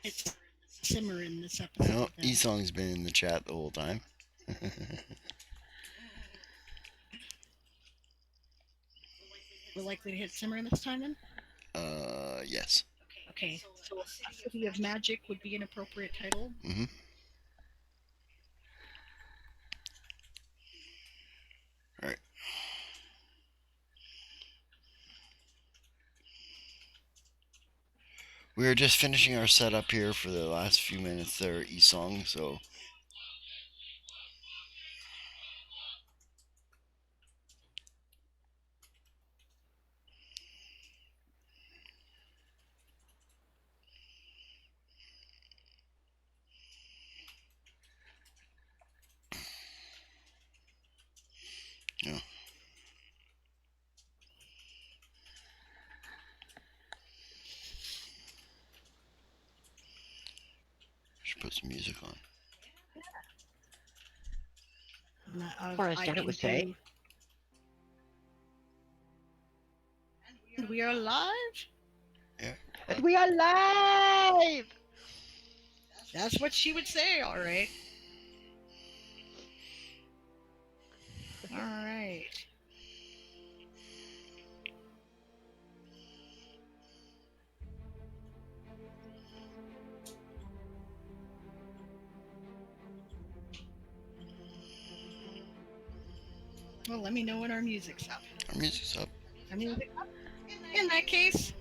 hit simmer in this episode. No, E-Song's been in the chat the whole time. We're likely to hit simmer this time then? Yes. Okay, so A City of Magic would be an appropriate title. Mm-hmm. All right. We are just finishing our setup here for the last few minutes there, E-Song, so... Yeah. Should put some music on. As Janet would say. And we are live? Yeah. And we are live! That's what she would say, all right. All right. Well, let me know when our music's up. Our music's up. Our music's up? In that case,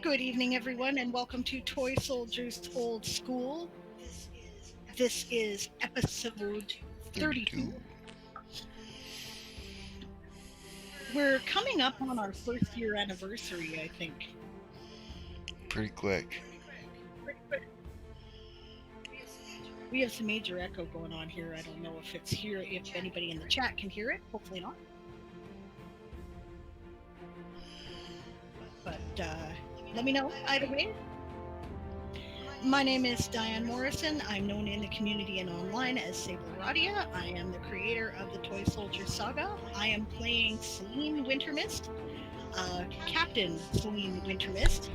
good evening, everyone, and welcome to Toy Soldiers Old School. This is episode 32. We're coming up on our first year anniversary, I think. Pretty quick. We have some major echo going on here. I don't know if it's here, if anybody in the chat can hear it. Hopefully not. But let me know either way. My name is Diane Morrison. I'm known in the community and online as Sable Radia. I am the creator of the Toy Soldier Saga. I am playing Celine Wintermist, Captain Celine Wintermist,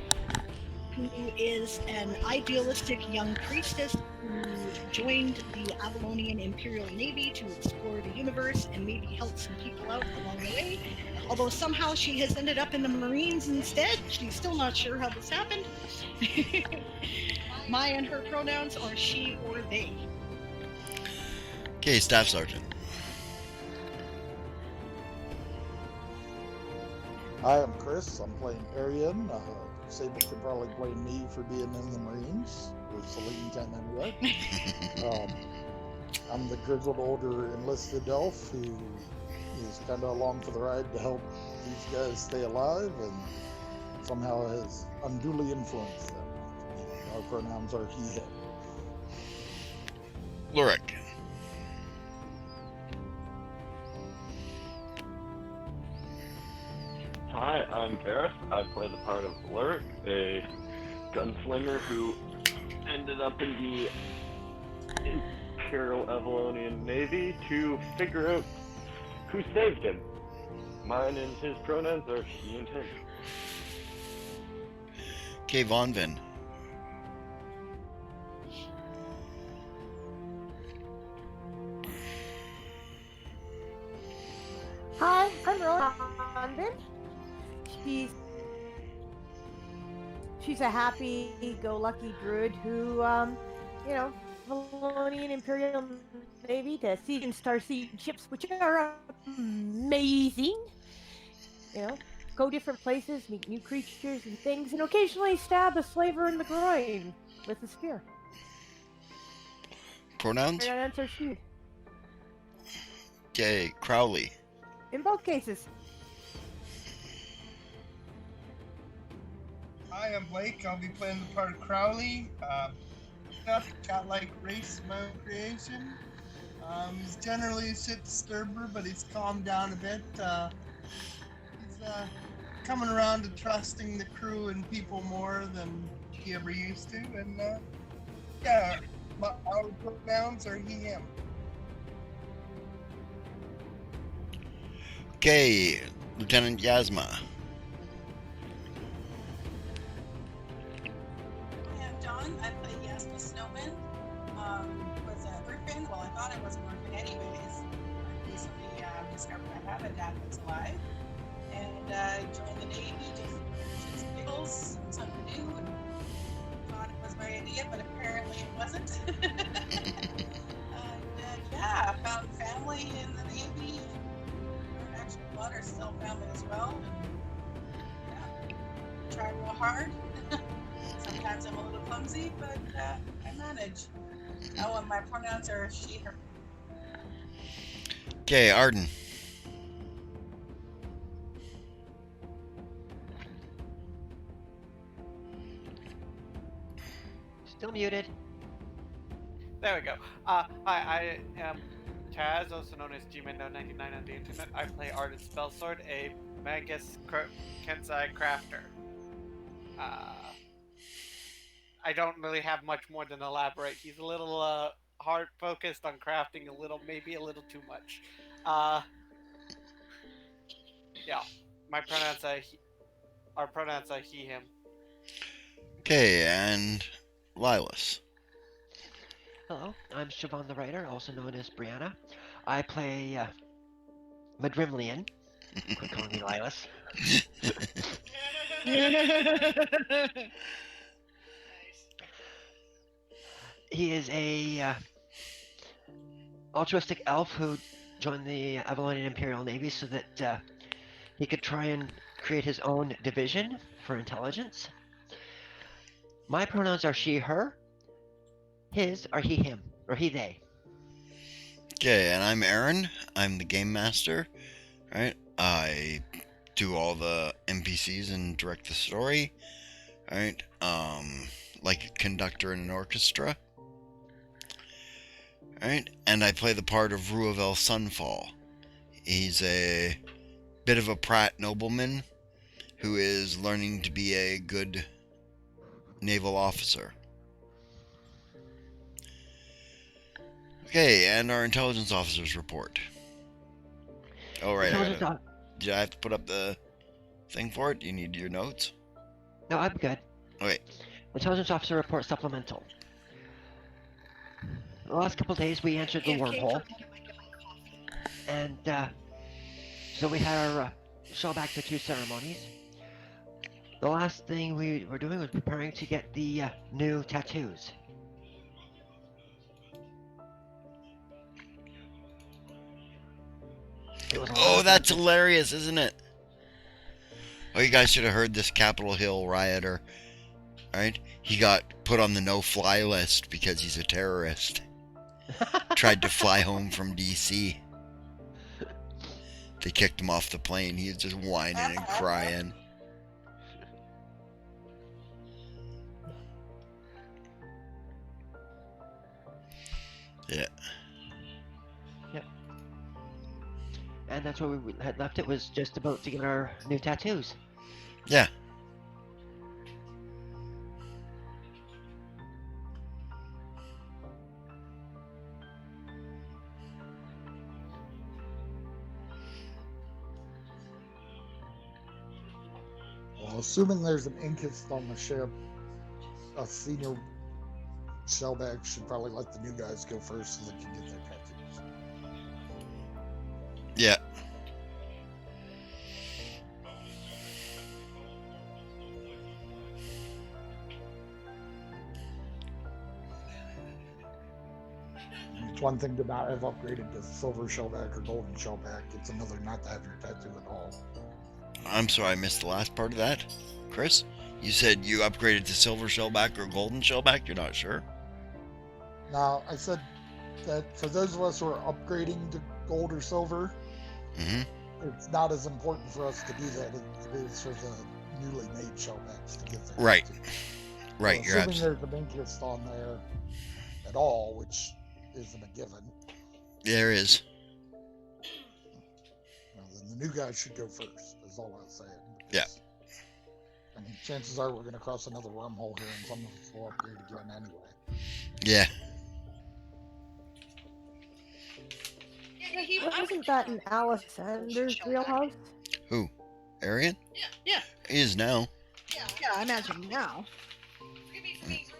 who is an idealistic young priestess who joined the Avalonian Imperial Navy to explore the universe and maybe help some people out along the way. Although somehow she has ended up in the Marines instead. She's still not sure how this happened. My and her pronouns are she or they. Okay, Staff Sergeant. Hi, I'm Chris. I'm playing Arian. Sable can probably blame me for being in the Marines, with Celine kind of anyway. I'm the grizzled older enlisted elf who is kind of along for the ride to help these guys stay alive and somehow has unduly influenced them. Our pronouns are he, him. Luric. Hi, I'm Gareth. I play the part of Luric, a gunslinger who ended up in the Imperial Avalonian Navy to figure out who saved him. Mine and his pronouns are he and him. Okay, Von Vin. Hi, I'm Rhonda. She's a happy-go-lucky druid who, Avalonian Imperial Navy to siege and starseed ships, which are amazing. Go different places, meet new creatures and things, and occasionally stab a slaver in the groin with a spear. Pronouns? Pronouns are she. Okay, Crowley. In both cases. Hi, I'm Blake. I'll be playing the part of Crowley. Cat-like race, my own creation. He's generally a shit disturber, but he's calmed down a bit. He's coming around to trusting the crew and people more than he ever used to. And our pronouns are he, him. Okay, Lieutenant Yasma. I'm Dawn. My dad was alive. And I joined the Navy just for shits and giggles. It was something new and thought it was my idea, but apparently it wasn't. Yeah, I found family in the Navy. Our actual blood are still family as well. And yeah, try real hard. Sometimes I'm a little clumsy, but I manage. Oh, and my pronouns are she, her. Okay, Arden. Still muted. There we go. I am Taz, also known as Gmendo99 on the internet. I play Arden Spellsword, a Magus Kensai crafter. I don't really have much more than elaborate. He's a little hard focused on crafting, maybe a little too much. Yeah, my pronouns our pronouns are he, him. Okay, and Lilas. Hello, I'm Siobhan the Writer, also known as Brianna. I play Madrimlian. Quit calling me Lilas. He is a altruistic elf who joined the Avalonian Imperial Navy so that he could try and create his own division for intelligence. My pronouns are she, her. His are he, him, or he, they. Okay, and I'm Aaron. I'm the game master. Right? I do all the NPCs and direct the story. Right? Like a conductor in an orchestra. Right? And I play the part of Ruavel Sunfall. He's a bit of a Pratt nobleman who is learning to be a good naval officer. Okay, and our intelligence officer's report. Oh, right. Did I have to put up the thing for it? Do you need your notes? No, I'm good. Okay. Intelligence officer report supplemental. The last couple days we answered the wormhole. And so we had our shellback to 2 ceremonies. The last thing we were doing was preparing to get the new tattoos. Oh, that's hilarious, isn't it? Oh, you guys should have heard this Capitol Hill rioter. Right? He got put on the no-fly list because he's a terrorist. Tried to fly home from D.C. They kicked him off the plane. He was just whining and crying. Yeah. Yep. And that's where we had left it, was just about to get our new tattoos. Yeah. Well, assuming there's an Inkist on the ship, a senior shellback should probably let the new guys go first so they can get their tattoos. Yeah. It's one thing to not have upgraded to silver shellback or golden shellback. It's another not to have your tattoo at all. I'm sorry, I missed the last part of that. Chris, you said you upgraded to silver shellback or golden shellback? You're not sure? Now, I said that for those of us who are upgrading to gold or silver, it's not as important for us to do that as it is for the newly made shellbacks to get there. Right. Right, so you're assuming there's an Inkist on there at all, which isn't a given. There is. Well, then the new guys should go first, is all I was saying. Yeah. I mean, chances are we're going to cross another wormhole here and some of us will upgrade again anyway. Yeah. Wasn't that in Alexander's wheelhouse? Who? Arian? Yeah. He is now. Yeah, I imagine now.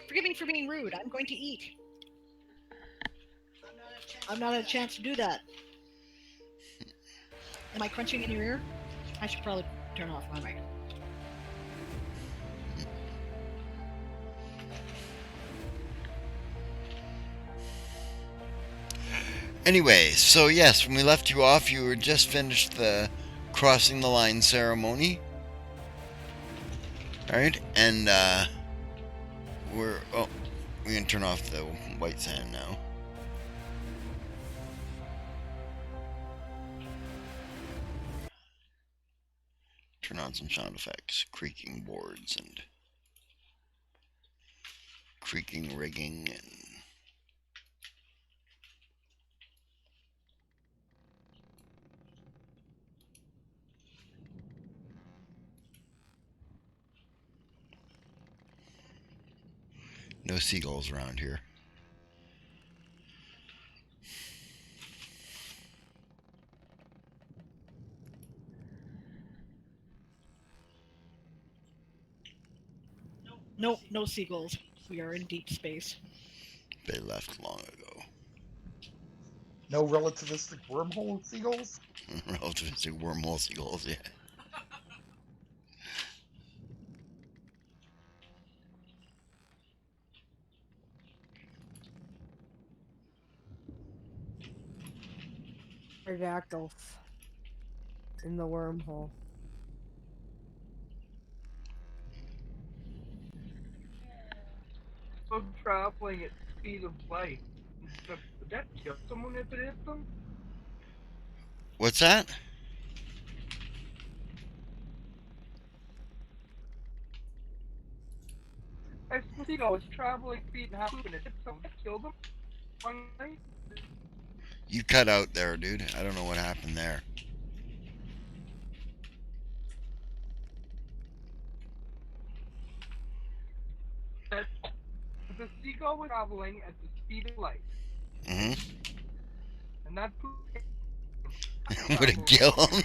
Forgive me for being rude. I'm going to eat. I've not had a chance to do that. Am I crunching in your ear? I should probably turn off my mic. Anyway, so yes, when we left you off, you were just finished the crossing the line ceremony. Alright, and we're gonna turn off the white sand now. Turn on some sound effects, creaking boards and creaking rigging and no seagulls around here. Nope, no seagulls. We are in deep space. They left long ago. No relativistic wormhole seagulls? Relativistic wormhole seagulls, yeah. Pterodactyls in the wormhole. Traveling at the speed of light. Would that kill someone if it hit them? What's that? I see I was traveling speed and half and it hit someone. That killed them? One night? You cut out there, dude. I don't know what happened there. The seagull was traveling at the speed of light. Mm-hmm. And that poop Would it kill him?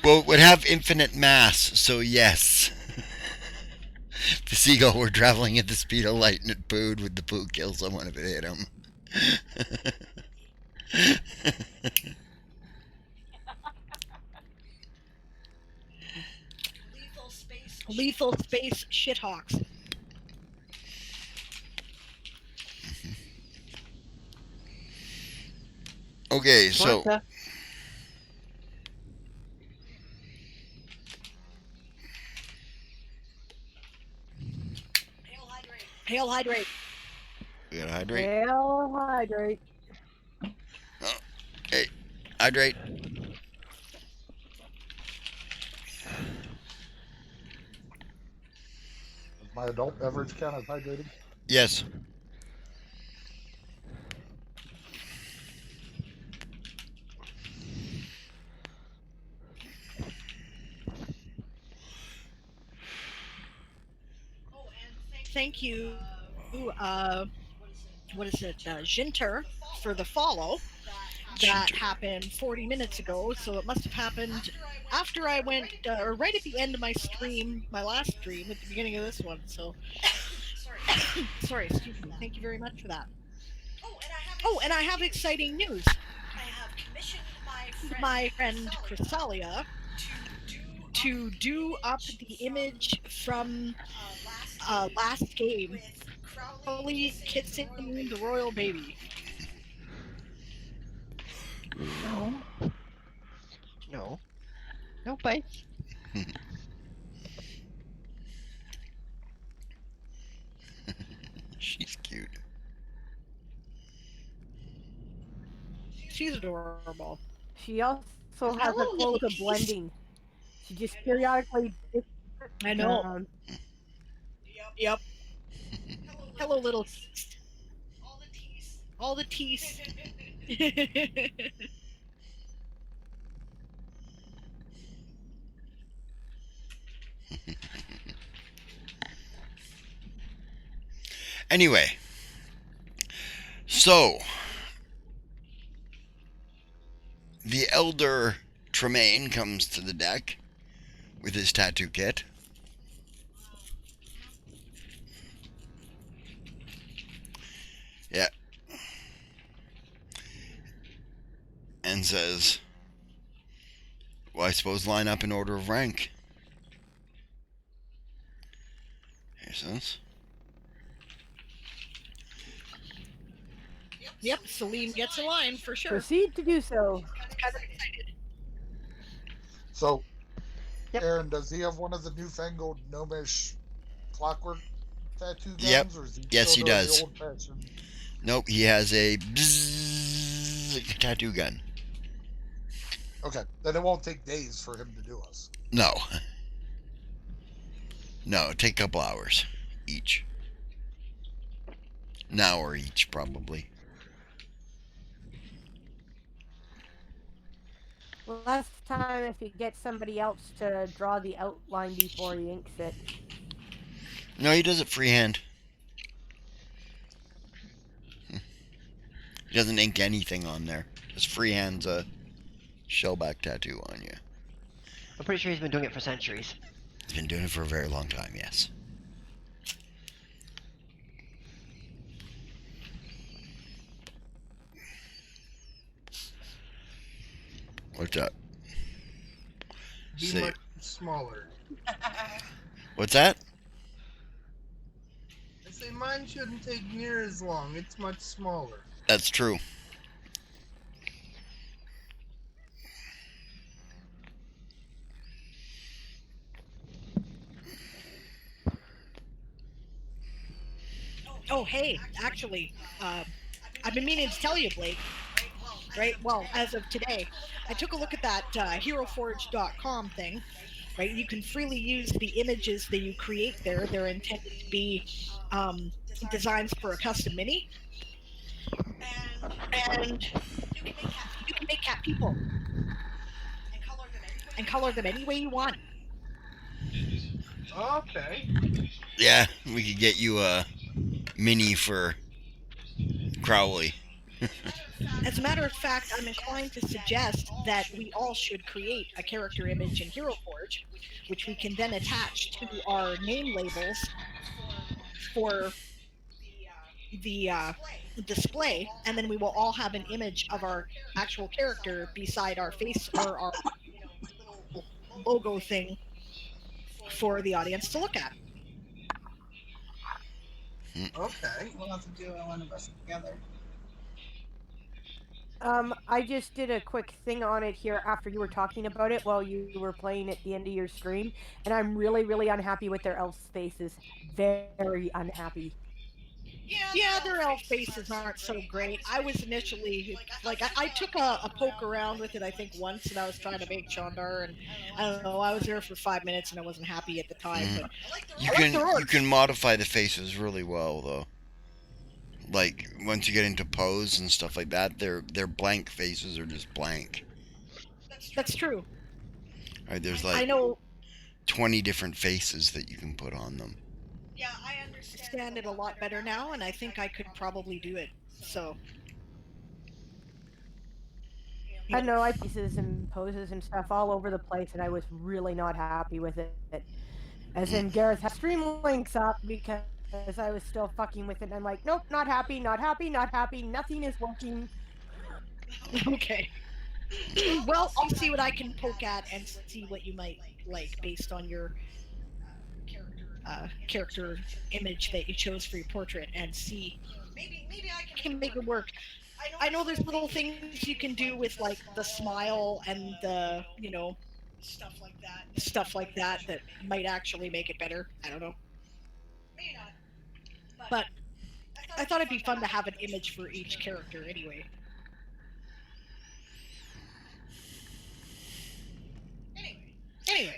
Well, it would have infinite mass, so yes. The seagull were traveling at the speed of light and it pooed. Would the poo kill someone if it hit him? Lethal space shithawks. Okay, so Martha, Hail hydrate. we gotta hydrate. Hail hydrate. Oh, hey, hydrate. Does my adult beverage count as hydrating? Yes. Thank you, what is it, Jinter, for the follow. That happened 40 minutes ago, so it must have happened after I went, or right at the end of my stream, my last stream, at the beginning of this one. So, sorry, excuse me. Thank you very much for that. Oh, and I have exciting news. I have commissioned my friend Chrysalia to do up the image from last game, Crowley kissing the royal baby. no. No bites. She's cute. She's adorable. She also has Hello, a little close of piece. blending. She just periodically dips I know. down. Yep. Hello, little tease. All the tease. Anyway, so the elder Tremaine comes to the deck with his tattoo kit. Yeah. And says, Well, I suppose line up in order of rank. Here's this. Yep, Salim gets in line for sure. Proceed to do so. Kind of excited. So, Yep. Aaron, does he have one of the newfangled gnomish clockwork tattoo Yep. guns, or is he Yes, still he doing the does. old-fashioned? Nope, he has a bzzz tattoo gun. Okay, then it won't take days for him to do us. No. No, it'll take a couple hours each. An hour each, probably. Last time, if you get somebody else to draw the outline before he inks it. No, he does it freehand. He doesn't ink anything on there. Just freehands a shellback tattoo on you. I'm pretty sure he's been doing it for centuries. He's been doing it for a very long time, yes. What's up? Be Say, much smaller. what's that? I say mine shouldn't take near as long. It's much smaller. That's true. Oh, hey, actually, I've been meaning to tell you, Blake. Right? Well, as of today, I took a look at that HeroForge.com thing. Right? You can freely use the images that you create there. They're intended to be designs for a custom mini, and you can make cat people and color them any way you want. Okay. Yeah, we could get you a mini for Crowley. As a matter of fact, I'm inclined to suggest that we all should create a character image in HeroForge, which we can then attach to our name labels for the display, and then we will all have an image of our actual character beside our face or our logo thing for the audience to look at. Okay. We'll have to do one of us together. I just did a quick thing on it here after you were talking about it while you were playing at the end of your stream, and I'm really, really unhappy with their elf faces. Very unhappy. Yeah, their elf faces aren't so great. I was initially like, I took a poke around with it, I think once, and I was trying to make Chandar, and I don't know, I was there for 5 minutes and I wasn't happy at the time. But You I like their can orcs. modify the faces really well though. Like once you get into pose and stuff like that, their blank faces are just blank. That's true. Right? There's I like know 20 different faces that you can put on them. I understand it a lot better now, and I think I could probably do it. So I know I pieces and poses and stuff all over the place, and I was really not happy with it. As in, Gareth had stream links up because I was still fucking with it. And I'm like, nope, not happy, not happy, not happy. Nothing is working. okay. Well, I'll see what I can poke at and see what you might like based on your character image that you chose for your portrait, and see maybe I can make it work. I know there's little things you can do with like the smile and the stuff like that that might actually make it better. I don't know, but I thought it'd be fun to have an image for each character anyway.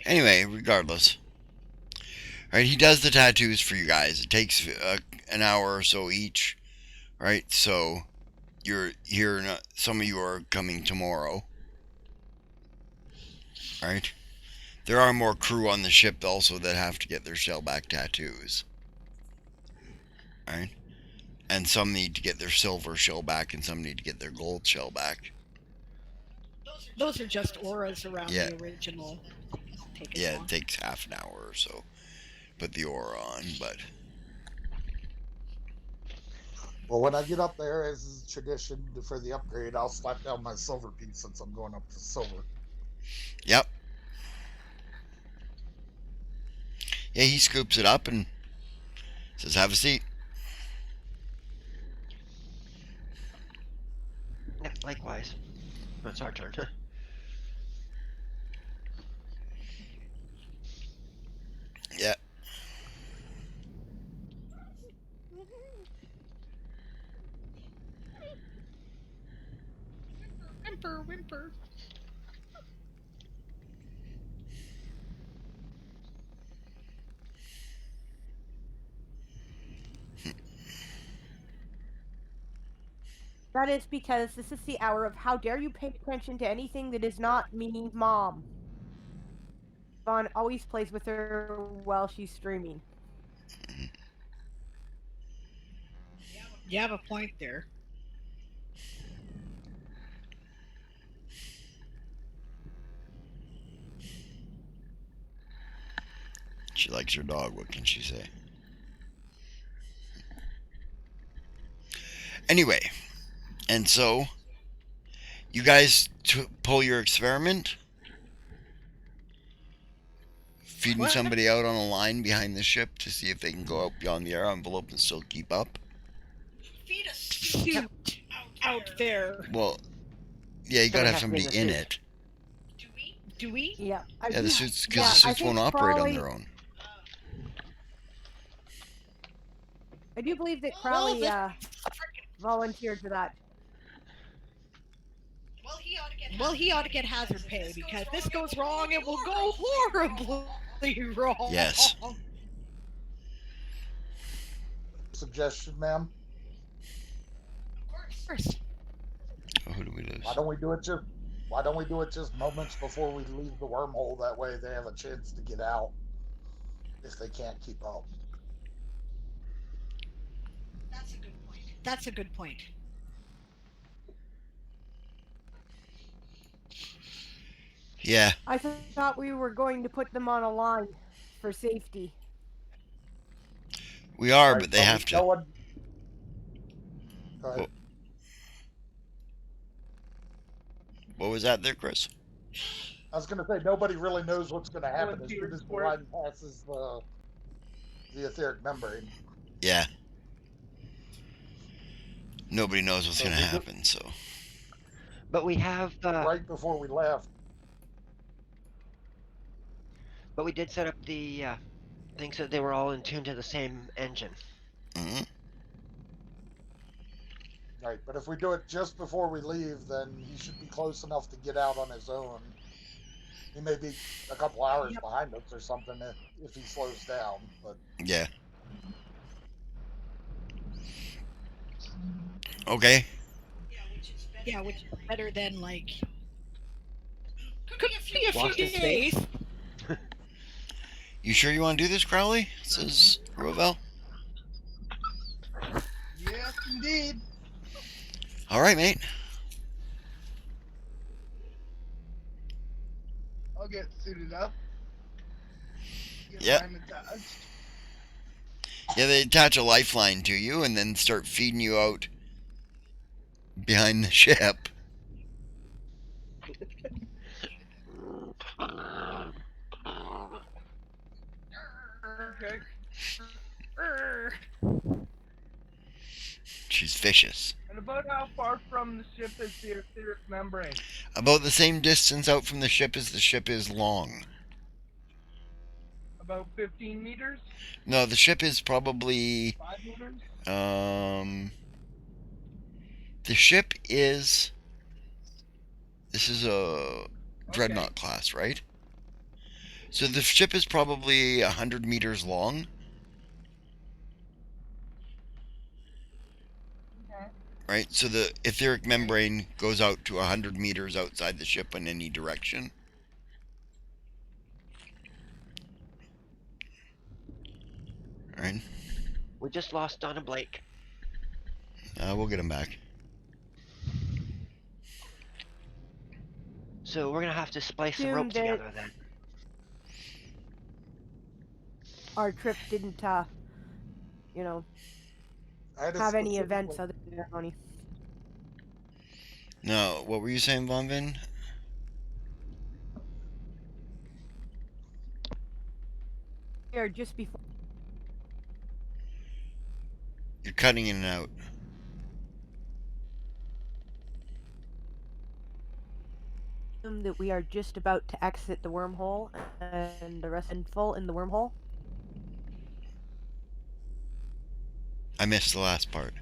Anyway, regardless. Right, he does the tattoos for you guys. It takes an hour or so each. Right, so you're here. Some of you are coming tomorrow. Right, there are more crew on the ship also that have to get their shellback tattoos. Right, and some need to get their silver shellback, and some need to get their gold shellback. Those are just auras around Yeah. the original. Yeah, it takes half an hour or so. Put the aura on, but Well, when I get up there, as is tradition for the upgrade, I'll slap down my silver piece since I'm going up to silver. Yep. Yeah, he scoops it up and says, "Have a seat." Yeah, likewise. It's our turn. Yeah. Whimper, whimper. That is because this is the hour of how dare you pay attention to anything that is not me, Mom. Vaughn always plays with her while she's streaming. You have a point there. She likes her dog. What can she say? Anyway, and so you guys pull your experiment, feeding What? somebody out on a line behind the ship to see if they can go out beyond the air envelope and still keep up. Feed a suit out there. Well, yeah, you So gotta we have have to be in somebody the in suit. it. Do we? Yeah, Yeah, the suits, because yeah, the I suits think won't operate on Crowley- their own. I do believe that Well, Crowley this- volunteered for that. Well, he ought to get hazard pay because if this goes wrong, it will go horribly wrong. Yes. Suggestion, ma'am. Of course. Oh, who do we lose? Why don't we do it just moments before we leave the wormhole? That way they have a chance to get out if they can't keep up. That's a good point. Yeah, I thought we were going to put them on a line for safety. we are, Right, but they have no to. one... Go ahead. What was that there, Chris? I was going to say, nobody really knows what's going to happen as Volunteers soon as the for it. line passes the etheric membrane. Yeah. Nobody knows what's So gonna we do- happen, so. But we have. Right before we left, But we did set up the thing so they were all in tune to the same engine. Hmm. right, but if we do it just before we leave, then he should be close enough to get out on his own. He may be a couple hours behind us or something if he slows down, but Yeah. Okay. Yeah, which is better than like. Could be a few Lost in space. days. You sure you want to do this, Crowley? Says Rovel. Yes, indeed. All right, mate. I'll get suited up. Get Yep. mine attached. Yeah, they attach a lifeline to you and then start feeding you out behind the ship. Okay. She's vicious. And about how far from the ship is the etheric membrane? About the same distance out from the ship as the ship is long. About 15 meters? No, the ship is probably 5 meters? the ship is, this is a dreadnought class, right? So the ship is probably 100 meters long. Okay. Right, so the etheric membrane goes out to 100 meters outside the ship in any direction. Right? We just lost Donna Blake. We'll get him back. So we're gonna have to splice some Assume rope that- together then. Our trip didn't, you know, I had a have any specific- events other than ceremony. No, what were you saying, Von Vin? are just before You're cutting in and out. that we are just about to exit the wormhole and the rest and full in the wormhole. I missed the last part.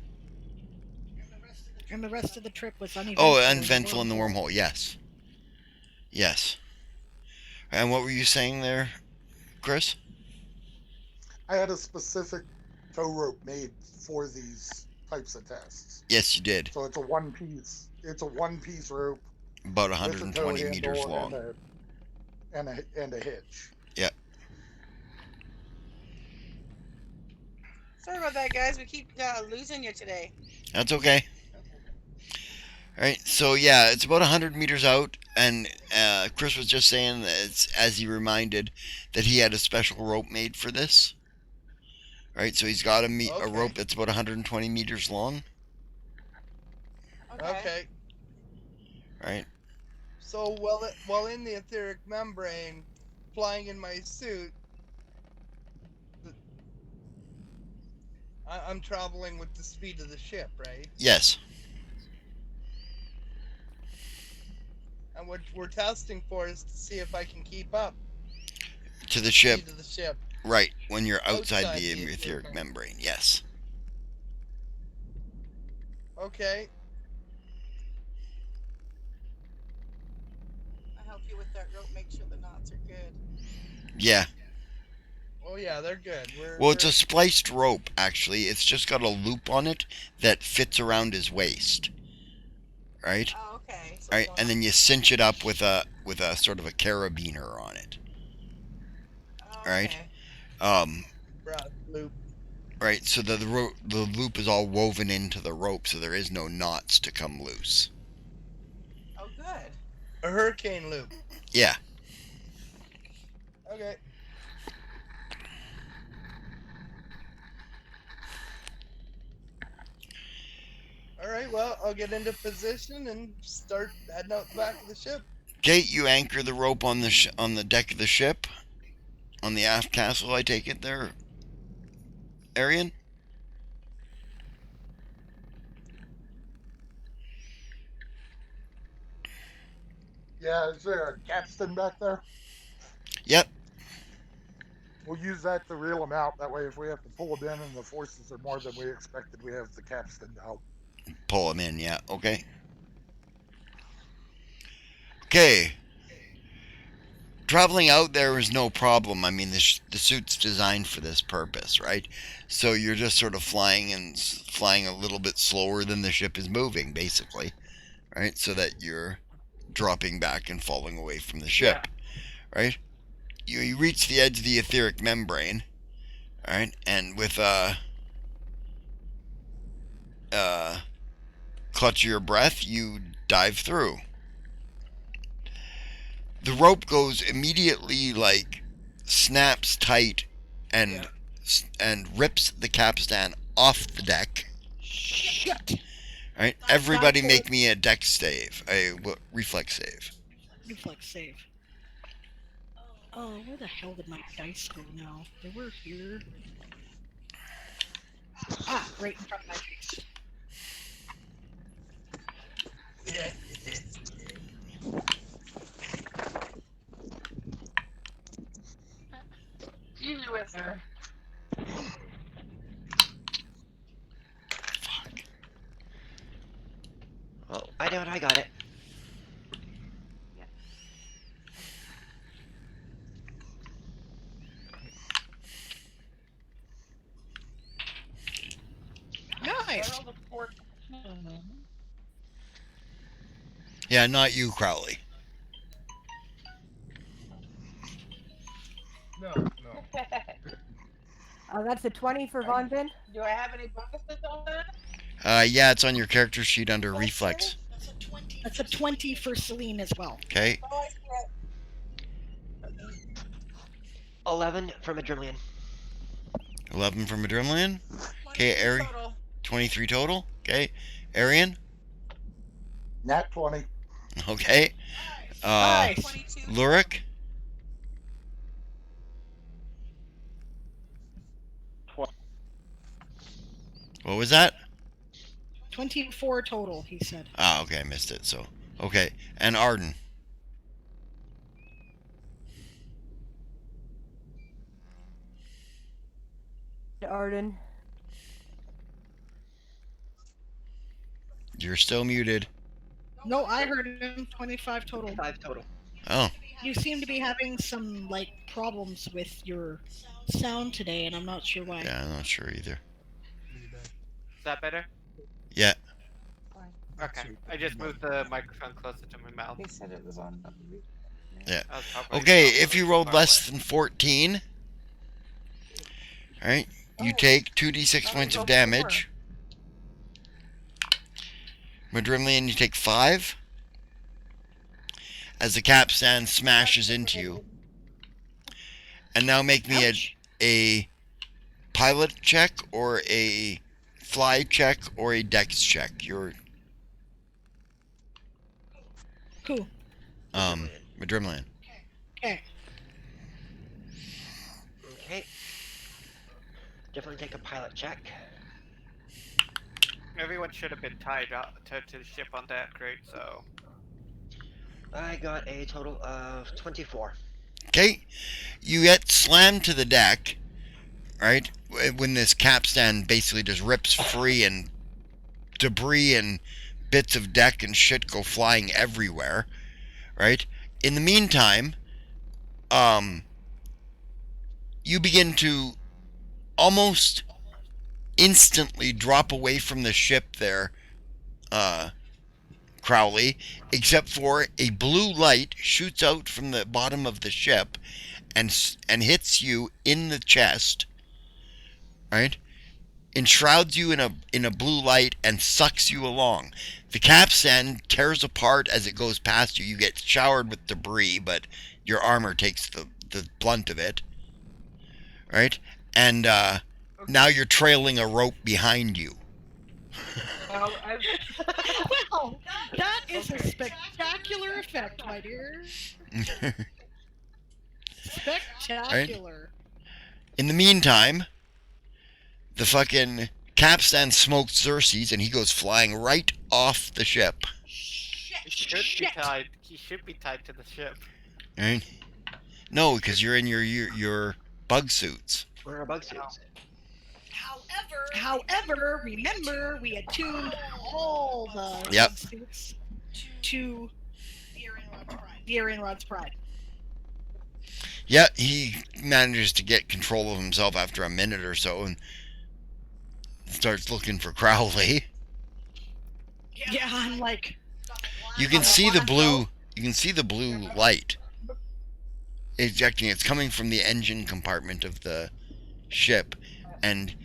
And the rest of the trip was uneventful. Oh, uneventful in the wormhole. Yes. Yes. And what were you saying there, Chris? I had a specific tow rope made for these types of tests. Yes, you did. So it's a one piece. It's a one piece rope About with a tow 120 meters handle long. and a hitch. Yeah. Sorry about that, guys. We keep losing you today. That's okay. All right. So yeah, it's about 100 meters out, and Chris was just saying that it's, as he reminded, that he had a special rope made for this. Right. So he's got a rope that's about 120 meters long. Okay. Right. So while in the etheric membrane, flying in my suit, I'm traveling with the speed of the ship, right? Yes. And what we're testing for is to see if I can keep up To the ship. speed of the ship. Right. When you're outside the etheric membrane. Yes. Okay. I'll help you with that rope. Make sure the knots are good. Yeah. Oh yeah, they're good. Well, it's a spliced rope, actually. It's just got a loop on it that fits around his waist. Right? Oh, okay. So Right, and then you cinch it up with a sort of a carabiner on it. Right? Loop. Right, so the loop is all woven into the rope, so there is no knots to come loose. Oh, good. A hurricane loop. Yeah. Okay. All right. Well, I'll get into position and start heading out the back of the ship. Okay, you anchor the rope on the deck of the ship, on the aft castle. I take it there, Arian. Yeah, is there a capstan back there? Yep. We'll use that to reel them out. That way, if we have to pull them in and the forces are more than we expected, we have the capstan to help. Pull them in, yeah. Okay. Okay. Traveling out there is no problem. I mean, the suit's designed for this purpose, right? So you're just sort of flying a little bit slower than the ship is moving, basically, right? So that you're dropping back and falling away from the ship, right? You reach the edge of the etheric membrane, right? And with clutch of your breath, you dive through. The rope goes immediately, like, snaps tight and rips the capstan off the deck. Shit! Right? Everybody make me a dex save, a reflex save. Reflex save. Oh, where the hell did my dice go now? They were here. Ah, right in front of my face. Easy with her. Well, I doubt I got it. Nice. Yeah, not you, Crowley. No. That's a 20 for Von Vin. Do I have any bonuses on that? Yeah, it's on your character sheet under reflex. That's a 20 for Celine as well. Okay. Oh, I see it. 11 from Adrenaline. 11 from Adrenaline. Okay, 23 Arian. total. 23 total. Okay. Arian. Nat 20. Okay. Nice. 22. Lurik. What was that? 24 total, he said. Ah, okay, I missed it. So, okay. And Arden. Arden. You're still muted. No, I heard him. 25 total. 5 total. Oh. You seem to be having some problems with your sound today, and I'm not sure why. Yeah, I'm not sure either. Is that better? Yeah. Okay. I just moved the microphone closer to my mouth. He said it was on. Yeah. I was probably Okay, a if you little rolled far less away. than 14, alright, you take 2d6 points of damage. Madrimlian, you take 5. As the capstan smashes into you. And now make me a pilot check or a fly check or a dex check. You're Cool. Madrimlian. Okay. Okay. Definitely take a pilot check. Everyone should have been tied up to the ship on that crate, so. I got a total of 24. Okay, you get slammed to the deck, right? When this capstan basically just rips free and debris and bits of deck and shit go flying everywhere, right? In the meantime, you begin to almost instantly drop away from the ship there, Crowley, except for a blue light shoots out from the bottom of the ship and hits you in the chest, right? Enshrouds you in a blue light and sucks you along. The capstan tears apart as it goes past you. You get showered with debris, but your armor takes the blunt of it, right? And now you're trailing a rope behind you. Well, Well, that is a spectacular effect, my dear. Spectacular. In the meantime, the fucking capstan smokes Xerxes and he goes flying right off the ship. He should be tied to the ship. Right? No, because you're in your bug suits. We're in bug suits. However, remember we had tuned all the Yep. suits to the Aryan Rod's Pride. Yeah, he manages to get control of himself after a minute or so and starts looking for Crowley. Yeah, I'm like. You can see the blue. You can see the blue light ejecting. It's coming from the engine compartment of the ship, and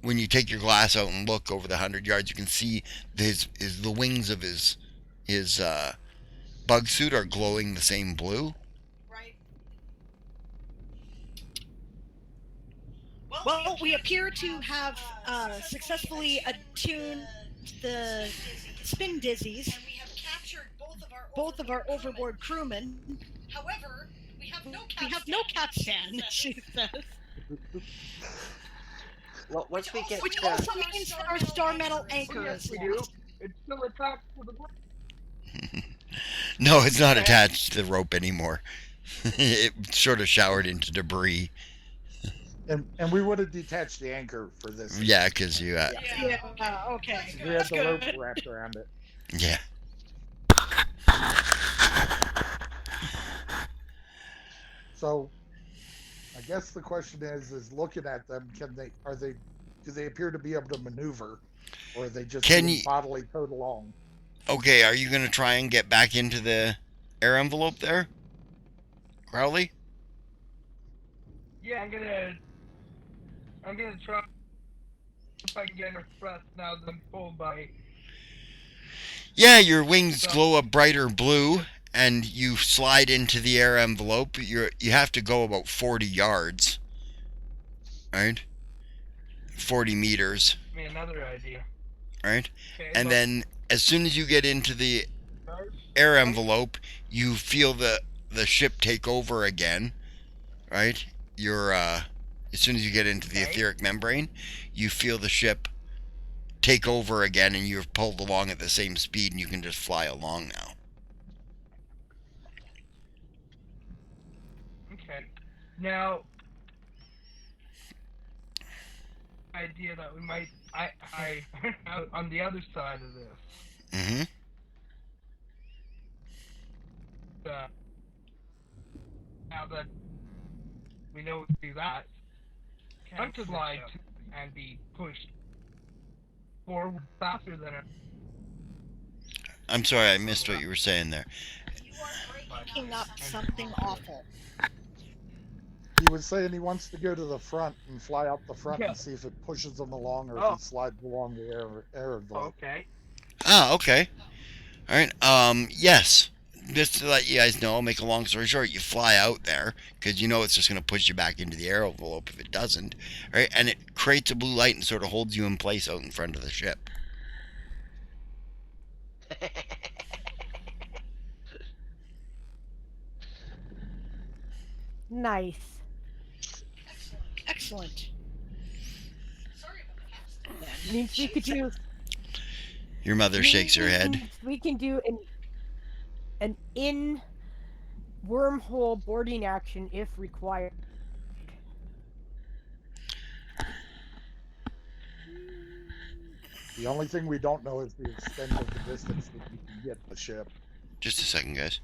when you take your glass out and look over the 100 yards, you can see the wings of his bug suit are glowing the same blue. Well, we appear to have successfully attuned the spin dizzies, and we have captured both of our overboard crewmen. However, we have no capstan, she says. Well, once we get Which also means that our star metal anchor yes, is we do. lost. It's still attached to the board. No, it's not attached to the rope anymore. It sort of showered into debris. And we would have detached the anchor for this. Yeah, because you. Yeah, okay. We had the rope wrapped around it. Yeah. So, I guess the question is looking at them, do they appear to be able to maneuver, or are they just bodily towed along? Okay, are you going to try and get back into the air envelope there, Crowley? Yeah, I'm gonna try if I can get enough thrust now that I'm pulled by. Yeah, your wings glow a brighter blue, and you slide into the air envelope. You have to go about 40 yards, right? 40 meters. Give me another idea. Right? Okay, And then as soon as you get into the air envelope, you feel the ship take over again, right? You're as soon as you get into the etheric membrane, you feel the ship take over again, and you're pulled along at the same speed, and you can just fly along now. Okay. Now, idea that we might, I on the other side of this. Mm-hmm. Now that we know to do that, can fly to and be pushed forward faster than a. I'm sorry, I missed what you were saying there. You are breaking up something awful. He was saying he wants to go to the front and fly out the front Yeah. and see if it pushes him along or if Oh. he slides along the air envelope. Okay. Ah, okay. All right. Yes. Just to let you guys know, make a long story short, you fly out there because you know it's just going to push you back into the air envelope if it doesn't. All right, and it creates a blue light and sort of holds you in place out in front of the ship. Nice. Excellent. Means we could do. Your mother shakes her head. means We can do an in wormhole boarding action if required. The only thing we don't know is the extent of the distance that you can get the ship. Just a second, guys.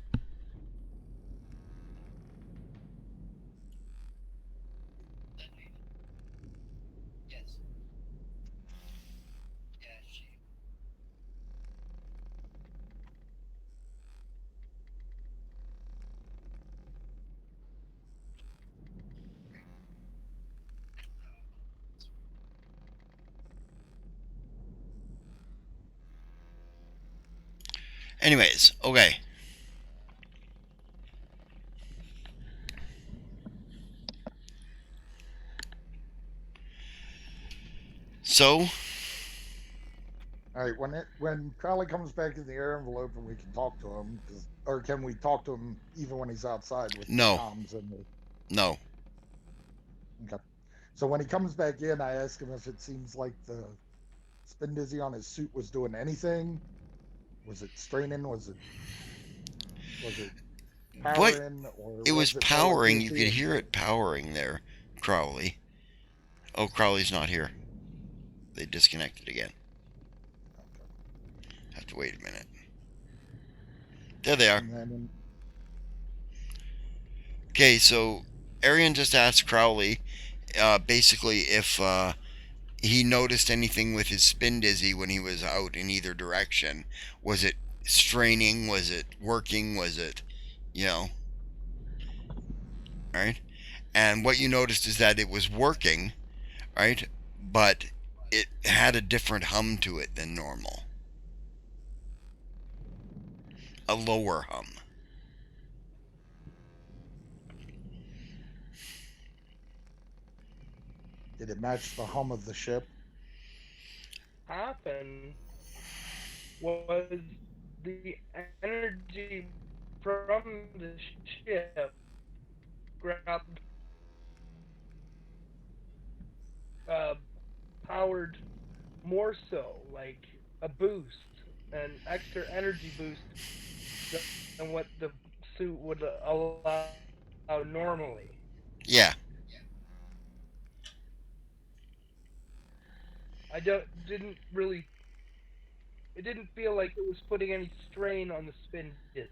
Anyways, okay. So, All right, when Crowley comes back in the air envelope and we can talk to him, or can we talk to him even when he's outside with No. the comms and the? No. Okay. So when he comes back in, I ask him if it seems like the spin dizzy on his suit was doing anything. Was it straining? Was it What? powering? Or It was more like powering. You AC could and- hear it powering there, Crowley. Oh, Crowley's not here. They disconnected again. Have to wait a minute. There they are. And then Okay, so Arian just asked Crowley, basically, if he noticed anything with his spin dizzy when he was out in either direction. Was it straining? Was it working? Was it, right? And what you noticed is that it was working, right? But it had a different hum to it than normal. A lower hum. did it match the hum of the ship? Happen was the energy from the ship grabbed powered more so, like a boost, an extra energy boost than what the suit would allow normally. Yeah. Didn't really. It didn't feel like it was putting any strain on the spin density.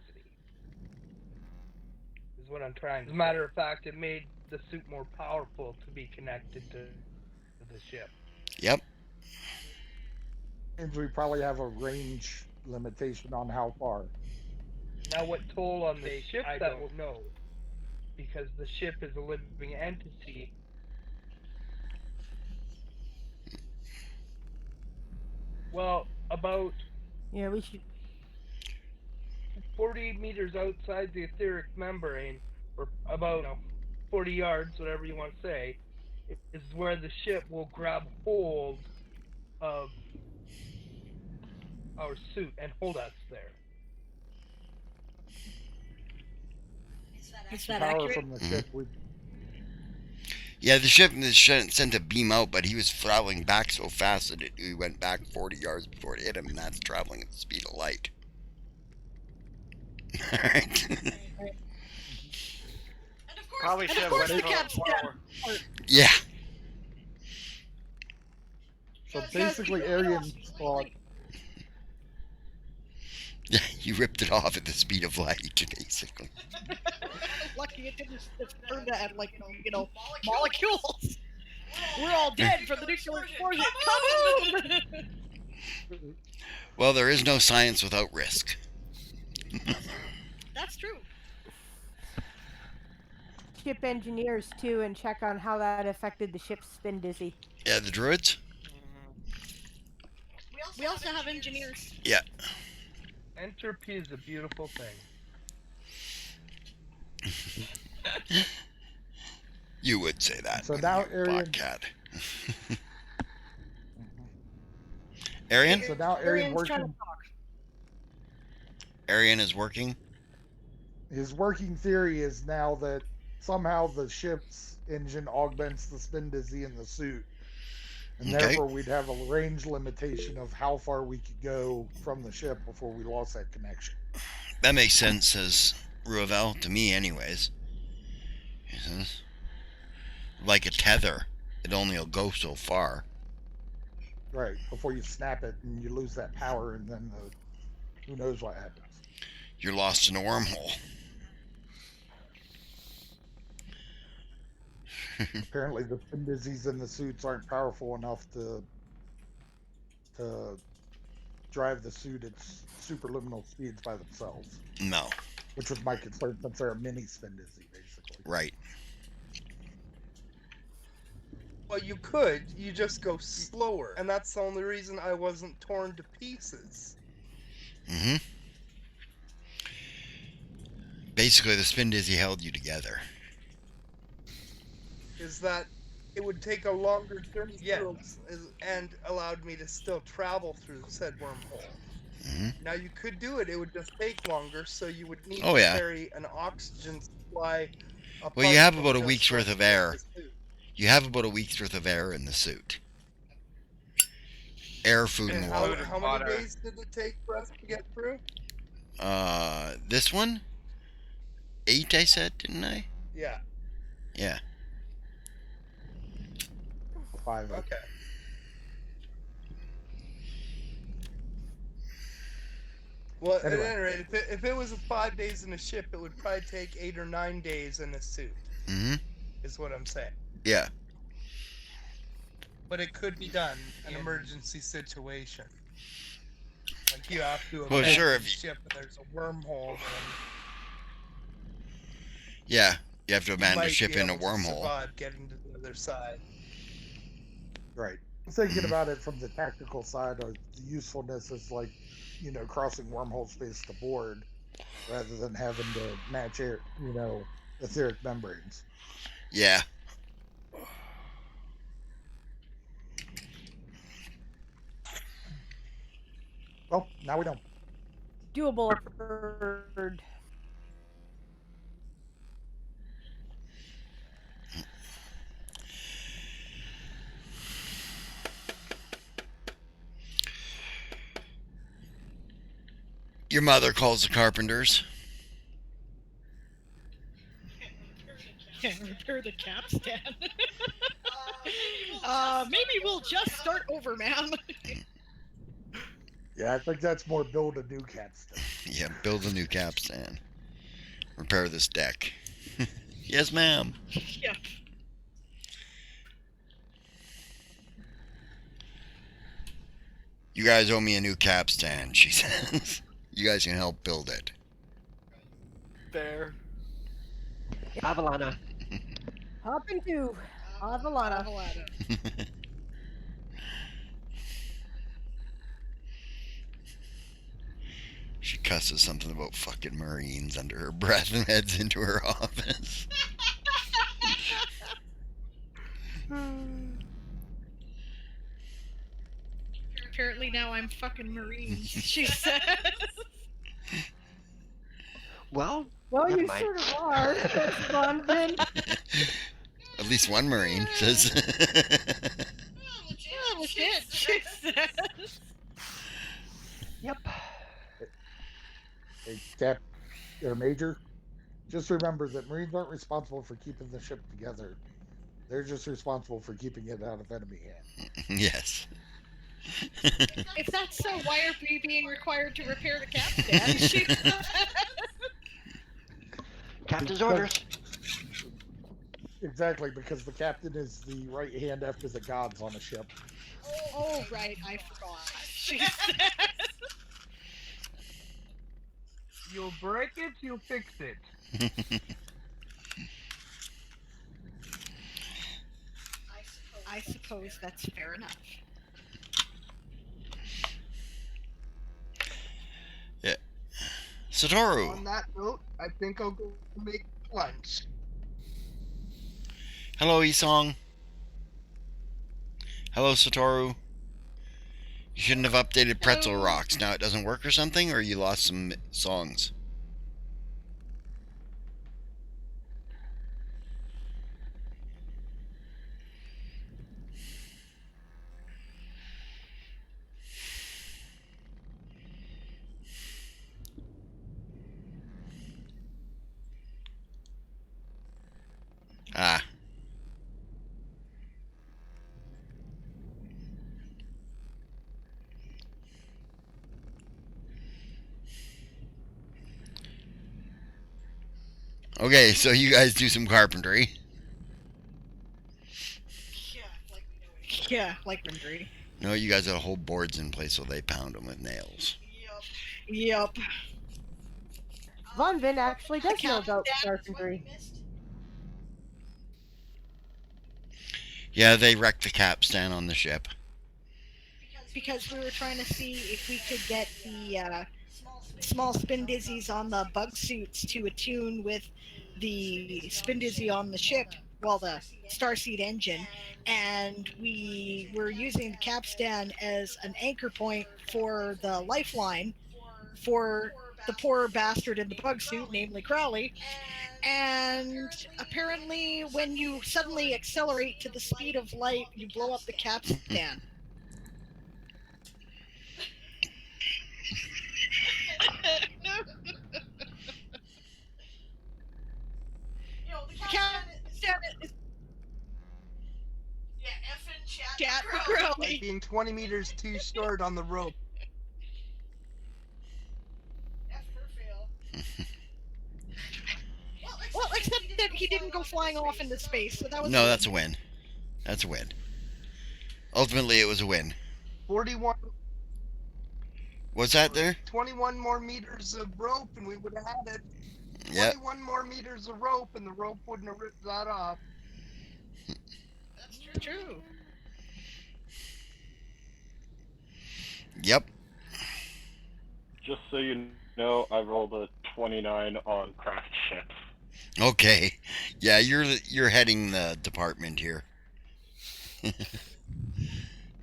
Is what I'm trying to say. As a matter of fact, it made the suit more powerful to be connected to the ship. Yep. And we probably have a range limitation on how far. Now, what toll on the ship, I don't know. Because the ship is a living entity. Well, about Yeah, we should. 40 meters outside the etheric membrane, or about 40 yards, whatever you want to say, is where the ship will grab hold of our suit and hold us there. Is that Power accurate? from the ship would. Yeah, the ship sent a beam out, but he was traveling back so fast that he went back 40 yards before it hit him, and that's traveling at the speed of light. Alright. Probably And should of have course went the for capstan. forward. Yeah. So basically, Aryan thought, Yeah, you ripped it off at the speed of light, basically. Lucky it didn't turn to at molecules. We're all dead from the nuclear explosion. Kaboom! Well, there is no science without risk. That's true. Ship engineers too, and check on how that affected the ship's spin dizzy. Yeah, the druids? We also have engineers. Yeah. Entropy is a beautiful thing. You would say that. so now Aryan. Botcat. Arian? So now Aryan Arian's trying to working. talk. Arian is working. His working theory is now that somehow the ship's engine augments the spin dizzy in the suit, and Okay. therefore we'd have a range limitation of how far we could go from the ship before we lost that connection. That makes sense, says Ruavel, to me anyways. He says, like a tether. It only will go so far. Right, before you snap it and you lose that power, and then who knows what happens. You're lost in a wormhole. Apparently the spin dizzies in the suits aren't powerful enough to drive the suit at superluminal speeds by themselves. No. Which was my concern, since they're a mini spin dizzy, basically. Right. Well, you could. You just go slower, and that's the only reason I wasn't torn to pieces. Mm-hmm. Basically, the spin dizzy held you together. Is that it would take a longer journey, yes, and allowed me to still travel through said wormhole. Mm-hmm. Now you could do it; it would just take longer, so you would need Oh, to yeah. carry an oxygen supply. Well, you have apart about a from week's just worth of the air. suit. You have about a week's worth of air in the suit. Air, food, And and how, water. how many Water. days did it take for us to get through? This one? 8, I said, didn't I? Yeah. Yeah. 5. Okay. Well, Anyway. at any rate, if it was 5 days in a ship, it would probably take 8 or 9 days in a suit. Mm-hmm. Is what I'm saying. Yeah. But it could be done in an emergency situation. Like you have to Well, abandon sure, the if you- ship and there's a wormhole. Yeah. You have to You abandon might a ship be in a able to wormhole. survive getting to the other side. Right. Thinking about it from the tactical side, of the usefulness is like, crossing wormhole space to board, rather than having to match air, etheric membranes. Yeah. Well, now we know. Doable bird. Your mother calls the carpenters. Can't repair the capstan. Maybe we'll just start over, ma'am. Yeah, I think that's more build a new capstan. Yeah, build a new capstan. Repair this deck. Yes, ma'am. Yep. You guys owe me a new capstan, she says. You guys can help build it. There. Avalana. Hop into Avalana. She cusses something about fucking Marines under her breath and heads into her office. Apparently now I'm fucking Marines, she says. Well, Well, never you mind. sort of are, correspondent. At least one Marine says. Oh, legit. She says. Yep. A cap or major. Just remember that Marines aren't responsible for keeping the ship together. They're just responsible for keeping it out of enemy hands. Yes. If that's so, why are we being required to repair the capstan? She Captain's Because- orders. Exactly, because the captain is the right hand after the gods on a ship. Oh, right, I forgot. She says. You'll break it, you'll fix it. I suppose that's fair enough. Yeah. Satoru. On that note, I think I'll go make lunch. Hello, Isong. Hello, Satoru. You shouldn't have updated Pretzel Hello. Rocks. Now it doesn't work or something, or you lost some songs? Ah. Okay, so you guys do some carpentry. Yeah, like Rendry. No, you guys gotta hold boards in place so they pound them with nails. Yep. Von Vin actually does know about Capstan is what we carpentry. missed. Yeah, they wrecked the capstan on the ship. Because we were trying to see if we could get the small spin dizzies on the bug suits to attune with the spin dizzy on the ship, well, the Starseed engine, and we were using the capstan as an anchor point for the lifeline for the poor bastard in the bug suit, namely Crowley. And apparently, when you suddenly accelerate to the speed of light, you blow up the capstan. The capstan is chat for Crowley. Like being 20 meters too short on the rope. Well, except that he didn't go flying off into space, so that was No, that's a win. That's a win. Ultimately, it was a win. 41, What's that there? 21 more meters of rope, and we would have had it. Yep. 21 more meters of rope, and the rope wouldn't have ripped that off. That's true. Yep. Just so you know, I rolled a 29 on craft ships. Okay. Yeah, you're heading the department here.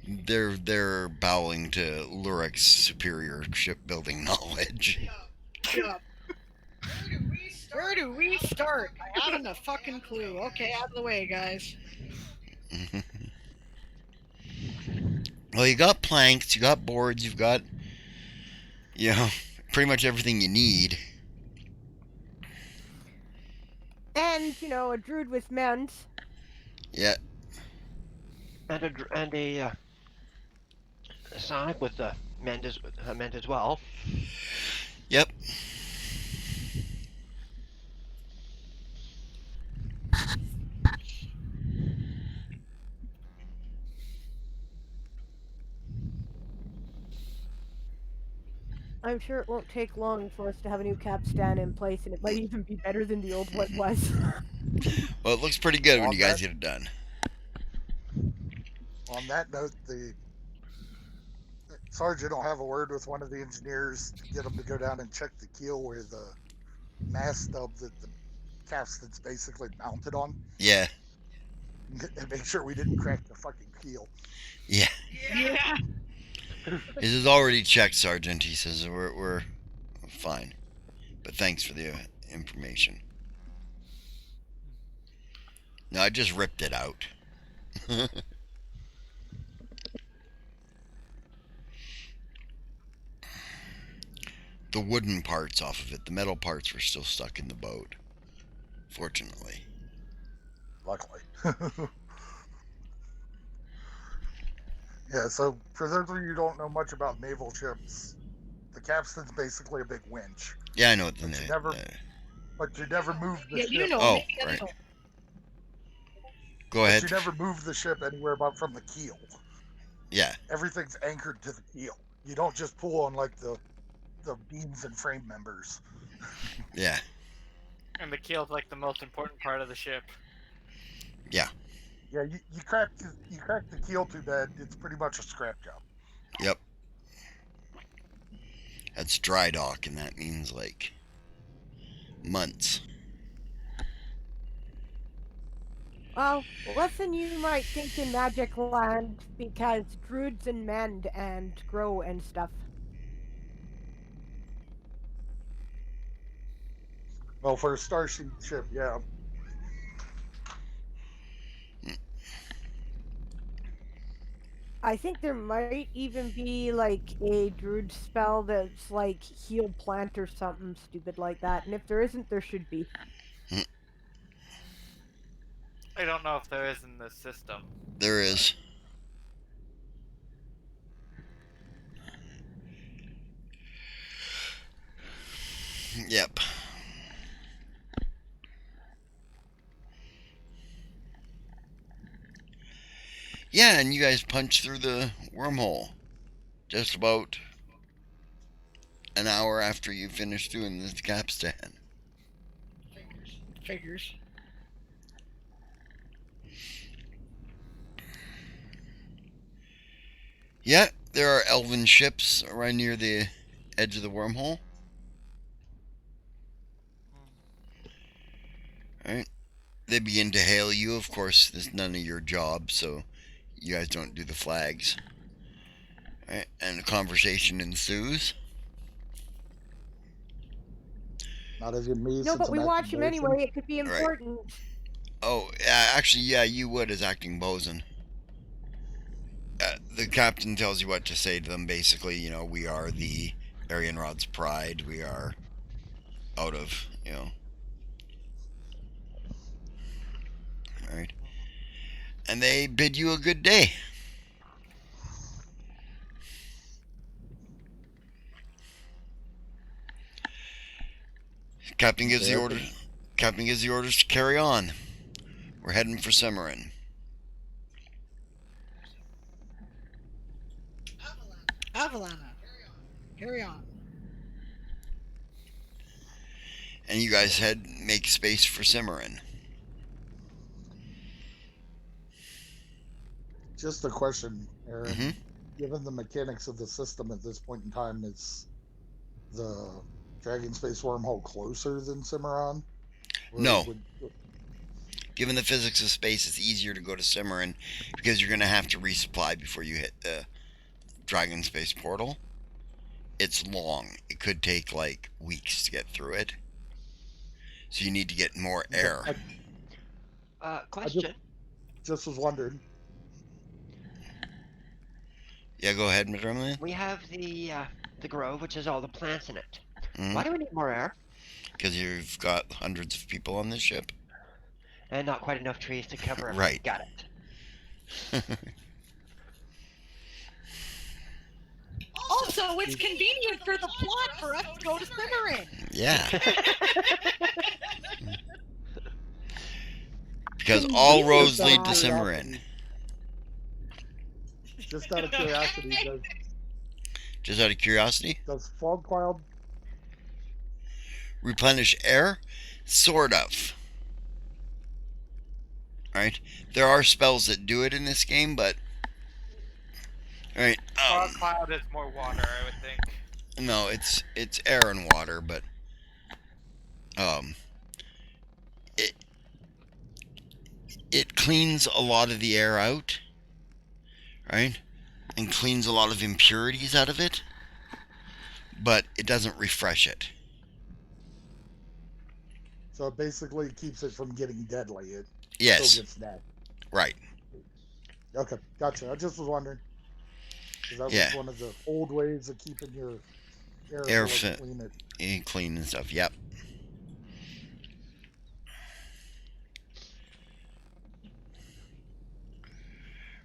They're bowing to Lurik's superior shipbuilding knowledge. Yeah. Where do we start? I haven't a fucking clue. Okay, out of the way, guys. Well, you got planks, you got boards, you've got, you know, pretty much everything you need. And, you know, a druid with mounts. Yeah. And a Sonic with a mend as well. Yep. I'm sure it won't take long for us to have a new capstan in place, and it might even be better than the old one was. Well, it looks pretty good when On you guys that- get it done. On that note, the sergeant will have a word with one of the engineers to get them to go down and check the keel where the mast stub that the capstan's basically mounted on, Yeah. and make sure we didn't crack the fucking keel. Yeah. Yeah. This is already checked, Sergeant. He says we're fine. But thanks for the information. No, I just ripped it out. The wooden parts off of it. The metal parts were still stuck in the boat. Fortunately. Luckily. Yeah, so for those of you who don't know much about naval ships, the capstan's basically a big winch. Yeah, I know what the But you name. never move the Yeah, ship. you know. Oh, Make that right. so. Go But ahead. you never move the ship anywhere but from the keel. Yeah. Everything's anchored to the keel. You don't just pull on like the beams and frame members. Yeah. And the keel's like the most important part of the ship. Yeah. Yeah, you crack the keel too bad, it's pretty much a scrap job. Yep. That's dry dock, and that means like months. Well, less than you might think in Magic Land because druids and mend and grow and stuff. Well, for a starship ship, yeah. I think there might even be like a druid spell that's like heal plant or something stupid like that. And if there isn't, there should be. I don't know if there is in this system. There is. Yep. Yeah, and you guys punched through the wormhole just about an hour after you finished doing the capstan. Figures. Yeah, there are elven ships right near the edge of the wormhole. Alright. They begin to hail you. Of course, this is none of your job, so you guys don't do the flags. Alright, and a conversation ensues. Not even me. No, since but I'm we acting watch him Morrison. anyway. It could be Right. important. Oh, actually, yeah, you would as acting bosun. The captain tells you what to say to them. Basically, you know, we are the Arianrod's pride. We are out of, you know. Alright. And they bid you a good day. Captain gives the order. Captain gives the orders to carry on. We're heading for Cimarron. Avalana. Carry on. And you guys make space for Cimarron. Just a question, Aaron. Mm-hmm. Given the mechanics of the system at this point in time, is the Dragon Space wormhole closer than Cimarron? No. Given the physics of space, it's easier to go to Cimarron because you're going to have to resupply before you hit the Dragon Space portal. It's long. It could take like weeks to get through it. So you need to get more air. Question. I just was wondering. Yeah, go ahead, Madrumlin. We have the grove, which has all the plants in it. Mm-hmm. Why do we need more air? Because you've got hundreds of people on this ship. And not quite enough trees to cover everything. Right. Got it. Also, it's convenient for the plot for us to go to Cimarron. Yeah. Because all roads lead to Cimarron. Just out of curiosity, Just out of curiosity? does Fog Cloud Replenish air? Sort of. Alright? There are spells that do it in this game, but... Alright. Fog cloud is more water, I would think. No, it's air and water, but... It cleans a lot of the air out. Right? And cleans a lot of impurities out of it. But it doesn't refresh it. So it basically keeps it from getting deadly. Yes. Still gets that. Right. Okay, gotcha. I just was wondering because that Yeah. was one of the old ways of keeping your air Air flow fit, clean. It clean and stuff. Yep.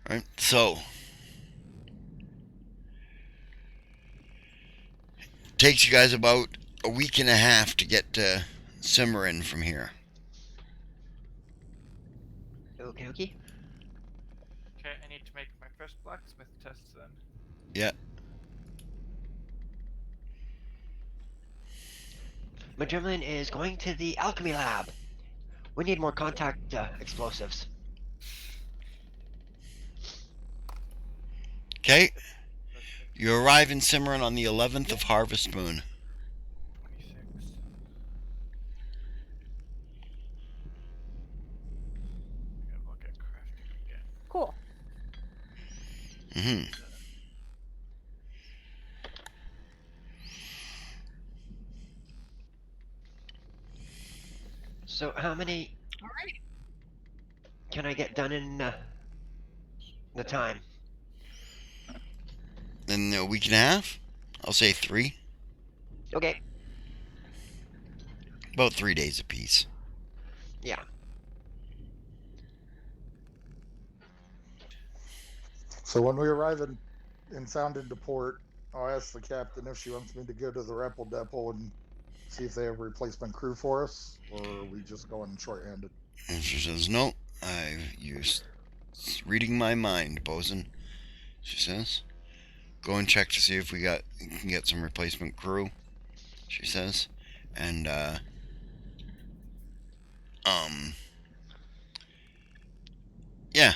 Right. So takes you guys about a week and a half to get to Cimarron from here. Okay, okay. Okay, I need to make my first blacksmith test then. Yeah. Madrimlin is going to the alchemy lab. We need more contact explosives. Okay. You arrive in Cimarron on the 11th of Harvest Moon. 26. I'm gonna look at crafting again. Cool. Mm-hmm. So how many All right. can I get done in the time? In a week and a half? I'll say 3. Okay. About 3 days apiece. Yeah. So when we arrive in Sound into port, I'll ask the captain if she wants me to go to the Repel Depot and see if they have replacement crew for us, or are we just going short-handed? And she says, no, you're reading my mind, bosun. She says, go and check to see if we can get some replacement crew. She says, and yeah,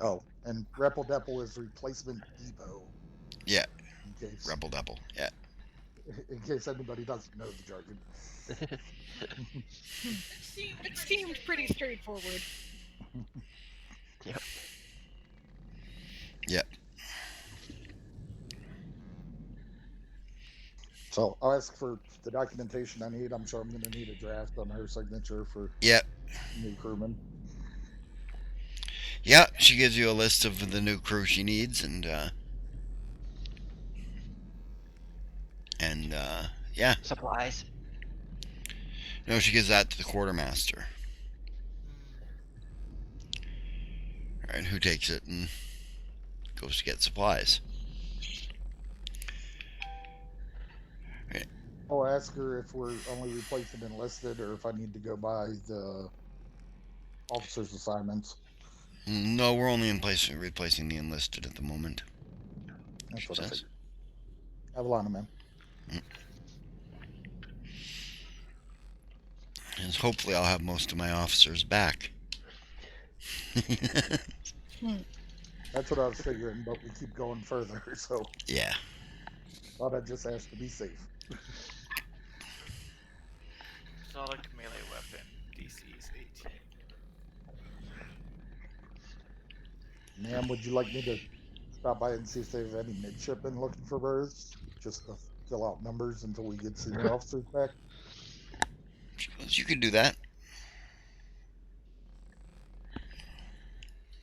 Oh, and Repel Depot is replacement depot. yeah, In case Rebel Double, yeah. anybody doesn't know the jargon. It seemed pretty straightforward. Yep. Yep. So I'll ask for the documentation I need. I'm sure I'm going to need a draft on her signature for Yep. new crewmen. Yeah, she gives you a list of the new crew she needs, and yeah. Supplies. No, she gives that to the quartermaster. Alright, who takes it and goes to get supplies. Right. I'll ask her if we're only replacing enlisted or if I need to go by the officer's assignments. No, we're only replacing the enlisted at the moment. That's She what I says. figured. Avalana, man. And hopefully I'll have most of my officers back. That's what I was figuring, but we keep going further, so Yeah. thought I'd just ask to be safe. Exotic melee weapon. DC is 18. Ma'am, would you like me to stop by and see if they have any midshipmen looking for berths? Just to fill out numbers until we get senior officers back? You could do that.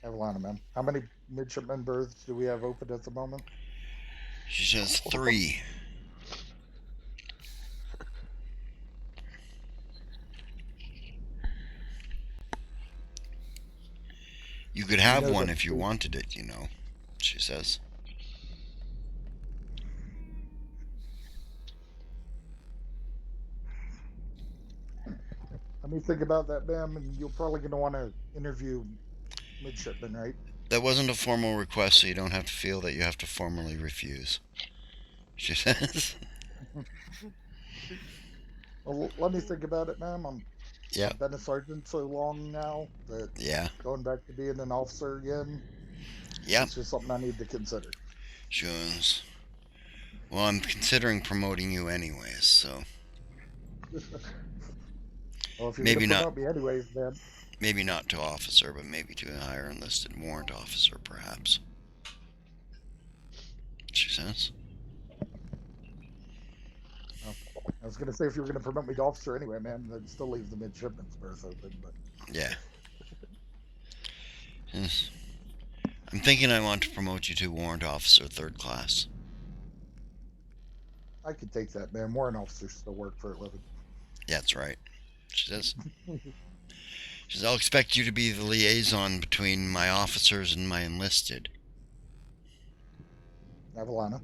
Avalana, man. How many midshipmen berths do we have open at the moment? She says 3. You could have one if you wanted it, you know, she says. Let me think about that, ma'am, and you're probably going to want to interview midshipmen, right? That wasn't a formal request, so you don't have to feel that you have to formally refuse, she says. Well, let me think about it, ma'am. Yeah. I've been a sergeant so long now that Yeah. going back to being an officer again, Yep. it's just something I need to consider. She goes, well, I'm considering promoting you anyways, so. Well, if you're Maybe going to not. promote me anyways, then Maybe not to officer, but maybe to a higher enlisted warrant officer, perhaps. She says. I was gonna say if you were gonna promote me to officer anyway, man, then still leave the midshipman's berth open. But Yeah. Yes. I'm thinking I want to promote you to warrant officer 3rd class. I could take that, man. Warrant officers still work for a living. Yeah, that's right. She says, I'll expect you to be the liaison between my officers and my enlisted. Avalana.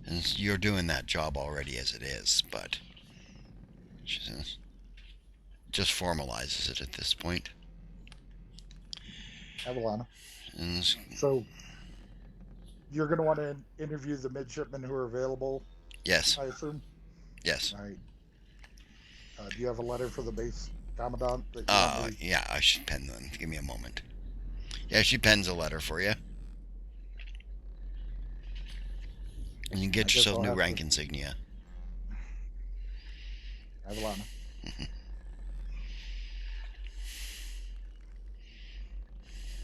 And you're doing that job already as it is, but she says, just formalizes it at this point. Avalana. And So you're gonna want to interview the midshipmen who are available, yes, I assume. yes. All right. Do you have a letter for the base commandant that you want me? Yeah, I should pen them. Give me a moment. Yeah, she pens a letter for you. And you can get yourself new rank insignia. Avalana.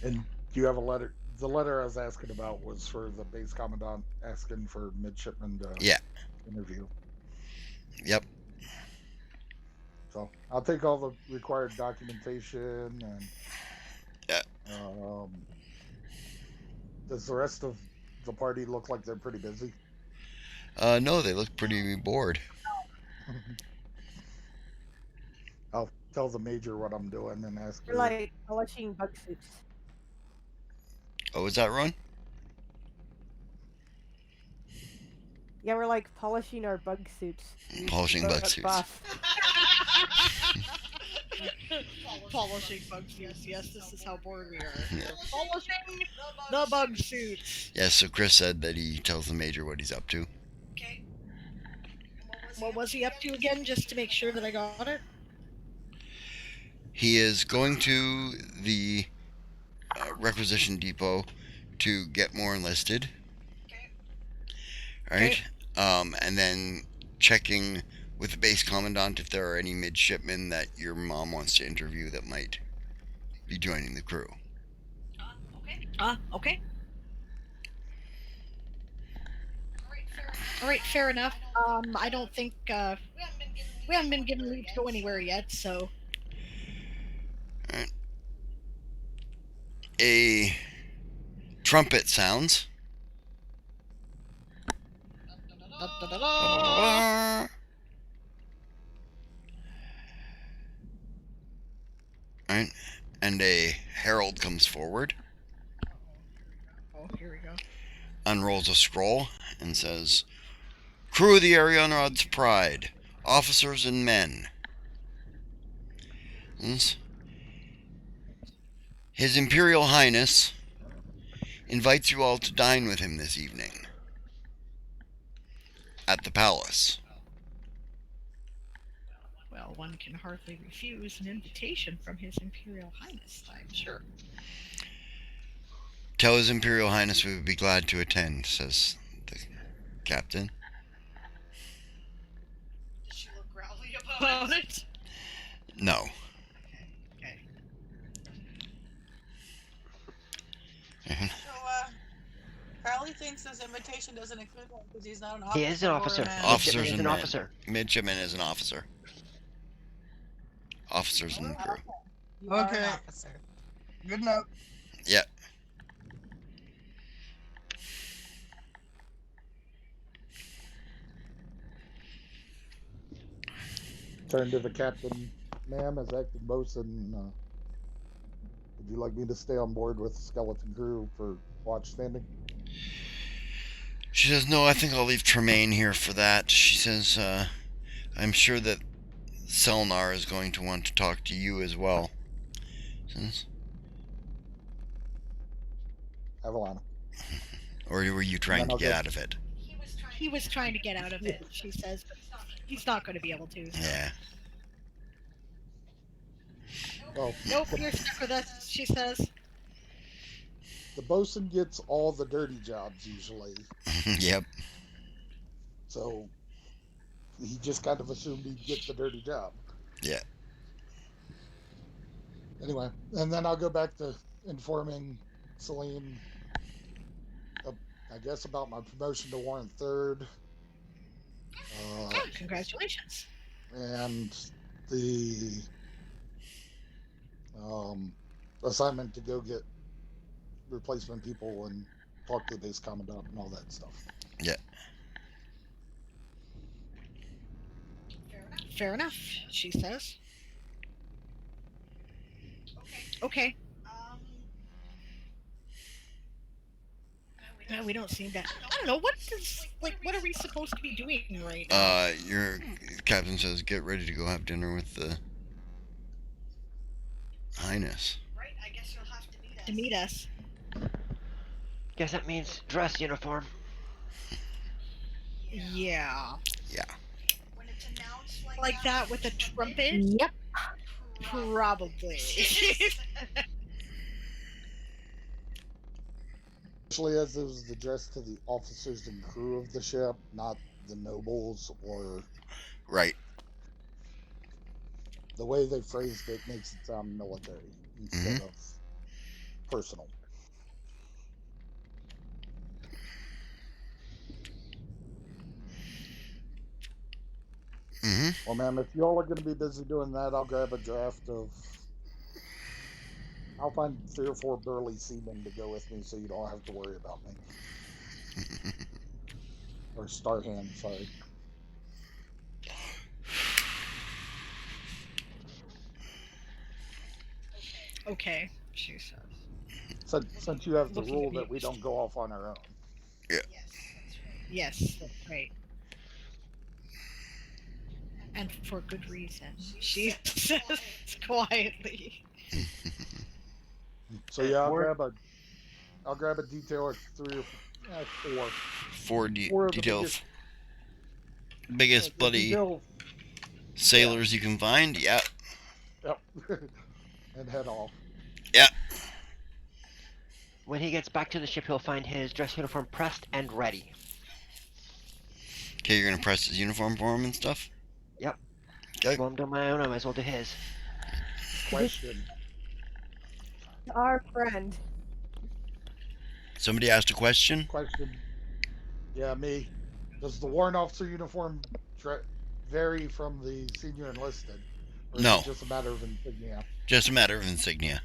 And do you have a letter? The letter I was asking about was for the base commandant asking for midshipmen to Yeah. interview. Yep. So I'll take all the required documentation and. Yeah. Does the rest of the party look like they're pretty busy? No, they look pretty bored. I'll tell the major what I'm doing and ask They're her. like polishing bug suits. Oh, is that Ron? Yeah, we're like polishing our bug suits. Polishing bug suits. Buff. Polishing bug suits. Yes, this is how bored we are. Polishing the bug suits. Yeah, so Chris said that he tells the major what he's up to. Okay. What was he up to again, just to make sure that I got it? He is going to the requisition depot to get more enlisted. Okay. Right? And then checking with the base commandant if there are any midshipmen that your mom wants to interview that might be joining the crew. Okay. All right, fair enough. I don't think we haven't been given leave to go anywhere yet, so. Right. A trumpet sounds. Right, and a herald comes forward. Oh, here we go. Unrolls a scroll and says, "Crew of the Arianrod's Pride, officers and men. His Imperial Highness invites you all to dine with him this evening at the palace." Well, one can hardly refuse an invitation from His Imperial Highness, I'm sure. "Tell His Imperial Highness we would be glad to attend," says the captain. Does she look growly about it? No. Okay. Mhm. So, Crowley thinks this invitation doesn't include him because he's not an officer. He is an officer. or a man. Officers Midshipman is and an men. officer. Midshipman is an officer. Officers in the crew. You are Okay. an officer. Good enough. Yeah. Turn to the captain. Ma'am, as acting bosun, would you like me to stay on board with the skeleton crew for watch standing? She says, "No, I think I'll leave Tremaine here for that." She says, "I'm sure that Selnar is going to want to talk to you as well." Says, Avalana. or were you trying to get out of it? He was trying to get out of it, she says, but he's not going to be able to. So. Yeah. Well, Nope, you're stuck with us, she says. the bosun gets all the dirty jobs usually, Yep. so he just kind of assumed he'd get the dirty job. Yeah. Anyway, and then I'll go back to informing Celine, I guess, about my promotion to warrant third. Congratulations. And the um, assignment to go get replacement people and talk to the base commandant and all that stuff. Yeah. Fair enough, she says. Okay. We don't seem to. I don't know. What is like? What are we supposed to be doing right now? Your captain says get ready to go have dinner with the Highness. To meet us. Guess that means dress uniform. Yeah. Yeah. Like that with a trumpet? Yep. Probably. Especially as it was addressed to the officers and crew of the ship, not the nobles, or Right. the way they phrased it makes it sound military instead of personal. Mm-hmm. Well, ma'am, if y'all are going to be busy doing that, I'll grab a draft of. I'll find 3 or 4 burly seamen to go with me, so you don't have to worry about me. Or star hand, sorry. Okay, she says. Since you have the Looking rule at me. that we don't go off on our own. Yeah. Yes, that's right. And for good reason, she says quietly. So yeah, Word. I'll grab a detail of 3 or 4. Four Four of the details. biggest Biggest bloody detail. sailors you can find. Yeah. Yep. And head off. Yeah. When he gets back to the ship, he'll find his dress uniform pressed and ready. Okay, you're gonna press his uniform for him and stuff. Yep. Okay. Well, I'm doing my own. I might as well do his. Question. Our friend. Somebody asked a question. Question. Yeah, me. Does the warrant officer uniform vary from the senior enlisted? Or is No. it just a matter of insignia? Just a matter of insignia.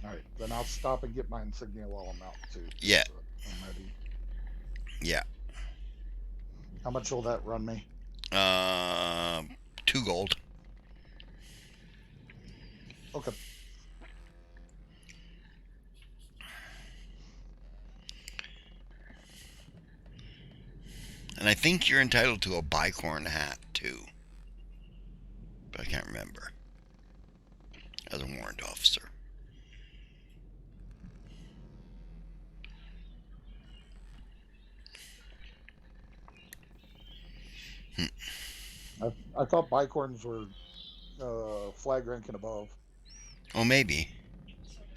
Alright, then I'll stop and get my insignia while I'm out too. Yeah. So I'm ready. Yeah. How much will that run me? 2 gold. Okay. And I think you're entitled to a bicorn hat too. But I can't remember. As a warrant officer. I thought bicorns were flag rank and above. Oh, maybe.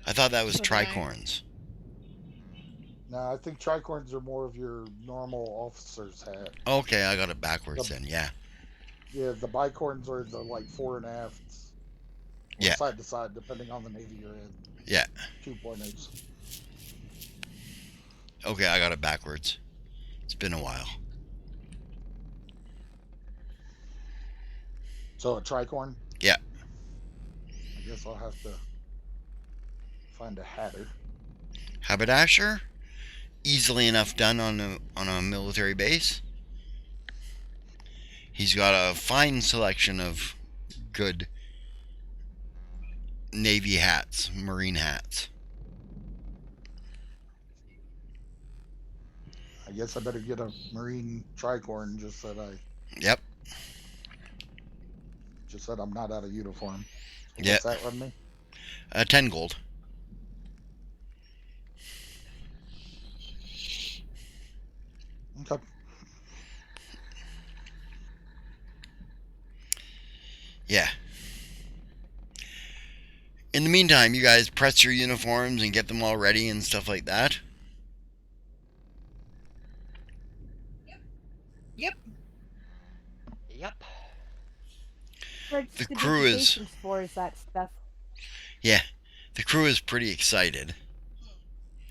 I thought that was So did I. tricorns. No, I think tricorns are more of your normal officer's hat. Okay, I got it backwards then. Yeah. Yeah, the bicorns are the like fore and afts. Or Yeah. side to side, depending on the navy you're in. Yeah. 2.8s. Okay, I got it backwards. It's been a while. So a tricorn? Yeah. I guess I'll have to find a hatter. Haberdasher? Easily enough done on a military base. He's got a fine selection of good Navy hats, Marine hats. I guess I better get a Marine tricorn just so that Yep. I'm not out of uniform. So Yep. what's that run me? 10 gold. Okay. Yeah. In the meantime, you guys press your uniforms and get them all ready and stuff like that. Yep. Yep. The crew is. For is that stuff. Yeah. The crew is pretty excited.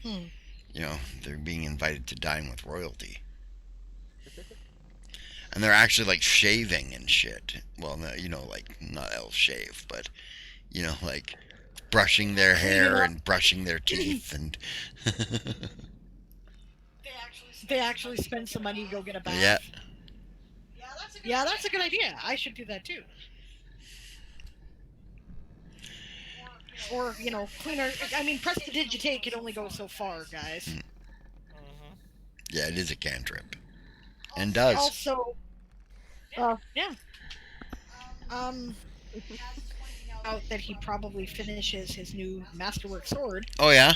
Hmm. You know, they're being invited to dine with royalty. And they're actually like shaving and shit. Well, no, like not elf shave, but like brushing their Cleaning hair up. and brushing their teeth and They actually spend some money to go get a yeah, bath. Yeah, that's a good idea. I should do that too. Or, cleaner. I mean, prestidigitate can only go so far, guys. Mm-hmm. yeah, it is a cantrip and does. Also, Uh, yeah. Um, out that he probably finishes his new masterwork sword. Oh yeah,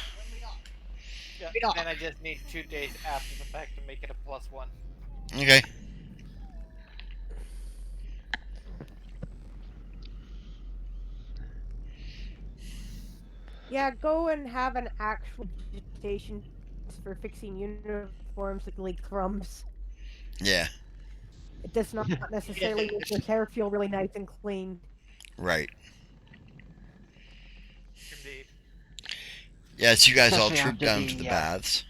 Yeah, Right off. and I just need 2 days after the fact to make it a +1. okay. yeah, go and have an actual digitation for fixing uniforms that leak crumbs. Yeah, It does not necessarily make your hair feel really nice and clean. right. Indeed. Yeah, so you guys all Especially troop after down to the the baths.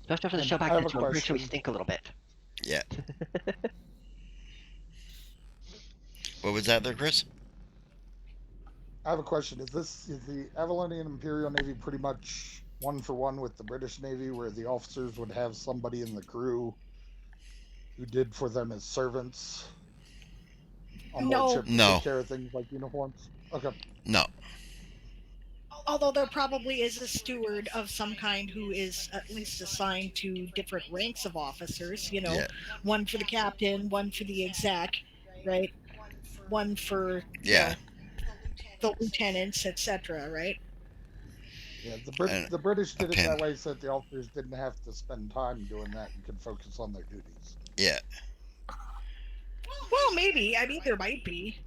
just after the And show back I have then, a so I'm pretty sure we question. stink a little bit. Yeah. What was that there, Chris? I have a question. Is the Avalonian Imperial Navy pretty much one for one with the British Navy, where the officers would have somebody in the crew who did for them as servants on board No. ship to take No, care of things like uniforms? Okay. no. Although there probably is a steward of some kind who is at least assigned to different ranks of officers, Yeah, one for the captain, one for the exec, right? One for, yeah, the lieutenants, etc., right? Yeah, and the British a did it pin. that way so that the officers didn't have to spend time doing that and could focus on their duties. Yeah, Well, maybe. I mean, there might be.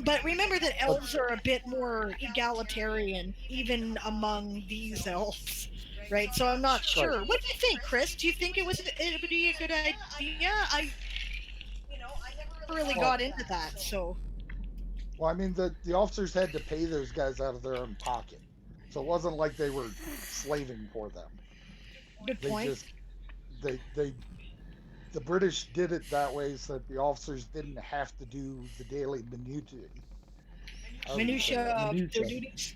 But remember that But elves are a bit more egalitarian, even among these elves, right? So I'm not right. sure. What do you think, Chris? Do you think it would be a good idea? I never really Well, got into that, so well, I mean the officers had to pay those guys out of their own pocket, so it wasn't like they were slaving for them. good They point. just they the British did it that way so that the officers didn't have to do the daily minutiae. However you say Minutia that, of their minutia. duties.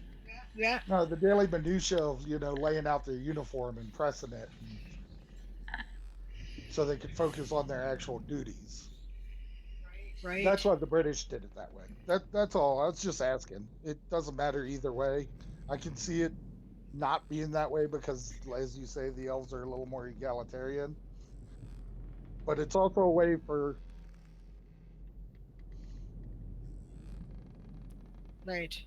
Yeah, No, the daily minutia of laying out their uniform and pressing it, and so they could focus on their actual duties. That's right. why the British did it that way. That's all. I was just asking. It doesn't matter either way. I can see it not being that way because, as you say, the elves are a little more egalitarian. But it's also a way for. Right.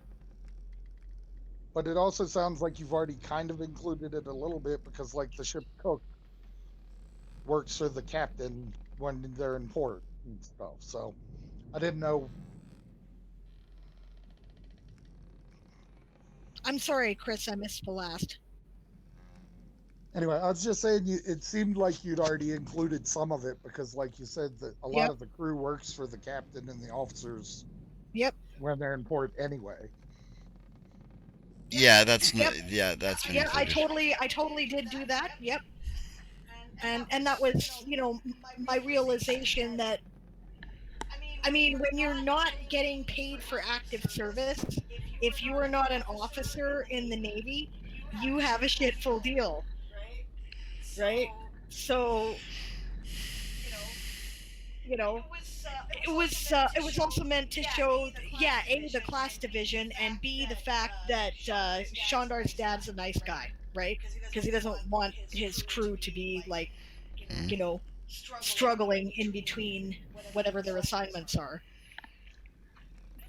But it also sounds like you've already kind of included it a little bit because, like, the ship cook works for the captain when they're in port and stuff. So I didn't know. I'm sorry, Chris, I missed the last. Anyway, I was just saying it seemed like you'd already included some of it because, like you said, that a lot Yep, of the crew works for the captain and the officers yep, when they're in port anyway. yeah. yep. Yeah, that's been Yeah, included. I totally did do that. Yep. And that was, my realization that, I mean, when you're not getting paid for active service, if you are not an officer in the Navy, you have a shitful deal, right? So, you know, it was also meant to show, yeah, A, the class division, and B, the fact that Shondar's dad's a nice guy, right? Because he doesn't want his crew to be like, Mhm. struggling in between whatever their assignments are.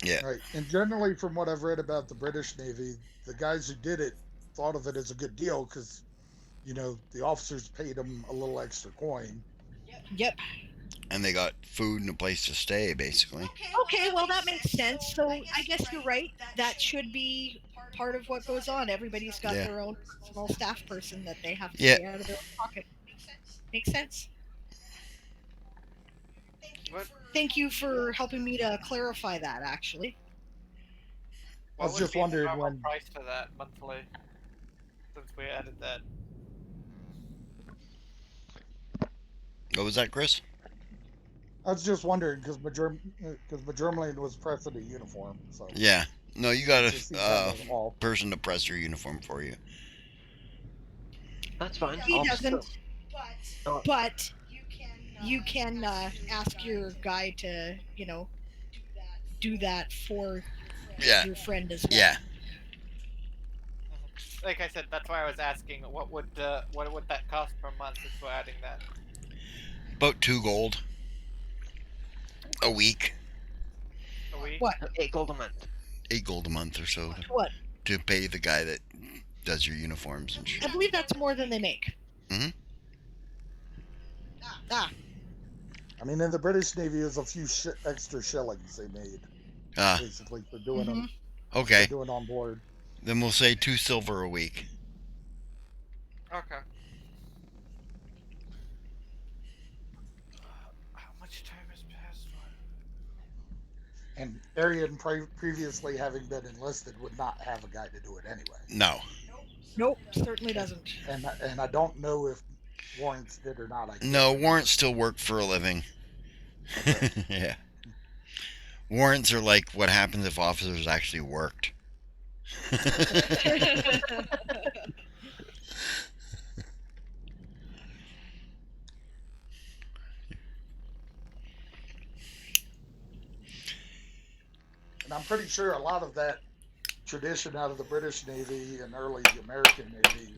Yeah, Right. And generally, from what I've read about the British Navy, the guys who did it thought of it as a good deal because, the officers paid them a little extra coin. Yep. and they got food and a place to stay, basically. Okay, well, that makes sense. So I guess you're right. That should be part of what goes on. Everybody's got Yeah, their own personal staff person that they have to yeah. pay out of their own pocket. Makes sense. What Thank you for helping me to clarify that, actually. I what was would just be the wondering normal when. price for that monthly? Since we added that. What was that, Chris? I was just wondering because Majermlane was pressing a uniform, so Yeah. No, you it got just a seemed kind of off. person to press your uniform for you. That's fine. He doesn't, Oh, but you can ask your guy to, do that for Yeah. your friend as well. Yeah. Like I said, that's why I was asking what would that cost per month since we're adding that. About 2 gold a week. A week? What? 8 gold a month. 8 gold a month or so What? to pay the guy that does your uniforms and I shit. believe that's more than they make. Mhm. Ah, I mean, in the British Navy, it was a few extra shillings they made, Ah, basically, for doing mhm. okay. doing on board. Then we'll say 2 silver a week. Okay. How much time has passed? And Arian, previously having been enlisted, would not have a guy to do it anyway. No. Nope, certainly doesn't. And I don't know if Warrants did or not. I can't No, remember. warrants still work for a living. Okay. Yeah. Warrants are like what happens if officers actually worked. And I'm pretty sure a lot of that tradition out of the British Navy and early American Navy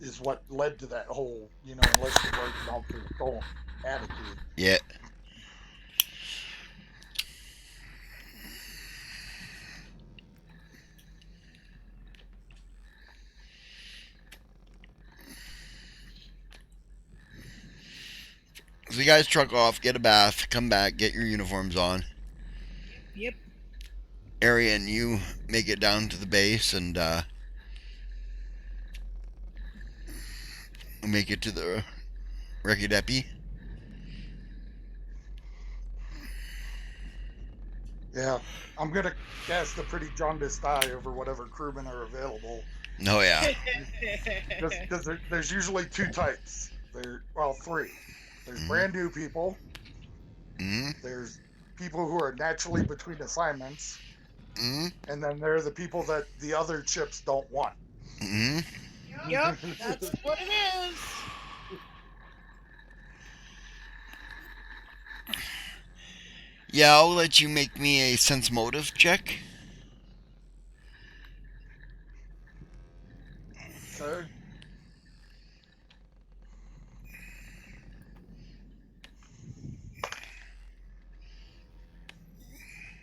is what led to that whole, enlisted work and officers don't attitude. Yeah. So you guys truck off, get a bath, come back, get your uniforms on. Yep. Arian, you make it down to the base and make it to the Recce Depi. Yeah, I'm gonna cast a pretty jaundiced eye over whatever crewmen are available. Oh yeah. Because there's usually two types. Three. There's Mhm. brand new people. Mm-hmm. There's people who are naturally between assignments, Mm-hmm. and then there are the people that the other chips don't want. Mm-hmm. Yep, that's what it is. Yeah, I'll let you make me a sense motive check. Okay.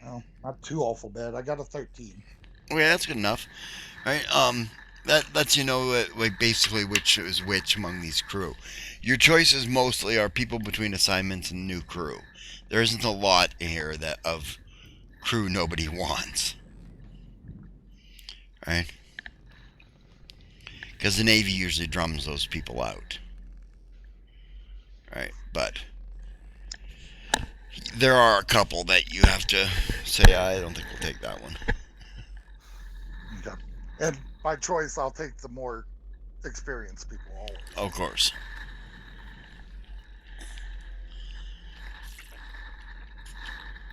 Well, not too awful bad. I got a 13. Okay, that's good enough. Right? That lets you know like basically which is which among these crew. Your choices mostly are people between assignments and new crew. There isn't a lot here that of crew nobody wants. Right? Because the Navy usually drums those people out. Right? But there are a couple that you have to say, I don't think we'll take that one. Okay. And by choice, I'll take the more experienced people always. Of course.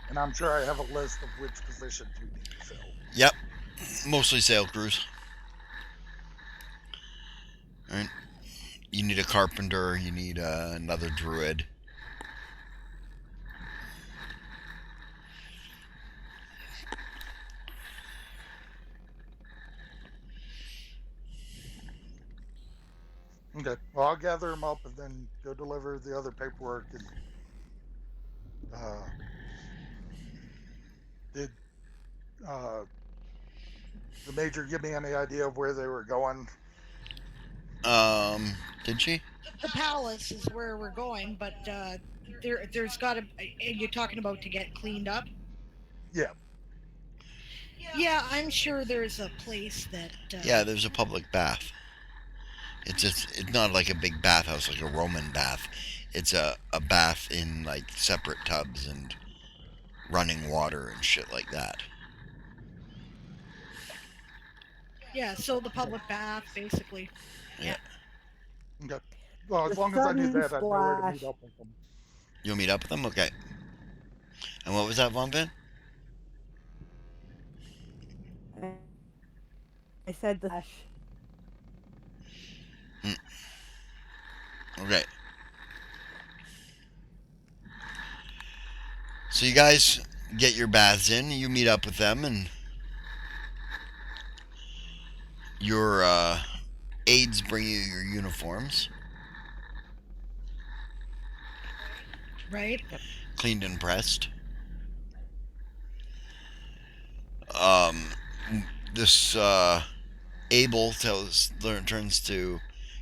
And I'm sure I have a list of which positions we need to fill. Yep. Mostly sail crews. Right? You need a carpenter, you need another druid. Okay. Well, I'll gather them up and then go deliver the other paperwork. And did the major give me any idea of where they were going? Did she? The palace is where we're going, but there's got to. You're talking about to get cleaned up. Yeah. Yeah, I'm sure there's a place that. Yeah, there's a public bath. It's not like a big bathhouse like a Roman bath. It's a bath in like separate tubs and running water and shit like that. Yeah, so the public bath, basically. Yeah. Okay. Well, as The long as I do sun that, I know where to splash. meet up with them. You'll meet up with them? Okay. And what was that, Von Ben? I said the splash. Okay. So you guys get your baths in, you meet up with them, and your aides bring you your uniforms, Right? cleaned and pressed. Um, this Abel turns to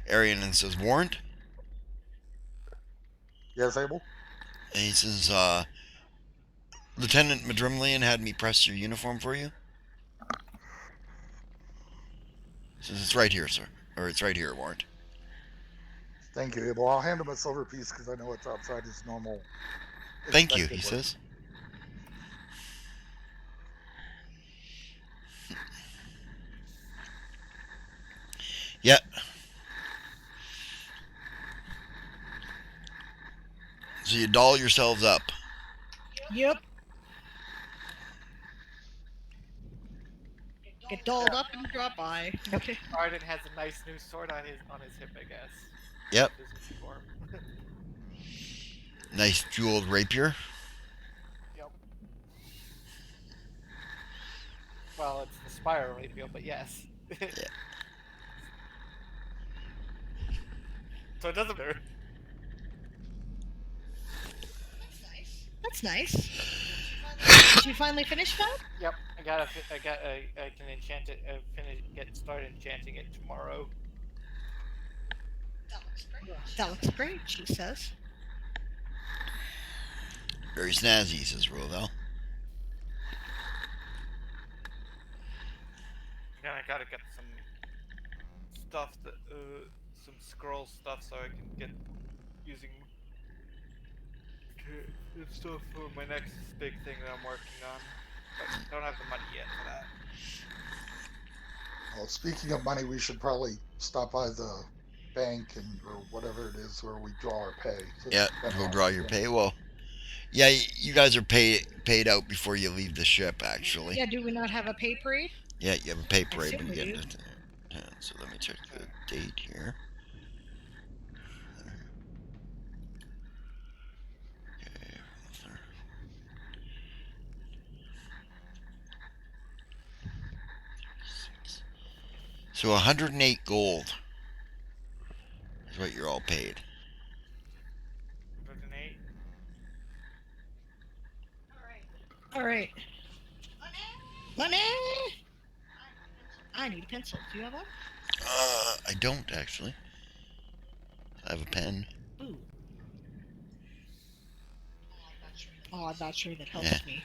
Arian and says, "Warrant?" Yes, Abel? And he says, "Lieutenant Madrimlian had me press your uniform for you." He says, "It's right here, sir. Or it's right here, Warrant." Thank you, Abel. I'll hand him a silver piece because I know it's outside his normal "Thank you," expected he work. says. "Yeah." So you doll yourselves up. Yep. Get dolled up and drop by. Okay. Arden has a nice new sword on his hip, I guess. Yep. His uniform. Nice jeweled rapier. Yep. Well, it's the spiral rapier, but yes. Yeah. So it doesn't matter. That's nice. Did you finally finish that? Yep, I can enchant it. Get started enchanting it tomorrow. That looks great, she says. Very snazzy, says Roval. Then I gotta get some stuff that some scroll stuff so I can get using stuff for my next big thing that I'm working on. But don't have the money yet for that. Well, speaking of money, we should probably stop by the bank or whatever it is where we draw our pay. Yeah, go draw your pay. Well, yeah, you guys are paid out before you leave the ship, actually. Yeah, do we not have a pay parade? Yeah, you have a pay I parade assume when you we get do. into town. So let me check the date here. Okay. So 108 gold is what you're all paid. 108. All right. Money! I need a pencil. Do you have one? I don't actually. I have a pen. Ooh. Oh, I'm not sure that helps Yeah. me.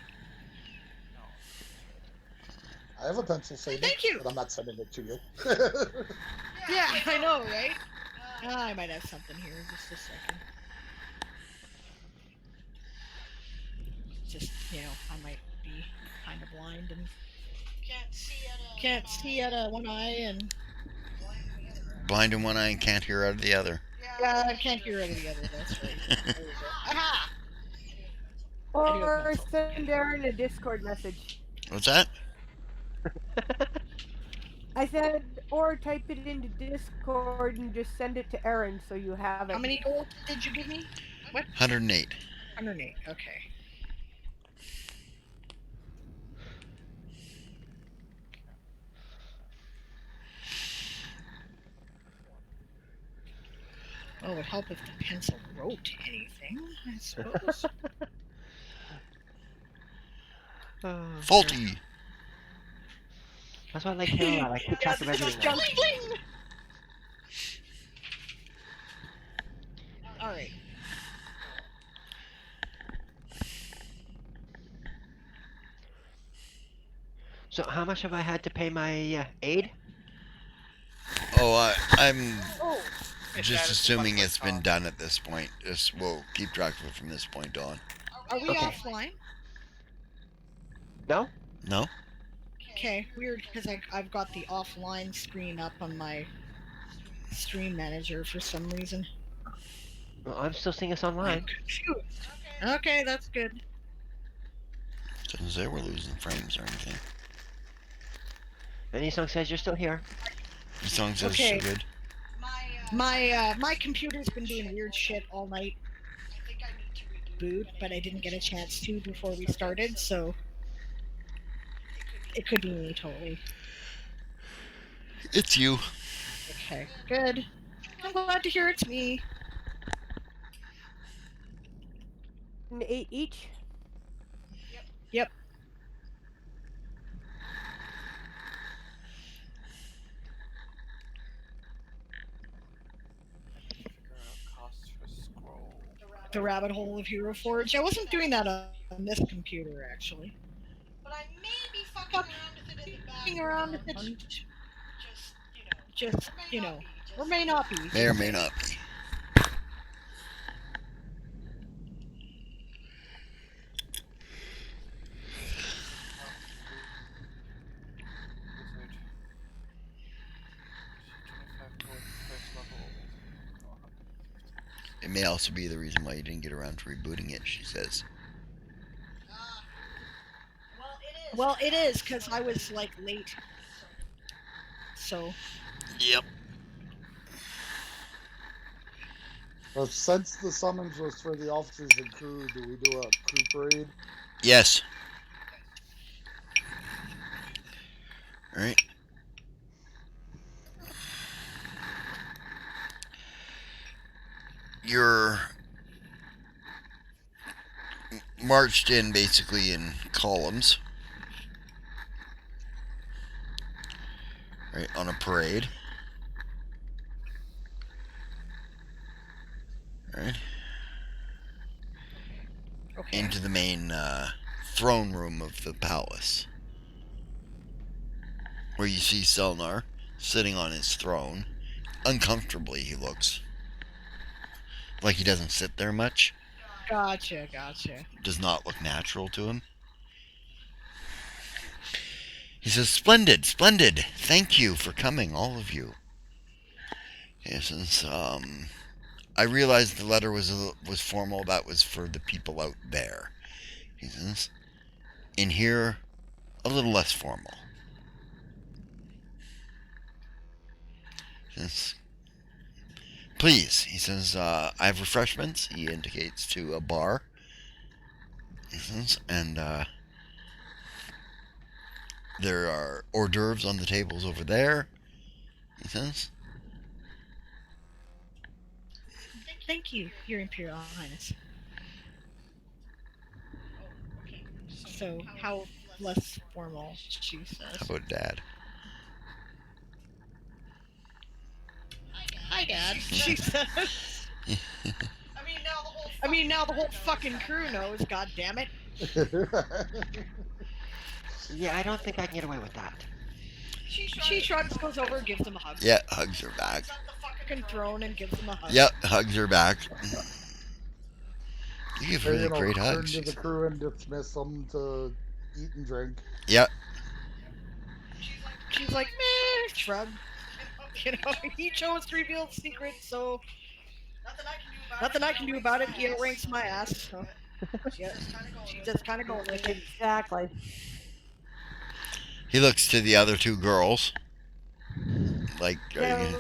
I have a pencil, Sable. Thank you. But I'm not sending it to you. Yeah, I know, right? I might have something here. Just a second. Just, I might be kind of blind and can't see out of one eye and Blind in one eye and can't hear out of the other. yeah, I can't hear out of the other. That's right. There we go. Aha! I do have Or pencils. send Aaron a Discord message. What's that? I said, or type it into Discord and just send it to Aaron so you have it. How many gold did you give me? What? 108. 108. Okay. Well, it would help if the pencil wrote anything, I suppose. Faulty. That's why I like Halo. I keep track of everything. Bling, bling! All right. So how much have I had to pay my aid? Oh, I'm It's just added to assuming monthly it's been cost. done at this point. We'll keep track of it from this point on. Are we Okay. offline? No? No? Okay, weird, because I've got the offline screen up on my stream manager for some reason. Well, I'm still seeing us I'm online. confused. Okay, that's good. Doesn't say we're losing frames or anything. Any song says you're still here. The song says Okay. so good. My computer's been doing weird shit all night. I think I need to reboot, but I didn't get a chance to before we started, so it could be me totally. It's you. Okay, good. I'm glad to hear it's me. 8 each. Yep. Figure out cost for scroll. The rabbit hole of Hero Forge. I wasn't doing that on this computer, actually. But I may be fucking around with it in the background. Just, or may not be. May or may not be. Wizard. 25 gold first level. It may also be the reason why you didn't get around to rebooting it, she says. Well, it is, because I was, like, late. So. Yep. Since the summons was for the officers and crew, do we do a crew parade? Yes. Alright. You're marched in basically in columns. Right, on a parade. Right. Okay. Into the main throne room of the palace. Where you see Selnar sitting on his throne. Uncomfortably, he looks. Like he doesn't sit there much. Gotcha. Does not look natural to him. He says, Splendid. Thank you for coming, all of you. He says, I realized the letter was formal. That was for the people out there. He says, in here, a little less formal. He says, please, he says, I have refreshments. He indicates to a bar. He says, and there are hors d'oeuvres on the tables over there. He says. Thank you, Your Imperial Highness. So, how less formal, she says. How about Dad? Hi, Dad, she says. I mean, now the whole fucking crew knows, god damn it. Yeah, I don't think I can get away with that. She shrugs, goes over, and gives him a hug. Yeah, hugs her back. Fucking throne and gives him a hug. Yep, hugs her back. You give really And, great turn hugs. to the crew and dismiss them to eat and drink. Yep. She's like, meh, shrug. He chose to reveal the secret, so nothing I can do about it. He outranks my ass. So. Yeah, she just kind of going with it. Exactly. He looks to the other two girls. Like, Yeah,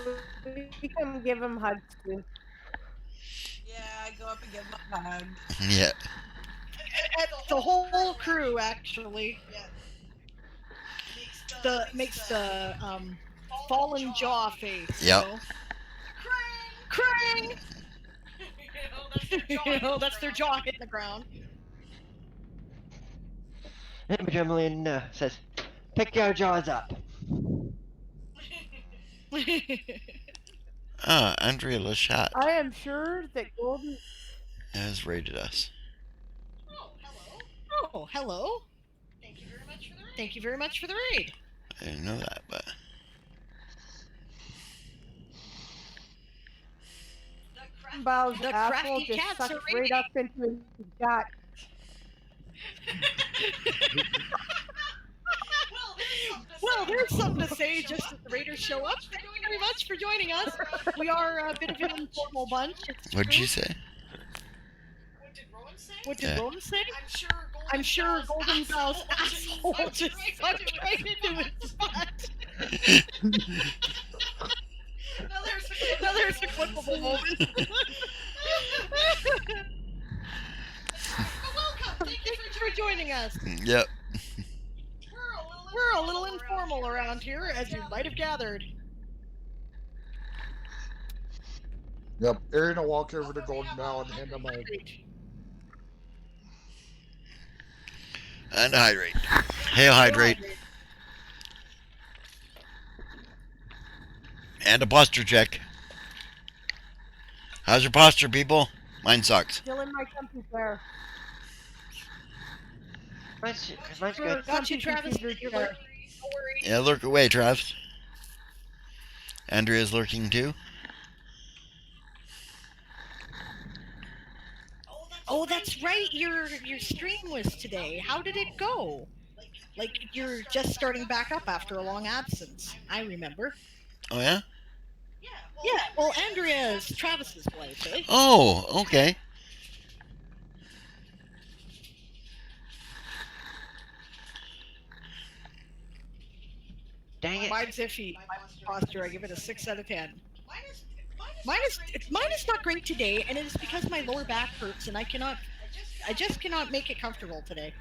we can give him hugs too. Yeah, I go up and give him a hug. yeah. And the whole crew actually makes the fallen jaw face. Yep. Krang! That's their jaw hitting the ground. And Magellan says, pick your jaws up. Andrea Lachat I am sure that Golden. has rated us. Oh, hello. Thank you very much for the raid. I didn't know that, but... Bow's The asshole crafty just cats sucked are right raiding. up into his gut. Well, there's something to say just as the raiders show up. very much for joining us. We are a bit of an informal bunch. It's What'd true. you say? What did Yeah. Rowan say? I'm sure Golden Bell's asshole just sucked right into his butt. Another clippable moment. Welcome. Thank you for joining us. Yep. We're a little informal around here, as you might have gathered. Yep. Aaron will walk over to Golden Bell and hand him a. And hydrate. Hail hydrate. And a posture check. How's your posture, people? Mine sucks. Still in my comfy chair. Mine's good. Got you, Travis. Comfy You're chair. lurking. Don't worry. Yeah, lurk away, Trav. Andrea's lurking too. Oh, that's right. Your stream was today. How did it go? Like you're just starting back up after a long absence. I remember. Oh, yeah? Yeah. Well, Andrea is Travis's wife, eh? Oh, okay. Dang it. Mine's iffy. My posture, I give it a 6 out of 10. Mine is not great today, and it is because my lower back hurts, and I just cannot make it comfortable today.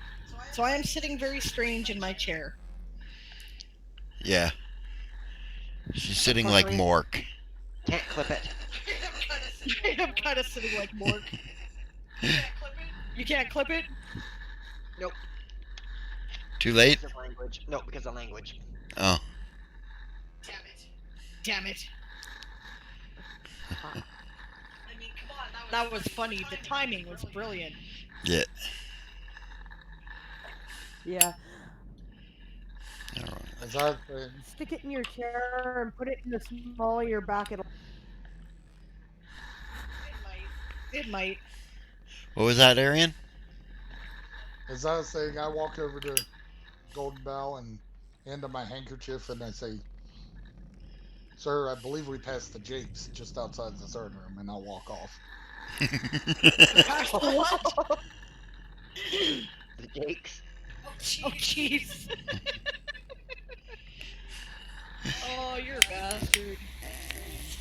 So I am sitting very strange in my chair. Yeah. She's sitting like Mork. Can't clip it. I'm kind of sitting like Mork. You can't clip it? Nope. Too late? Because of language. No, because of language. Oh. Damn it. I mean, come on, that was funny. The timing was brilliant. Yeah. Yeah. As I've been. Stick it in your chair and put it in the small of your back. It might. What was that, Arian? As I was saying, I walk over to Golden Bell and hand him my handkerchief, and I say, "Sir, I believe we passed the Jakes just outside the throne room," and I'll walk off. What? The Jakes. Oh, jeez. Oh, you're a bastard.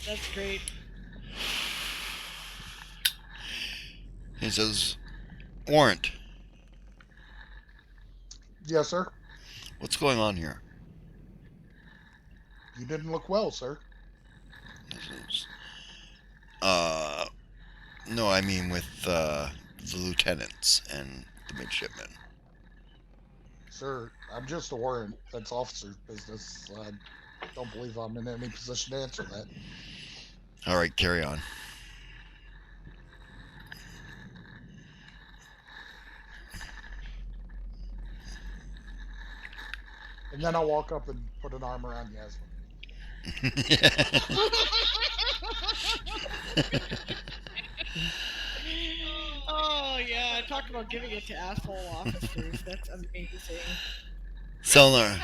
That's great. He says, "Warrant, Yes, sir. what's going on here?" You didn't look well, sir. This is, no, I mean with the lieutenants and the midshipmen. Sir, I'm just a warrant. That's officer's business. I don't believe I'm in any position to answer that. All right, carry on. And then I'll walk up and put an arm around Yasmin. Oh, yeah. Talk about giving it to asshole officers. That's amazing. Selnar.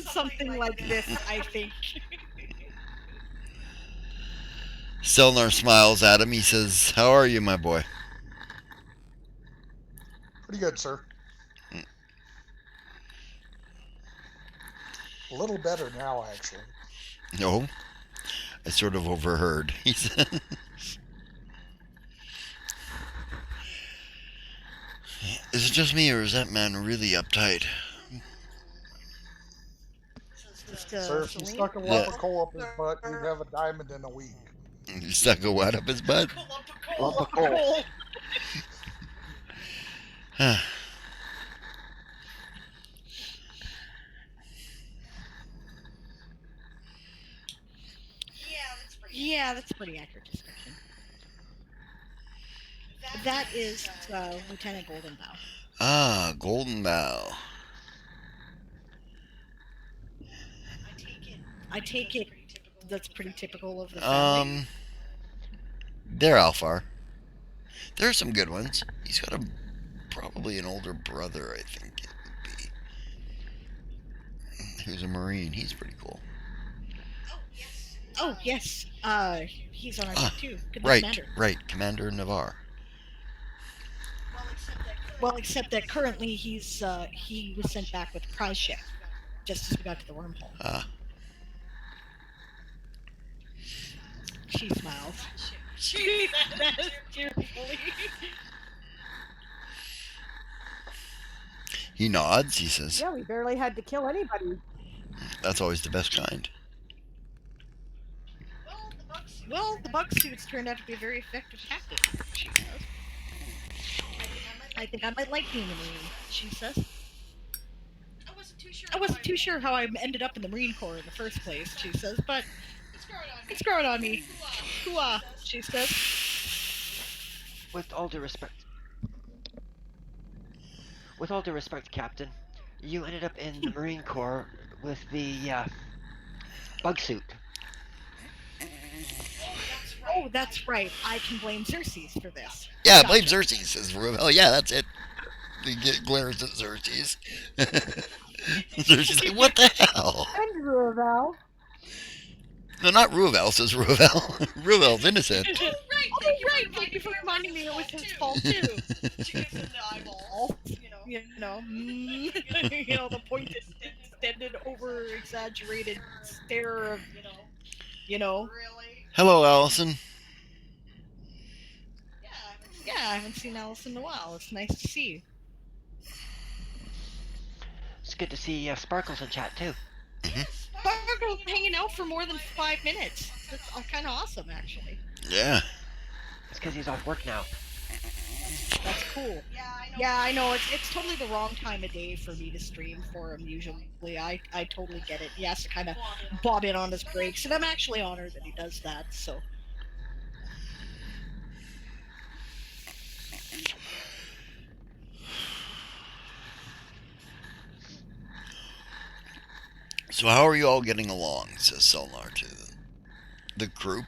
Something like this, I think. Selnar smiles at him. He says, "How are you, my boy?" Pretty good, sir. A little better now, actually. No, I sort of overheard. He said, "Is it just me, or is that man really uptight?" Sir, if you stuck a lump of coal up his butt, you'd have a diamond in a week. You stuck a what up his butt? Lump of coal. Yeah, that's a pretty accurate description. That is Lieutenant Goldenbow. Ah, Golden Bow. I take it that's pretty typical of the family. They're Alfar. There are some good ones. He's got probably an older brother, I think it would be, who's a Marine. He's pretty cool. Oh yes, he's on our Ah, deck too. The right, commander. right, Commander Navarre. Well, except that currently he was sent back with a prize ship just as we got to the wormhole. Ah, She smiles. She says cheerfully. he nods. He says, Yeah, we barely had to kill anybody. "That's always the best kind." Well, the bug suits turned out to be a very effective tactic, she says. I think I might like being a Marine, she says. I wasn't too sure how I ended up in the Marine Corps in the first place, she says, but it's growing on me. Hooah, she says. With all due respect, Captain, you ended up in the Marine Corps with the bug suit. Oh, that's right. I can blame Xerxes for this. Yeah, Gotcha. blame Xerxes, says Ruvel. Yeah, that's it. He glares at Xerxes. Xerxes like, what the hell? And Ruvel. No, not Ruvel, says Ruvel. Ruvel's innocent. Right. Thank you for reminding me it was his fault too. She gives him the eyeball. The pointed, extended, over-exaggerated stare of, Hello, Allison. Yeah, I haven't seen Alice in a while. It's nice to see you. It's good to see Sparkles in chat too. Sparkle's hanging out for more than 5 minutes. That's kind of awesome, actually. Yeah. It's because he's off work now. That's cool. Yeah, I know. It's totally the wrong time of day for me to stream for him, usually. I totally get it. He has to kind of bob in on his breaks, and I'm actually honored that he does that, so. So how are you all getting along, says Selnar to the group.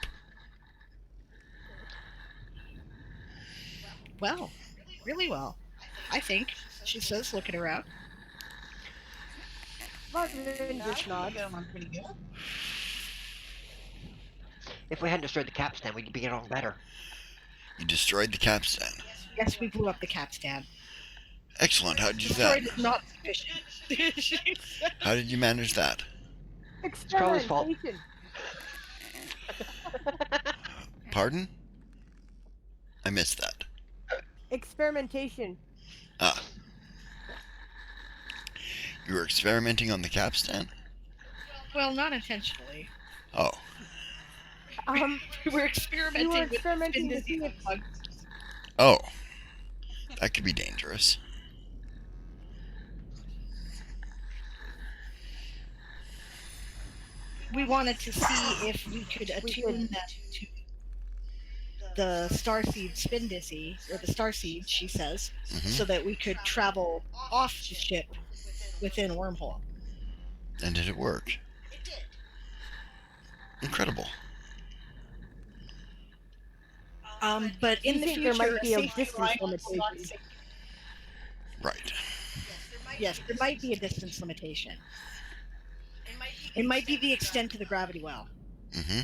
Well, really well, I think, she says, looking around. Martin just nods. I'm pretty good. If we hadn't destroyed the capstan, we'd be getting along better. You destroyed the capstan. Yes, we blew up the capstan. Excellent. How did you do that? Destroyed is not sufficient. How did you manage that? It's Charlie's fault. Pardon? I missed that. Experimentation. Ah. You were experimenting on the capstan? Well, not intentionally. Oh. We were experimenting, to see if bugs. Oh. That could be dangerous. We wanted to see if we could attune that to the starseed spin dizzy, or the starseed, she says, so that we could travel off the ship within a wormhole. And did it work? It did. Incredible. But in the future, there might be a safety distance line limitation. Right. Yes, there might be a distance limitation. It might be the extent of the gravity well. Mm-hmm.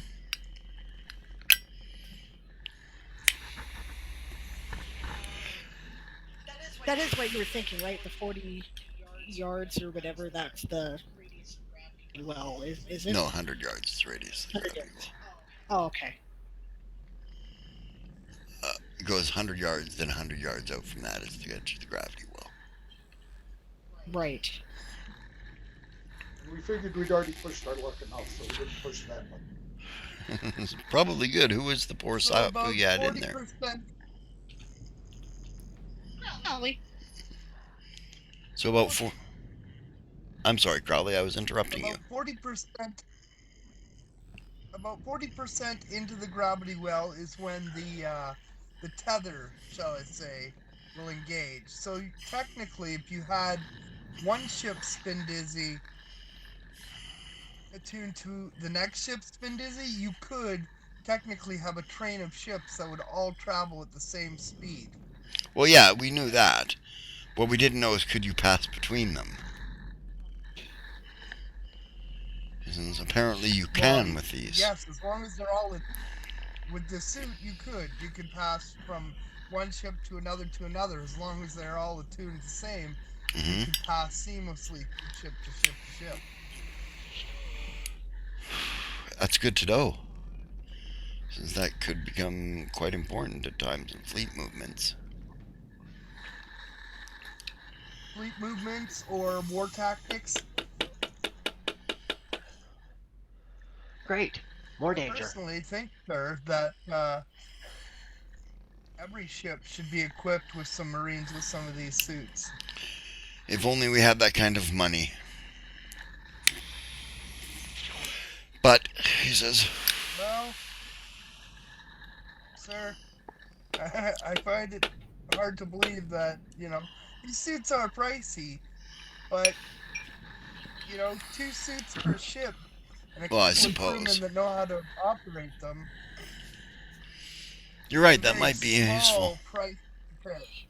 That is what you were thinking, right? The 40 yards or whatever, that's the well, is it? No, 100 yards is the radius. 100 yards. Oh, okay. It goes 100 yards, then 100 yards out from that is the edge of the gravity well. Right. We figured we'd already pushed our luck enough, so we didn't push that one. It's probably good. Who was the poor sop who you had in there? 40%. Probably. So about four. I'm sorry, Crowley. I was interrupting you. About 40% into the gravity well is when the tether, shall I say, will engage. So technically, if you had one ship spin dizzy attuned to the next ship spin dizzy, you could technically have a train of ships that would all travel at the same speed. Well, yeah, we knew that. What we didn't know is could you pass between them? Since apparently you Well, can with these. yes, as long as they're all with the suit, you could pass from one ship to another. As long as they're all attuned the same, you Hmm. could pass seamlessly from ship to ship to ship. That's good to know, since that could become quite important at times in fleet movements. Fleet movements or war tactics. Great. More I danger. personally think, sir, that every ship should be equipped with some Marines with some of these suits. If only we had that kind of money. But, he says, Well, sir, I find it hard to believe that, these suits are pricey, but, two suits per ship and a well, I couple of crewmen suppose. that know how to operate them You're is a right, that very might be useful. small price to pay,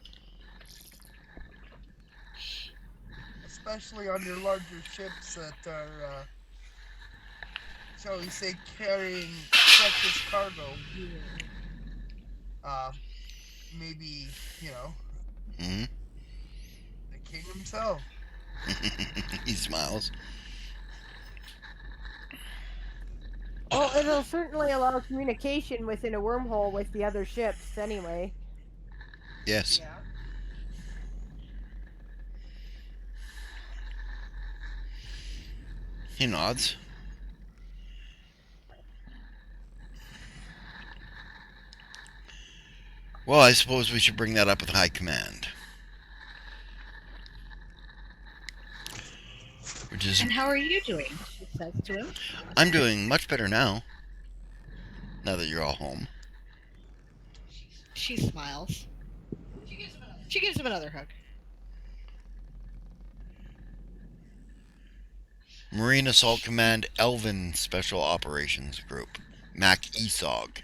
especially on your larger ships that are, shall we say, carrying precious cargo. Uh, maybe, Hmm. the king himself. He smiles. Well, it'll certainly allow communication within a wormhole with the other ships, anyway. Yes. He nods. Well, I suppose we should bring that up with High Command. Which is, And how are you doing? She says to him. I'm doing much better now, now that you're all home. She smiles. She gives him another hug. Marine Assault Command Elven Special Operations Group. Mac ESOG.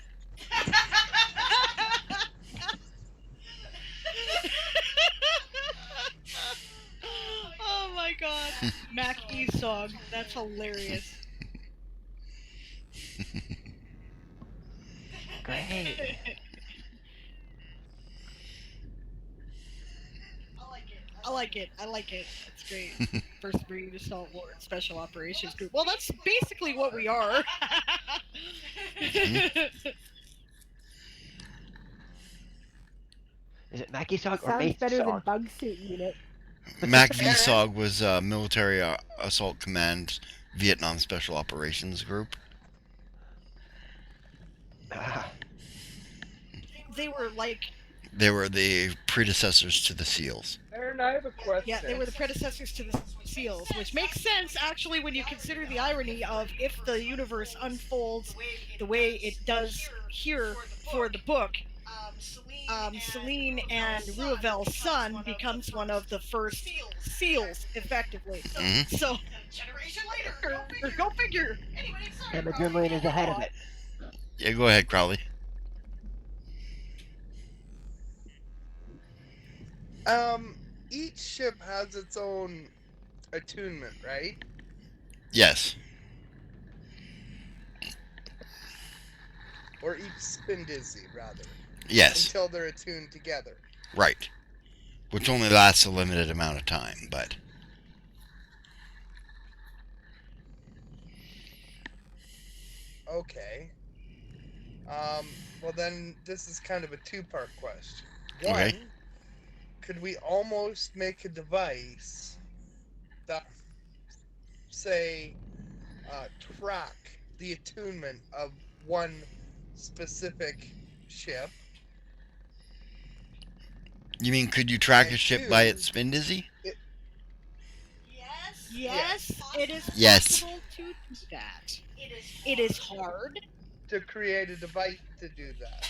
Oh my god. Mac Esog. That's hilarious. Great. I like it. I like it. That's great. First Marine Assault War Special Operations Group. Well, that's basically what we are. Is it Mackie Sog or Sounds Mace better than Sog? Bug Suit Unit. Mac VSOG was Military Assault Command Vietnam Special Operations Group. Ah, They were like, They were the predecessors to the SEALs. Aaron, I have a question. yeah, they were the predecessors to the SEALs, which makes sense actually when you consider the irony of if the universe unfolds the way it does here for the book. Celine and Ruavel's son becomes one of the first SEALs, effectively. Hmm. So, go figure. and Adrenaline is ahead of it. Yeah, go ahead, Crowley. Each ship has its own attunement, right? Yes. Or each spin dizzy, rather. Yes. Until they're attuned together. Right. Which only lasts a limited amount of time, but. Okay. Well then, this is kind of a two-part question. One, Okay. could we almost make a device that, say, track the attunement of one specific ship? You mean, could you track And a ship by two, its spin dizzy? Yes, it is Yes. possible to do that. It is hard. to create a device to do that.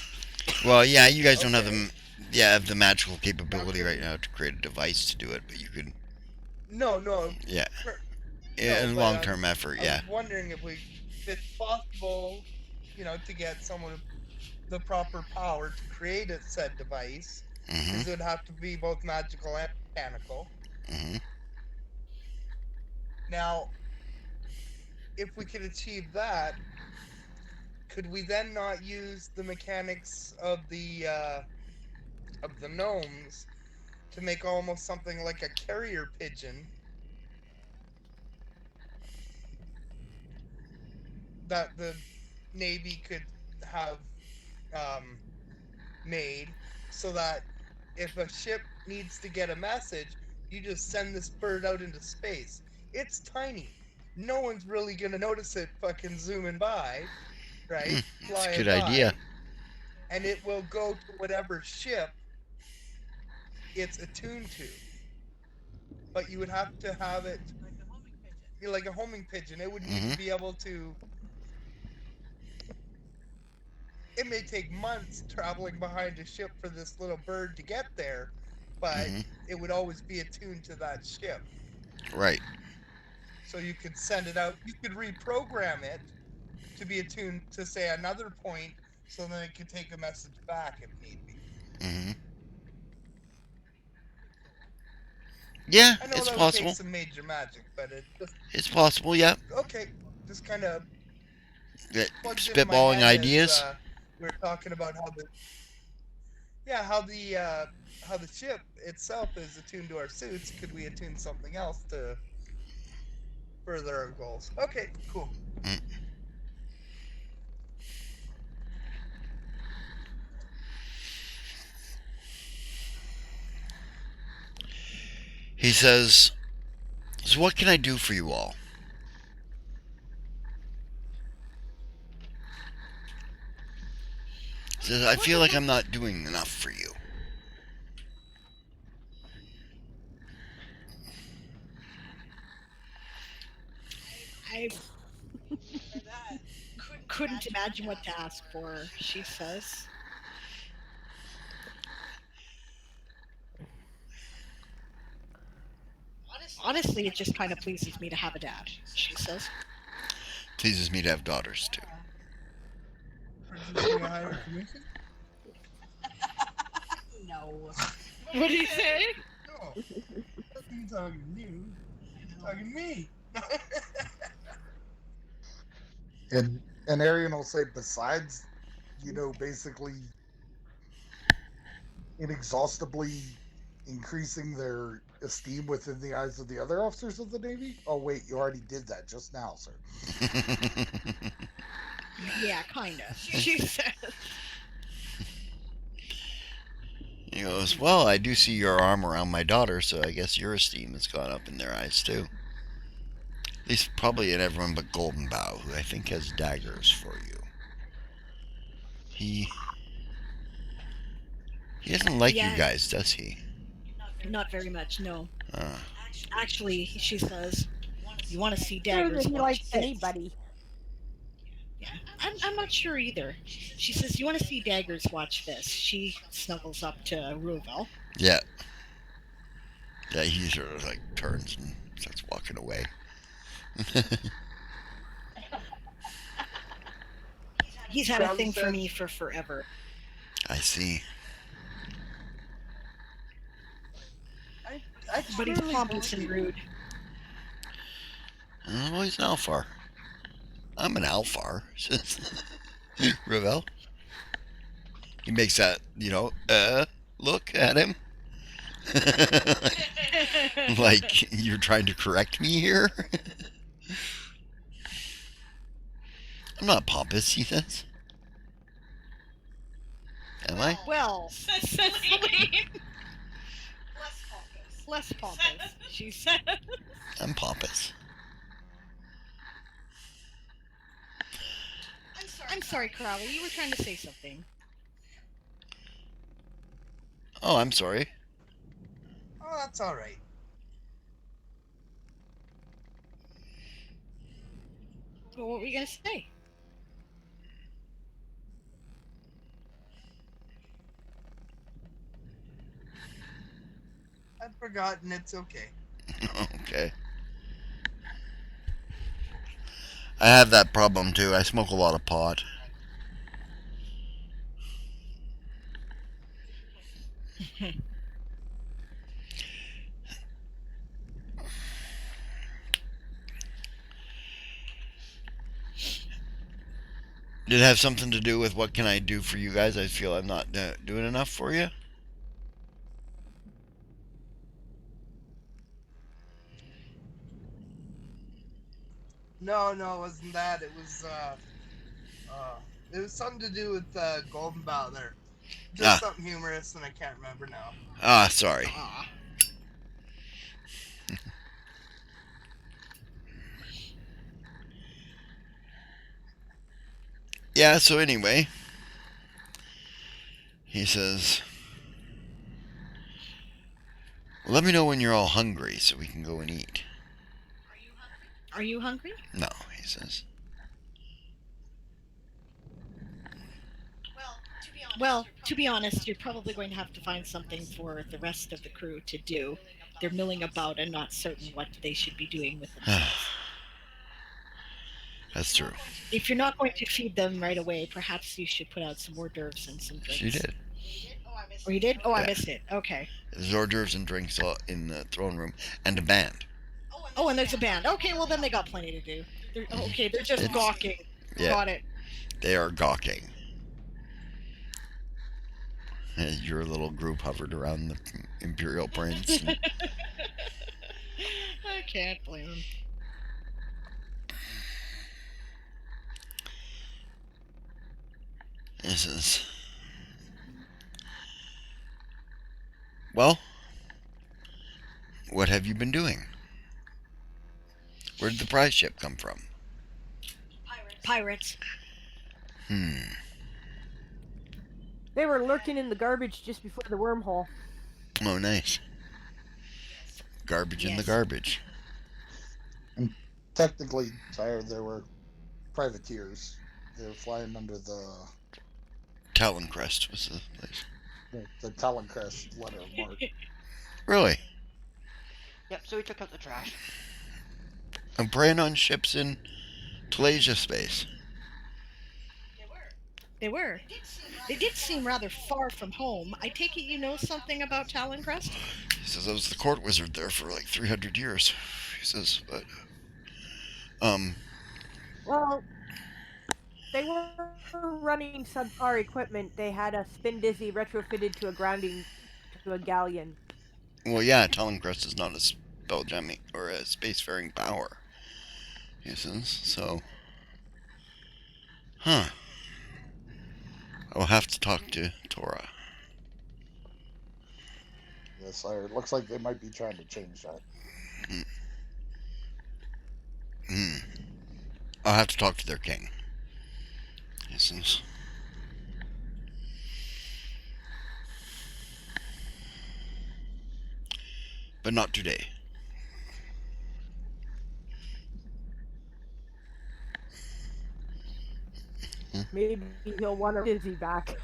Well, yeah, you guys don't have Okay. the magical capability right now to create a device to do it, but you could. No. Yeah. No, In but long-term effort, I yeah. was wondering if it's possible, to get someone with the proper power to create a said device, Hmm. because it would have to be both magical and mechanical. Hmm. Now, if we could achieve that, could we then not use the mechanics of the gnomes to make almost something like a carrier pigeon that the Navy could have um, made, so that if a ship needs to get a message, you just send this bird out into space. It's tiny. No one's really gonna notice it fucking zooming by, right? That's a good Flying idea. by, and it will go to whatever ship it's attuned to. But you would have to have it like a homing pigeon. It would need to Hmm. be able to. It may take months traveling behind a ship for this little bird to get there, but Hmm. it would always be attuned to that ship. Right. So you could send it out. You could reprogram it to be attuned to, say, another point, so then it could take a message back if need be. Hmm. Yeah, I know it's that would take possible. some major magic, but it just It's possible. Yeah. okay. Just kind of Yeah, plugged into my spitballing head as ideas. we are talking about how the yeah how the ship itself is attuned to our suits. Could we attune something else to further our goals? Okay, cool. Mm. He says, "So what can I do for you all?" He says, "I feel like I'm not doing enough for you." I For that, couldn't imagine what to ask for, she says. Honestly, it just kind of pleases me to have a dad, she says. Pleases me to have daughters too. Purchasing a higher commission? no. What do you say? No, you talking to you. Talking to me. And Arian will say, besides, basically inexhaustibly increasing their esteem within the eyes of the other officers of the Navy. Oh wait, you already did that just now, sir. Yeah, kinda. She says. He goes, "Well, I do see your arm around my daughter, so I guess your esteem has gone up in their eyes too. At least probably in everyone but Golden Bow, who I think has daggers for you. He doesn't like you Yeah, guys, does he?" not very much, no. Uh, Actually, she says, you want to see Sure that daggers, he watch likes this. anybody. Yeah, I'm not sure either. She says, you want to see daggers, watch this. She snuggles up to Ruvel. yeah. Yeah, he sort of like turns and starts walking away. He's had a Crowley thing for says, me for forever. I see. I But he's truly pompous and believe- rude. Oh, he's an Alfar. I'm an Alfar, says Ravel. He makes that, look at him. Like, you're trying to correct me here? I'm not pompous, he says. Am I? Well, says Celine. Less pompous, she says. I'm pompous. I'm sorry, Crowley, you were trying to say something. Oh, I'm sorry. Oh, that's all right. Well, what were you going to say? I've forgotten. It's okay. Okay. I have that problem too. I smoke a lot of pot. Did it have something to do with what can I do for you guys? I feel I'm not doing enough for you. No, it wasn't that. It was something to do with Golden Bow there. Just Ah, something humorous, and I can't remember now. Sorry. Ah. Yeah, so anyway, he says, well, let me know when you're all hungry so we can go and eat. Are you hungry? No, he says. Well, to be honest, you're probably going to have to find something for the rest of the crew to do. They're milling about and not certain what they should be doing with themselves. That's true. If you're not going to feed them right away, perhaps you should put out some hors d'oeuvres and some drinks. She did. Oh, you did? Oh, I Yeah. missed it. Okay. There's hors d'oeuvres and drinks in the throne room and a band. Oh, and there's a band. Okay, well then they got plenty to do. They're just It's- gawking. Yeah. Got it. They are gawking. Your little group hovered around the Imperial Prince. I can't blame them. This is. Well, what have you been doing? Where did the prize ship come from? Pirates. They were lurking in the garbage just before the wormhole. Oh, nice. Garbage in the Yes. garbage. And technically, sire, there were privateers. They were flying under the Talon Crest was the place. Talon Crest letter of mark. Really? Yep, so we took out the trash. I'm preying on ships in Talasia space. They were. They did seem rather far from home. I take it you know something about Talon Crest? He says I was the court wizard there for like 300 years. He says, but Well, they were running subpar equipment. They had a spin dizzy retrofitted to a galleon. well, yeah, Talon Crest is not a spelljamming or a spacefaring power. He says, so, I'll have to talk to Tora. Yes, sire. It looks like they might be trying to change that. I'll have to talk to their king. He says, but not today. Maybe he'll want a dizzy back.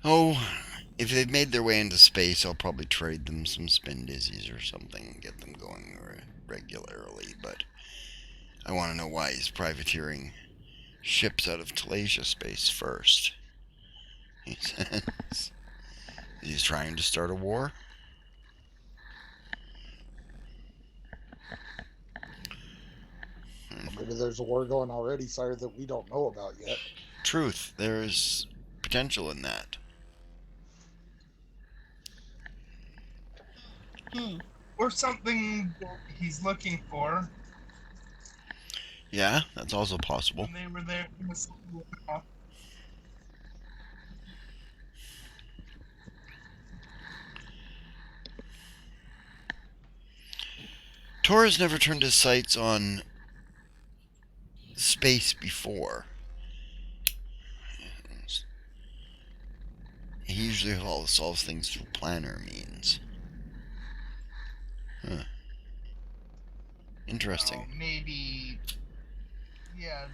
Oh, if they've made their way into space, I'll probably trade them some spin dizzies or something and get them going regularly, but I want to know why he's privateering ships out of Talasia space first. He says he's trying to start a war. Maybe there's a war going already, sire, that we don't know about yet. Truth, there's potential in that. Or something he's looking for. Yeah, that's also possible. When they were there. Torres never turned his sights on space before. He usually solves things through planner means. Huh. Interesting. Maybe, yeah,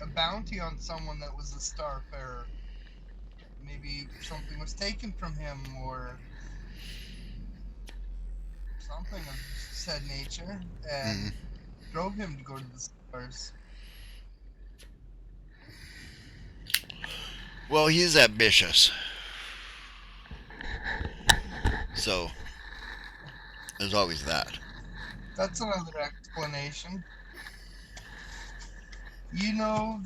a bounty on someone that was a starfarer. Maybe something was taken from him, or something of said nature, and drove him to go to the stars. Well, he's ambitious. So, there's always that. That's another explanation. You know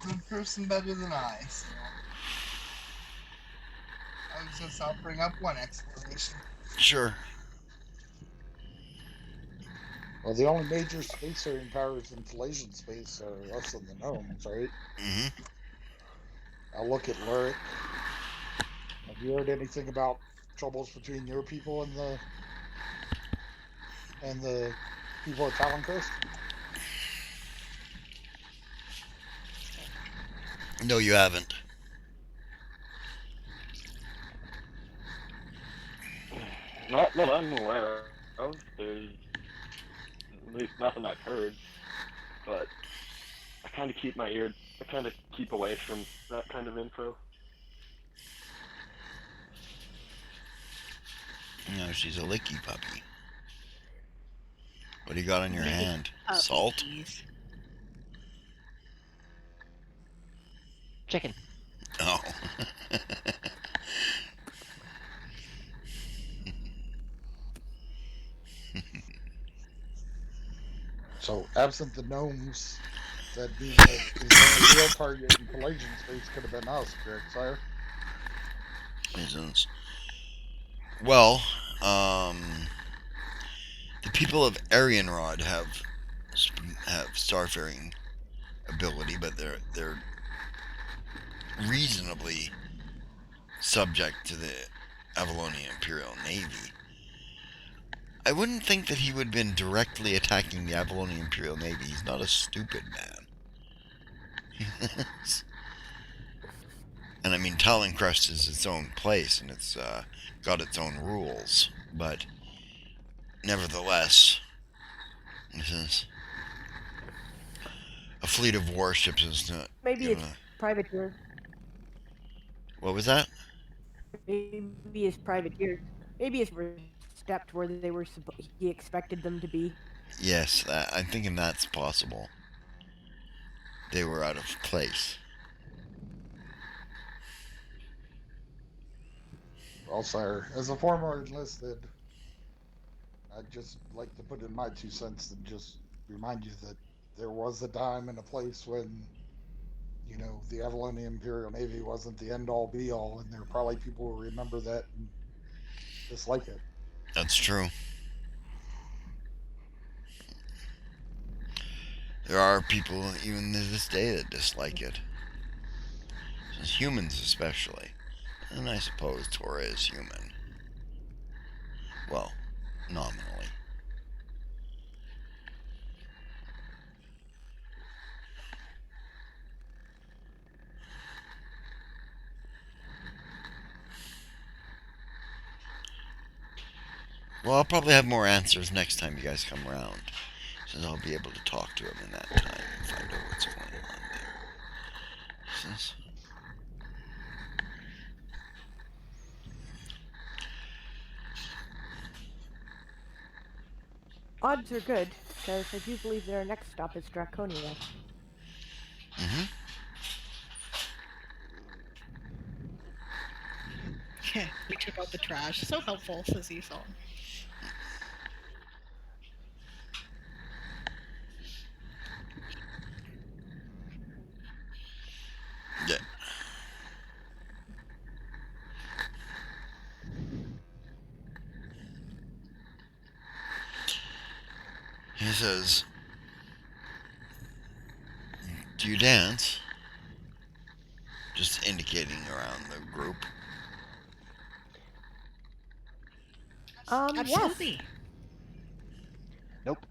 the person better than I, so I was just offering up one explanation. Sure. Well, the only major spacefaring powers in Talasian space are us and the gnomes, right? Mm-hmm. I'll look at Lyric. Have you heard anything about troubles between your people and the people at Talon Crest? No, you haven't. Not that I'm aware of. There's at least nothing I've heard, but I kind of keep my ear. I kind of keep away from that kind of info. No, she's a licky puppy. What do you got on your Licky hand? Salt? puppies. Chicken. Oh. So, absent the gnomes, that mean that his only real target in Talasian space could have been us, correct, sire? Reasons. Well, the people of Arianrod have starfaring ability, but they're reasonably subject to the Avalonian Imperial Navy. I wouldn't think that he would have been directly attacking the Avalonian Imperial Navy. He's not a stupid man. And I mean, Talon Crest is its own place, and it's got its own rules. But nevertheless, this is a fleet of warships is not. Maybe it's privateers. What was that? Maybe his privateers. Maybe his stepped where they were. He expected them to be. Yes, I'm thinking that's possible. They were out of place. Well, sire, as a former enlisted, I'd just like to put in my 2 cents and just remind you that there was a time and a place when, the Avalonian Imperial Navy wasn't the end all be all, and there are probably people who remember that and dislike it. That's true. There are people even to this day that dislike it. Humans especially. And I suppose Tora is human. Well, nominally. Well, I'll probably have more answers next time you guys come around, since I'll be able to talk to him in that time and find out what's going on there. Odds are good, because I do believe their next stop is Draconia. Mm-hmm. We took out the trash. So helpful, says Esau. Yeah. He says, "Do you dance?" Just indicating around the group. Absolutely. Yes. Nope.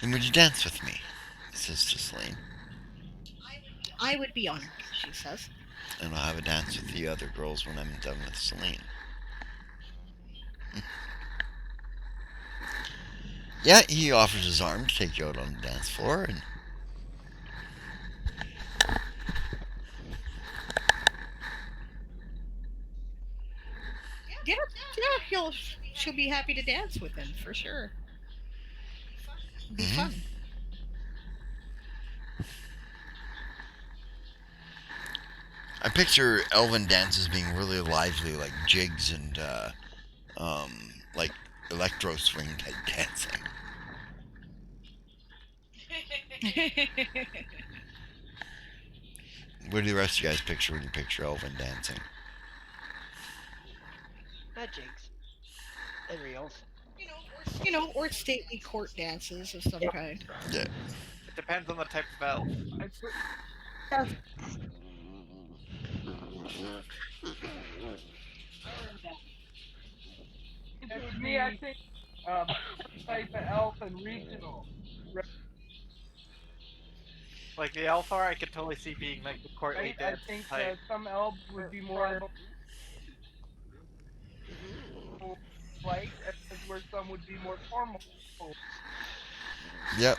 Then would you dance with me? Says to Celine. I would be honored, she says. And I'll have a dance with the other girls when I'm done with Celine. Yeah, he offers his arm to take you out on the dance floor, and Yeah, she'll be happy to dance with him for sure. It'll be fun. I picture elven dances being really lively, like jigs and like electro swing type dancing. What do the rest of you guys picture when you picture elven dancing? Jigs. And reels. Or stately court dances of some kind. Yeah. It depends on the type of elf. I put, Yes. to me, I think type of elf and regional. Like the Althar, I could totally see being like the courtly Right? I dance think type. some elves would be more light, as where some would be more formal. Yep.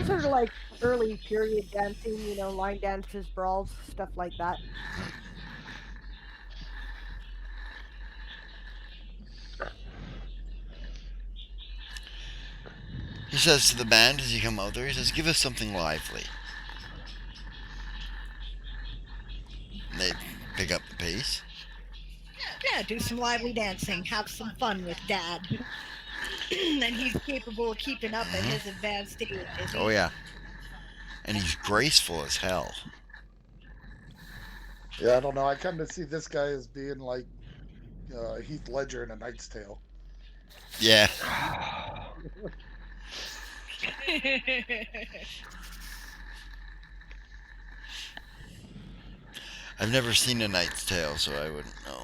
Sort of like early period dancing, line dances, brawls, stuff like that. He says to the band as you come out there, he says, give us something lively. And they pick up the pace. Yeah, do some lively dancing. Have some fun with Dad. And he's capable of keeping up at his advanced age. Is he? Oh, yeah. And he's graceful as hell. Yeah, I don't know. I kind of see this guy as being like Heath Ledger in A Knight's Tale. Yeah. I've never seen A Knight's Tale, so I wouldn't know.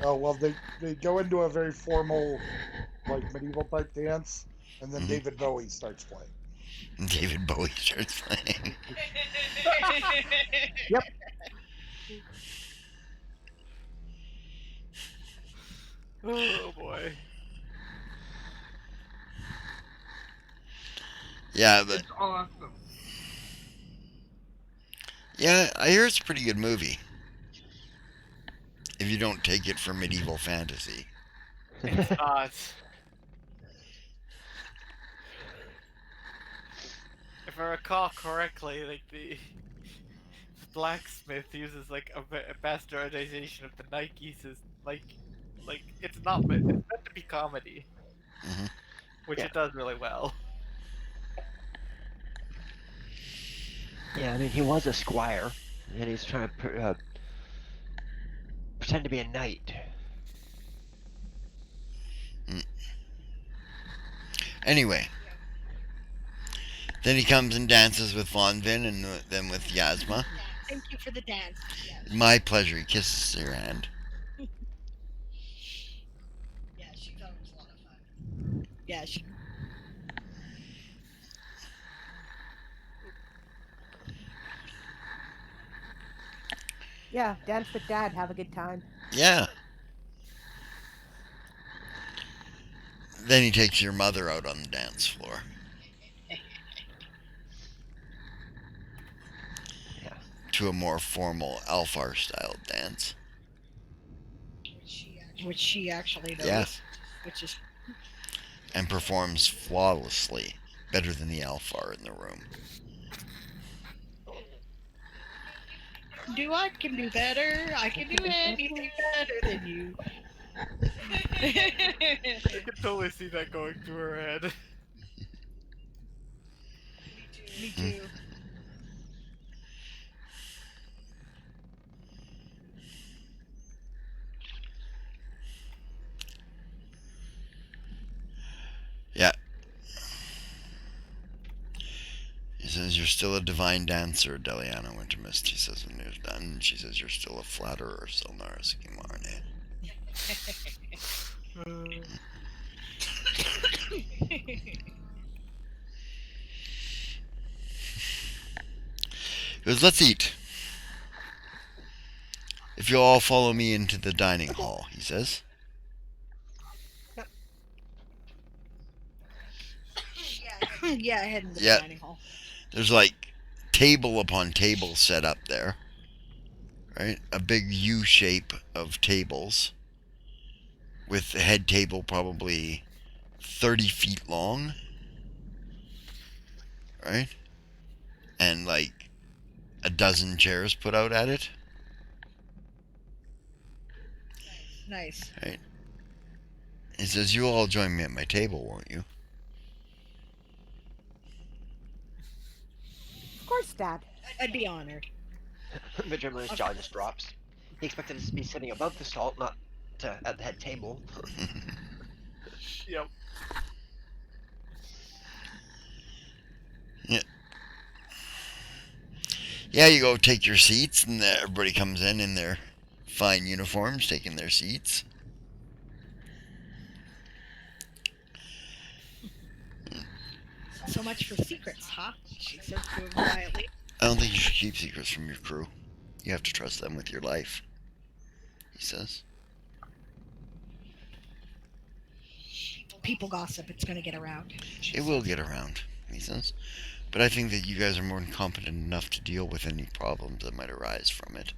Oh, well, they go into a very formal, like, medieval type dance, and then David Bowie starts playing. David Bowie starts playing. Yep. Oh boy. Yeah, but It's awesome. yeah, I hear it's a pretty good movie. If you don't take it for medieval fantasy. It's not. If I recall correctly, like the blacksmith uses like a bastardization of the Nikes is like it's not it's meant to be comedy, which Yeah. it does really well. Yeah, I mean, he was a squire, and he's trying to pretend to be a knight. Anyway. Then he comes and dances with Von Vin and then with Yasma. Thank you for the dance. Yes. My pleasure. He kisses her hand. Yeah, she thought it was a lot of fun. Yeah, she. Yeah, dance with Dad, have a good time. Yeah. Then he takes your mother out on the dance floor. Yeah. To a more formal Alfar style dance. Which she actually does. Yeah. Which is. And performs flawlessly. Better than the Alfar in the room. I can do better. I can do anything better than you. I can totally see that going through her head. Me too. Yeah. He says, you're still a divine dancer, Deliana Wintermist. He says when he was done. She says, you're still a flatterer, Selnara Sikimarne. He goes, let's eat. If you'll all follow me into the dining hall, he says. Yeah, I head in the dining hall. There's like table upon table set up there. Right? A big U shape of tables. With the head table probably 30 feet long. Right? And like a dozen chairs put out at it. Nice. Right? He says, "You'll all join me at my table, won't you?" Of course, Dad. I'd be honored. Majorman's jaw just drops. He expected us to be sitting above the salt, not at the head table. Yep. Yeah, you go take your seats, and everybody comes in their fine uniforms, taking their seats. So much for secrets, huh? She says to him quietly. I don't think you should keep secrets from your crew. You have to trust them with your life, he says. People gossip. It's going to get around. It will get around, he says. But I think that you guys are more than competent enough to deal with any problems that might arise from it,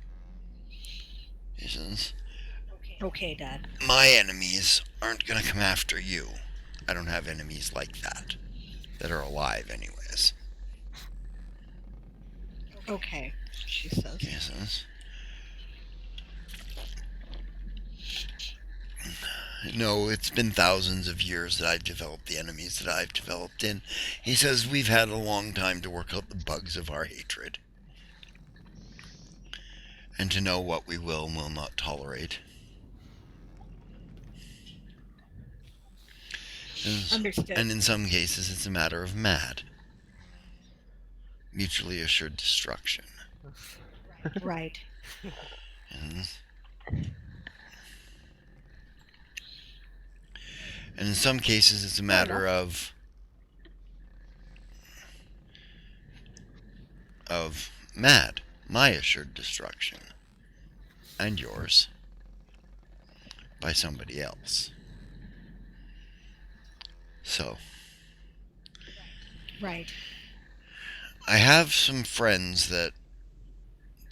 he says. Okay, Dad. My enemies aren't going to come after you. I don't have enemies like that are alive anyways. Okay, she says. He says. No, it's been thousands of years that I've developed the enemies that I've developed in. He says we've had a long time to work out the bugs of our hatred. And to know what we will and will not tolerate. Understood. And in some cases, it's a matter of mutually assured destruction. Right. And in some cases, it's a matter of my assured destruction, and yours, by somebody else. So, Right. I have some friends that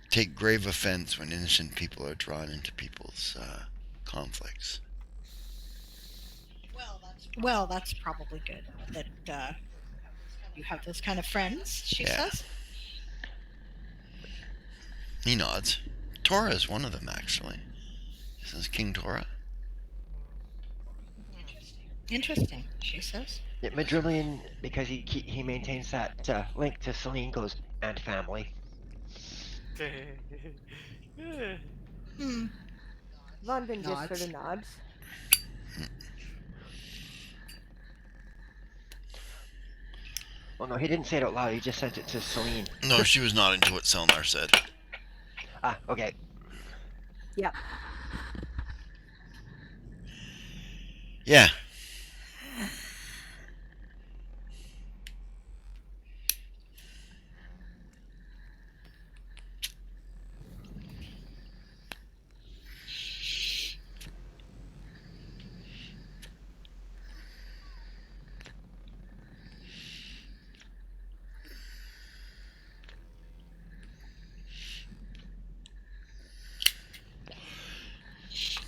take grave offense when innocent people are drawn into people's conflicts. Well, that's probably good that you have those kind of friends, she says. He nods. Tora is one of them, actually. This is King Tora. Interesting, she says. Yeah, Madrillion, because he maintains that link to Celine, goes and family. London just sort of nods. Well, no, he didn't say it out loud. He just sent it to Celine. No, she was not into what Selnar said. Ah, okay. Yep. Yeah.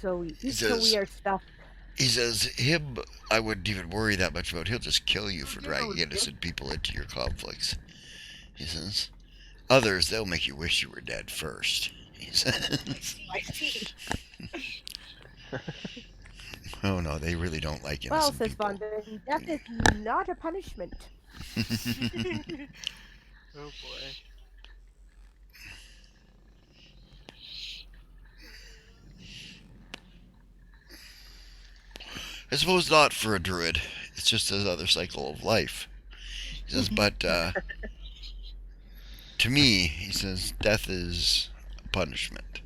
So we are stuffed. He says, him, I wouldn't even worry that much about. He'll just kill you for dragging innocent people into your conflicts. He says, others, they'll make you wish you were dead first. He says. I see. Oh no, they really don't like innocent Well, says people. Von Ben, death is not a punishment. Oh boy. I suppose not for a druid. It's just another cycle of life. He says, but to me, he says, death is a punishment.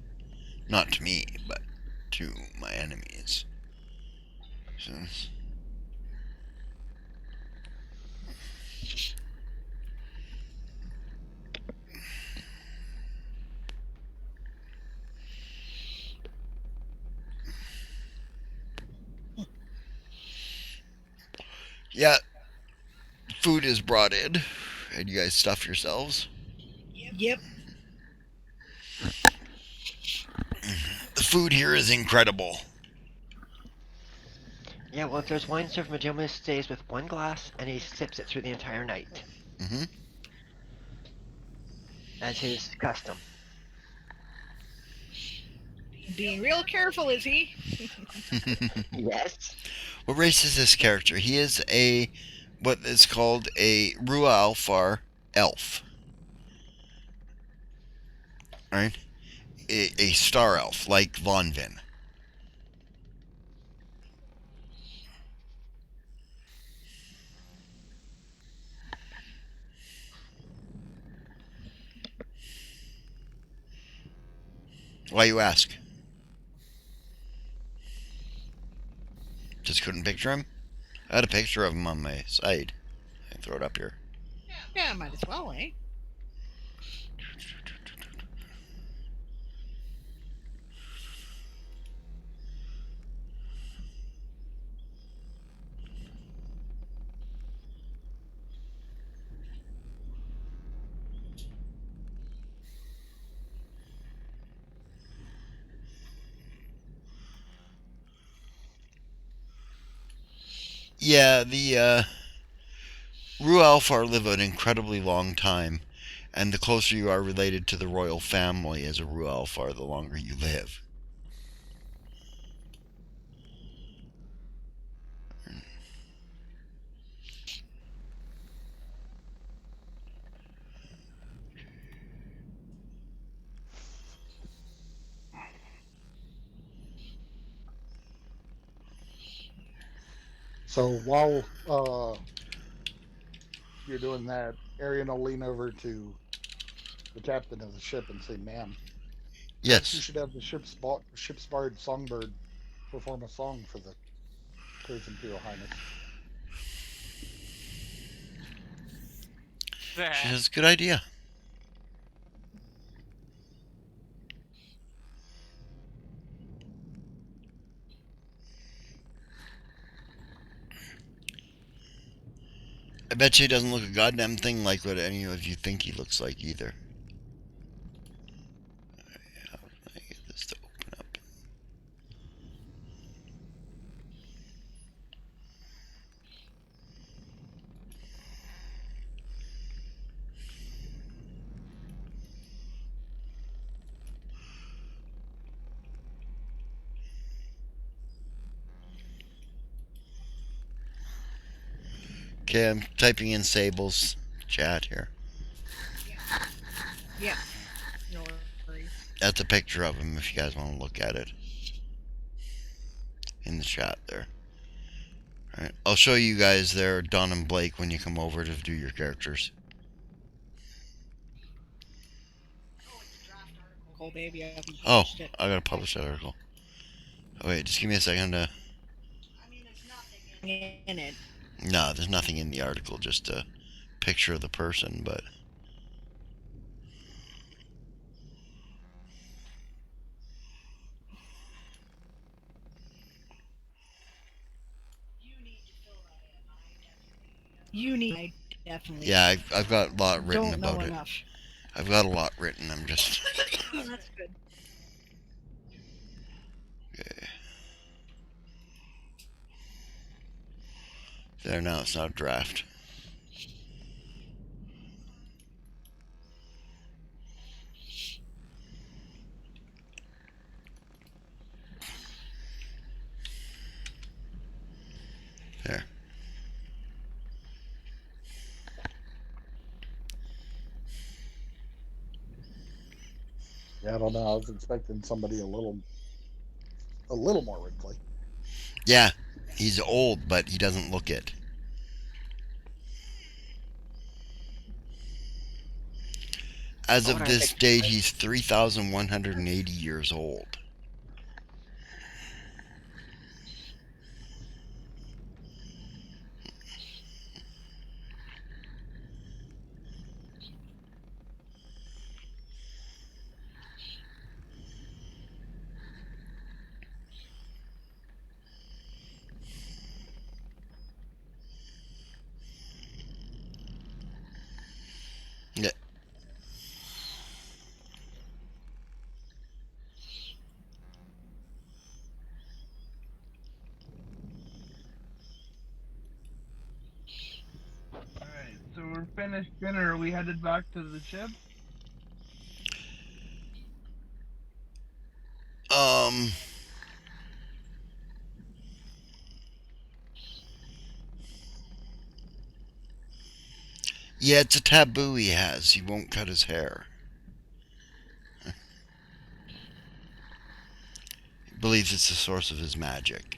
Not to me, but to my enemies. He says, yeah, food is brought in, and you guys stuff yourselves. Yep. The food here is incredible. Yeah, well, if there's wine served, Majoma stays with one glass, and he sips it through the entire night. Mm-hmm. As his custom. Being real careful, is he? Yes. What race is this character? He is a what is called a Rua Alfar elf. Right? A star elf, like Von Vin. Why you ask? Just couldn't picture him? I had a picture of him on my site. I can throw it up here. Yeah, might as well, eh? Yeah, the Rualfar live an incredibly long time, and the closer you are related to the royal family as a Rualfar, the longer you live. So while you're doing that, Arian will lean over to the captain of the ship and say, "Ma'am, perhaps you Yes. should have the ship's bard Songbird perform a song for the His Imperial Highness." She says, good idea. I bet you he doesn't look a goddamn thing like what any of you think he looks like either. How can I get this to open up? Okay, I'm typing in Sable's chat here. Yeah. No worries. That's a picture of him if you guys want to look at it. In the chat there. Alright, I'll show you guys there, Don and Blake, when you come over to do your characters. Oh, baby, I haven't Oh, published it. I gotta publish that article. Oh, wait, just give me a second to... In it. No, there's nothing in the article, just a picture of the person, but... You need. I definitely. Yeah, I've got a lot written don't know about it. enough. I've got a lot written, I'm just... That's good. Okay. There, now it's not a draft. There. Yeah, I don't know. I was expecting somebody a little more wrinkly. Yeah, he's old, but he doesn't look it. As of this date, he's 3,180 years old. Yeah. Alright, so we're finished dinner. Are we headed back to the ship? Yeah, it's a taboo he has. He won't cut his hair. He believes it's the source of his magic.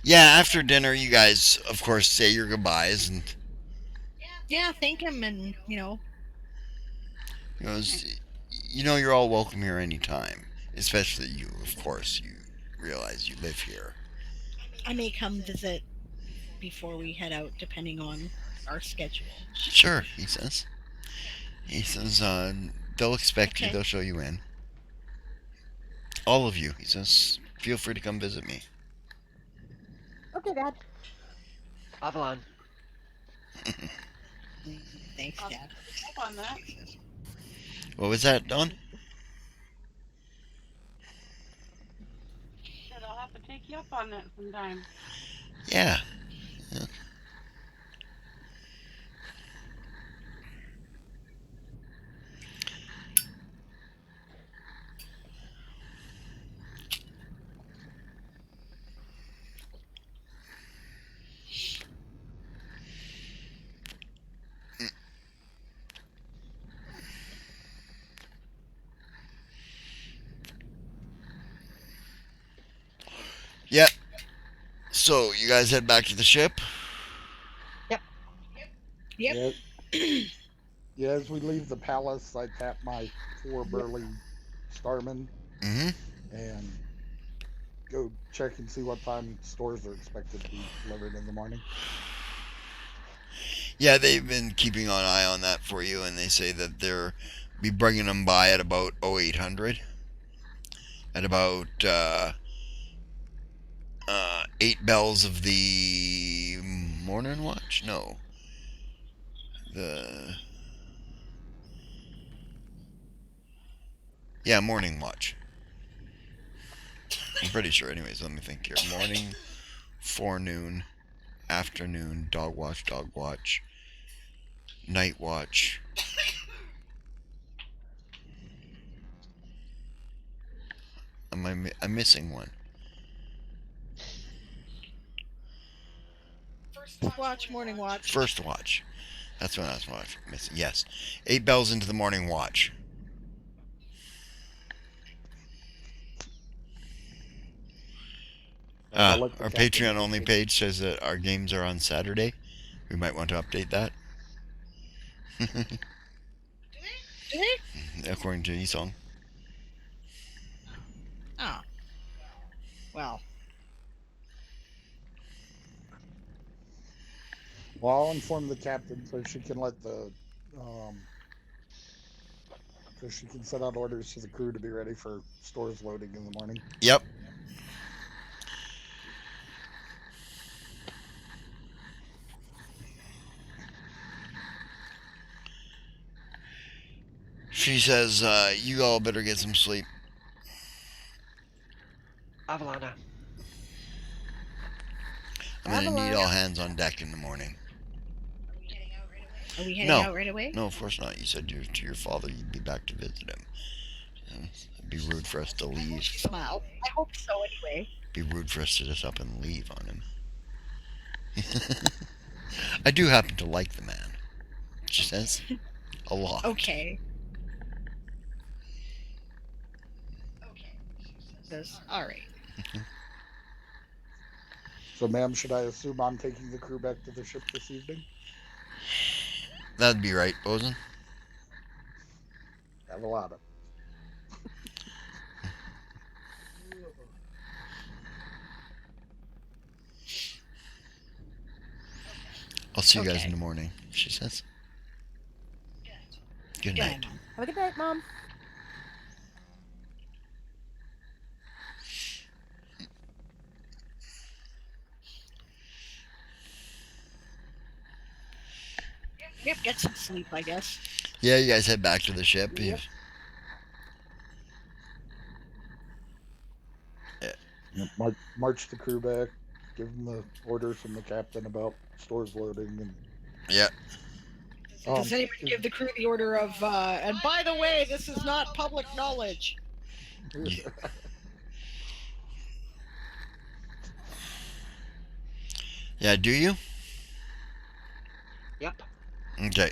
Yeah, after dinner, you guys, of course, say your goodbyes, and Yeah, thank him, and you know, you're all welcome here anytime. Especially you, of course. You realize you live here. I may come visit before we head out, depending on our schedule. Sure, he says. He says, they'll expect you. Okay. They'll show you in. All of you. He says, feel free to come visit me. Okay, Dad. Avalon. Thanks, I'll Dad. pick up on that. What was that, Don? Said I'll have to take you up on that sometime. Yeah. Yep. So, you guys head back to the ship? Yep. Yep. Yeah, as we leave the palace, I tap my 4 burly starmen Mm-hmm. and go check and see what time stores are expected to be delivered in the morning. Yeah, they've been keeping an eye on that for you, and they say that they'll be bringing them by at about 0800. At about 8 bells of the morning watch? No. Yeah, morning watch. I'm pretty sure. Anyways, let me think here. Morning, forenoon, afternoon, dog watch, night watch. I'm missing one. First watch, morning watch. First watch. That's when I was missing. Yes. 8 bells into the morning watch. And I'll let the Our captain Patreon know only that- page says that our games are on Saturday. We might want to update that. Do they? According to Esong. Oh. Well. Well, I'll inform the captain so she can let the so she can set out orders to the crew to be ready for stores loading in the morning. Yep. She says, you all better get some sleep. Avalana. I'm going to need Avalon. all hands on deck in the morning. Are we heading No. out right away? No, of course not. You said to your father you'd be back to visit him. It'd be rude for us to leave. Smile. I hope so anyway. It'd be rude for us to just up and leave on him. I do happen to like the man. She says. A lot. Okay. All right. So, ma'am, should I assume I'm taking the crew back to the ship this evening? That'd be right, Bosun. Have a lot of. I'll see you guys Okay. in the morning, she says. Good Good night. night, Mom. Have a good night, Mom. Yep, get some sleep, I guess. Yeah, you guys head back to the ship. Yep. March the crew back, give them the orders from the captain about stores loading, and Yeah. Does anybody is- give the crew the order of, and by the way, this is not public knowledge? Yeah, do you? Yep. Okay.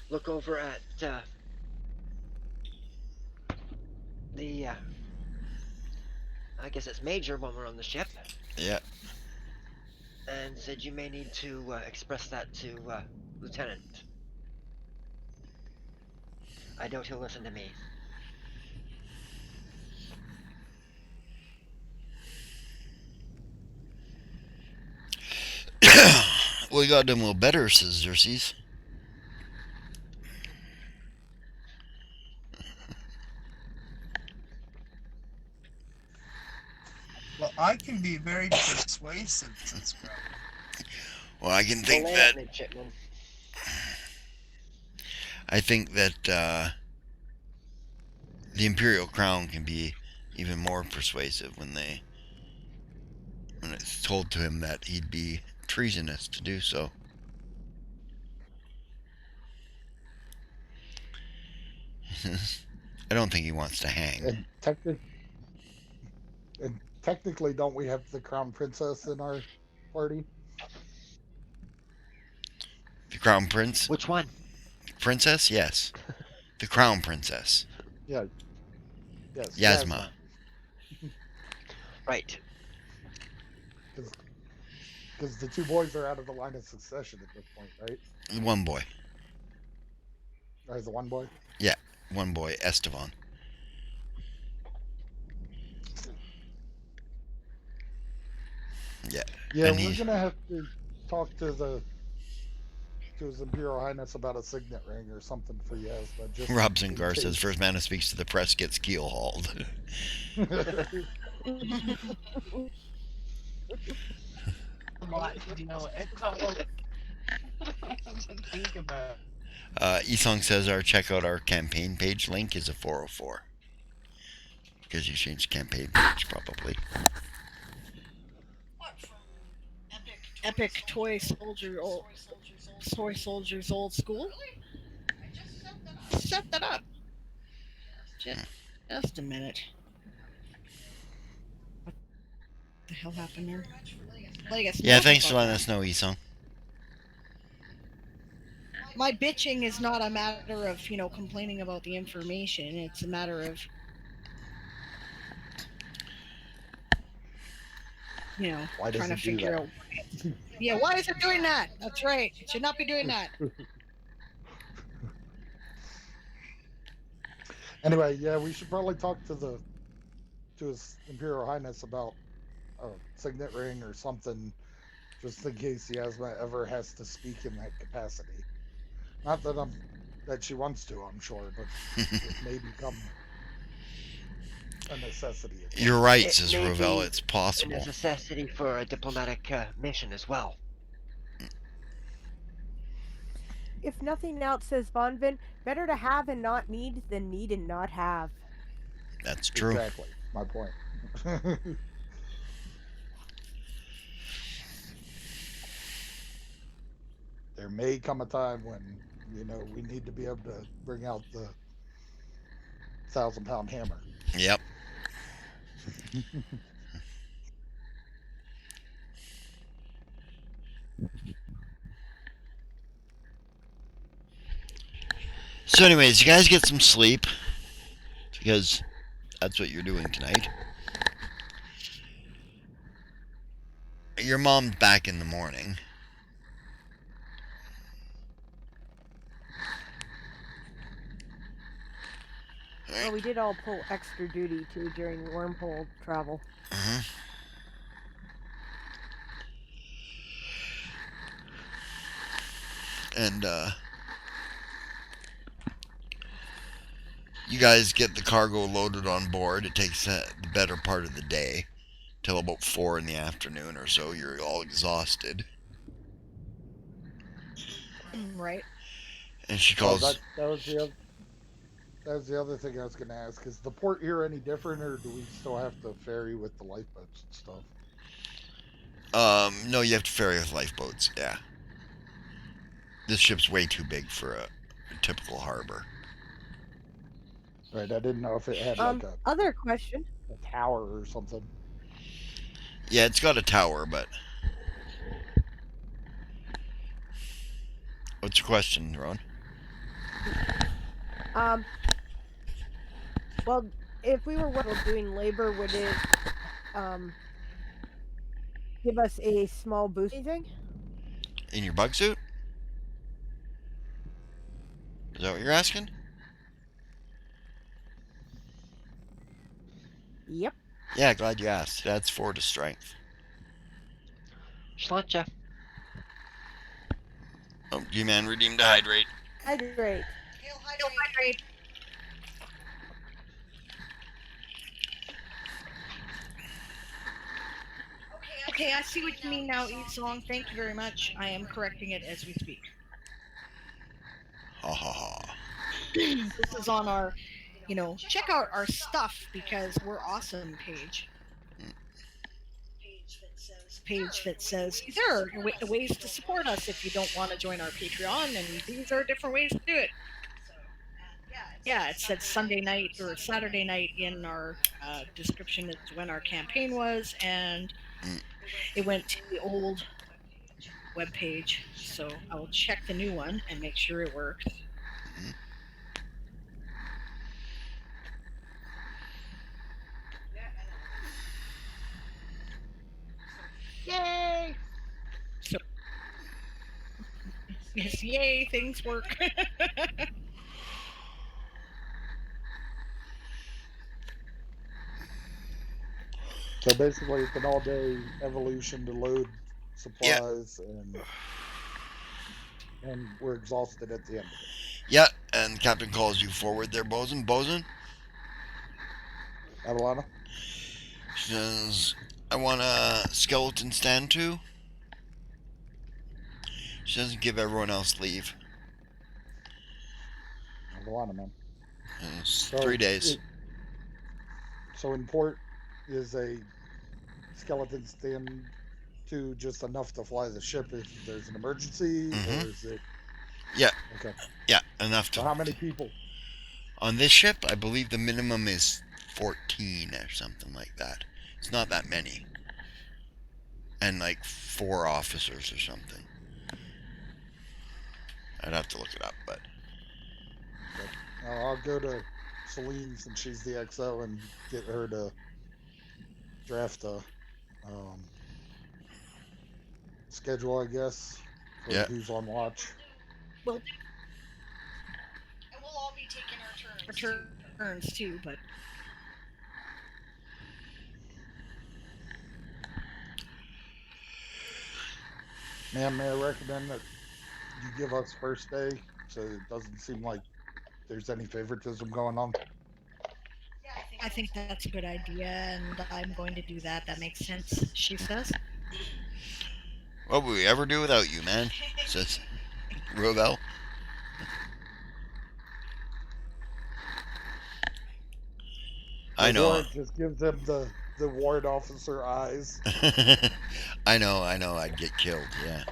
Look over at the. I guess it's Major when we're on the ship, Yeah. and said you may need to express that to Lieutenant. I doubt he'll listen to me. Well, you got them a little better, says Xerxes. Well, I can be very persuasive, says Grub. Well, I can think Belay that it, midshipman. The Imperial Crown can be even more persuasive when it's told to him that he'd be treasonous to do so. I don't think he wants to hang. and technically, don't we have the crown princess in our party? The Crown Prince? Which one? Princess? Yes. The Crown Princess. Yeah. Yes. Yasma. Right. Because the two boys are out of the line of succession at this point, right? One boy. Or is it one boy? Yeah, one boy, Estevan. Yeah. Yeah, and we're gonna have to talk to His Imperial Highness about a signet ring or something for Yasma. Just Robson in Gar says, case. first man who speaks to the press gets keel hauled. Think about. Esong says check out our campaign page link is a 404. Because you changed campaign page, probably. Epic Toy Soldiers Old School? Set that up. Just a minute. What the hell happened there? Yeah, thanks for letting us know, Esong. My bitching is not a matter of, complaining about the information. It's a matter of, trying to figure out. Yeah, why is it doing that? That's right. It should not be doing that. Anyway, yeah, we should probably talk to His Imperial Highness about a signet ring or something, just in case Yasma ever has to speak in that capacity. Not that she wants to, I'm sure, but it may become a necessity. You're right, It says may Ravel. be It's possible. a necessity for a diplomatic mission as well. If nothing else, says Bonvin, better to have and not need than need and not have. That's true. Exactly, my point. There may come a time when, we need to be able to bring out the 1,000-pound hammer. Yep. So anyways, you guys get some sleep, because that's what you're doing tonight. Your mom's back in the morning. Well, we did all pull extra duty too during wormhole travel. Uh-huh. And you guys get the cargo loaded on board. It takes the better part of the day, till about 4 in the afternoon or so. You're all exhausted. Right. And she Oh, calls. that was the other thing I was going to ask. Is the port here any different, or do we still have to ferry with the lifeboats and stuff? No, you have to ferry with lifeboats. Yeah, this ship's way too big for a typical harbor. Right. I didn't know if it had like Other question. a tower or something. Yeah, it's got a tower, but what's your question, Ron? Um, well, if we were doing labor, would it um give us a small boost? Anything? In your bug suit? Is that what you're asking? Yep. Yeah, glad you asked. That's 4 to strength. Sláinte. Oh, G-Man redeemed to hydrate. Hydrate. Still hydrate. Okay, I see what you mean now, Eat Song. Thank you very much. I am correcting it as we speak. Ha ha ha. This is on our, check out our stuff because we're awesome page. Page that says there are ways to support us if you don't want to join our Patreon, and these are different ways to do it. Yeah, it said Sunday night or Saturday night in our description as to when our campaign was, and it went to the old web page. So I will check the new one and make sure it works. Yay! So yes, yay, things work. So basically, it's an all-day evolution to load supplies, and we're exhausted at the end of it. Yeah, and Captain calls you forward there, Bosun. Bosun? Adelana? She says, I want a skeleton stand too. She doesn't give everyone else leave. Adelana, man. It's 3 days. So in port is a skeleton stand to just enough to fly the ship if there's an emergency, or is it? Yeah. Okay. Yeah, enough to. So how many people? On this ship, I believe the minimum is 14 or something like that. It's not that many. And like 4 officers or something. I'd have to look it up, but. I'll go to Celine since she's the XO and get her to draft a schedule, I guess, for who's on watch. Well, and we'll all be taking our turns too, but. Ma'am, may I recommend that you give us first day so it doesn't seem like there's any favoritism going on? I think that's a good idea, and I'm going to do that. That makes sense, she says. What would we ever do without you, man? Says Robel. I know. Warren just gives them the warrant officer eyes. I know, I'd get killed, yeah.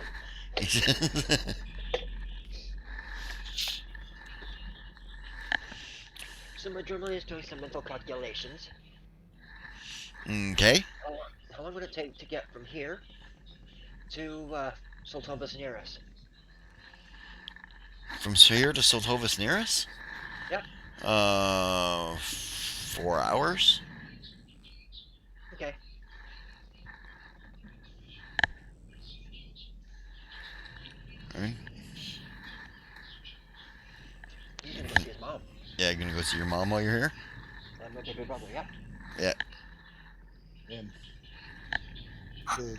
So Madrumali is doing some mental calculations. Okay. How long would it take to get from here to Soltovus Nearest? From here to Soltovus Nearest? Yep. 4 hours? Okay. Alright. He's gonna go see his mom. Yeah, you're gonna go see your mom while you're here? And my big brother, yep. Yeah. And the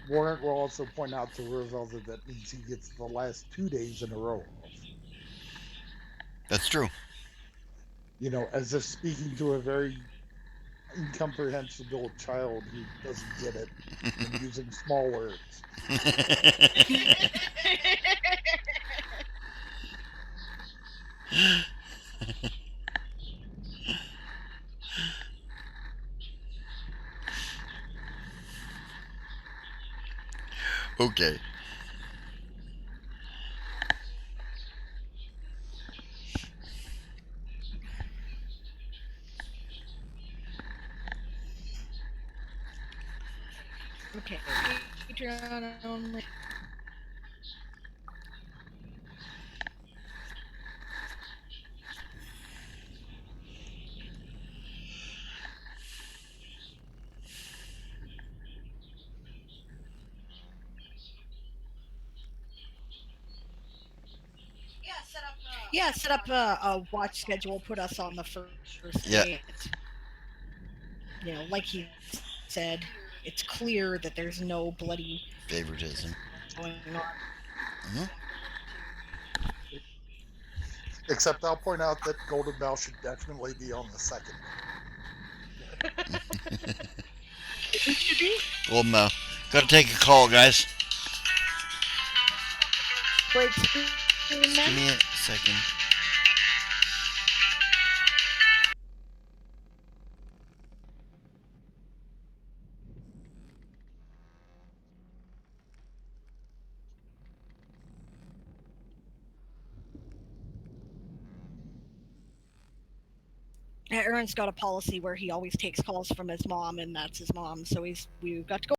warrant will also point out to Roosevelt that means he gets the last 2 days in a row off. That's true. You know, as if speaking to a very incomprehensible child who doesn't get it and using small words. Okay. Okay, Patreon only. Yeah, set up a watch schedule. Put us on the first Yeah. day. Like he said, it's clear that there's no bloody Favoritism. going on. Hmm. Except I'll point out that Golden Bell should definitely be on the second day. Who should be? Well, no. Gotta take a call, guys. Break screen Just give then? me a second. Aaron's got a policy where he always takes calls from his mom, and that's his mom. So we've got to go.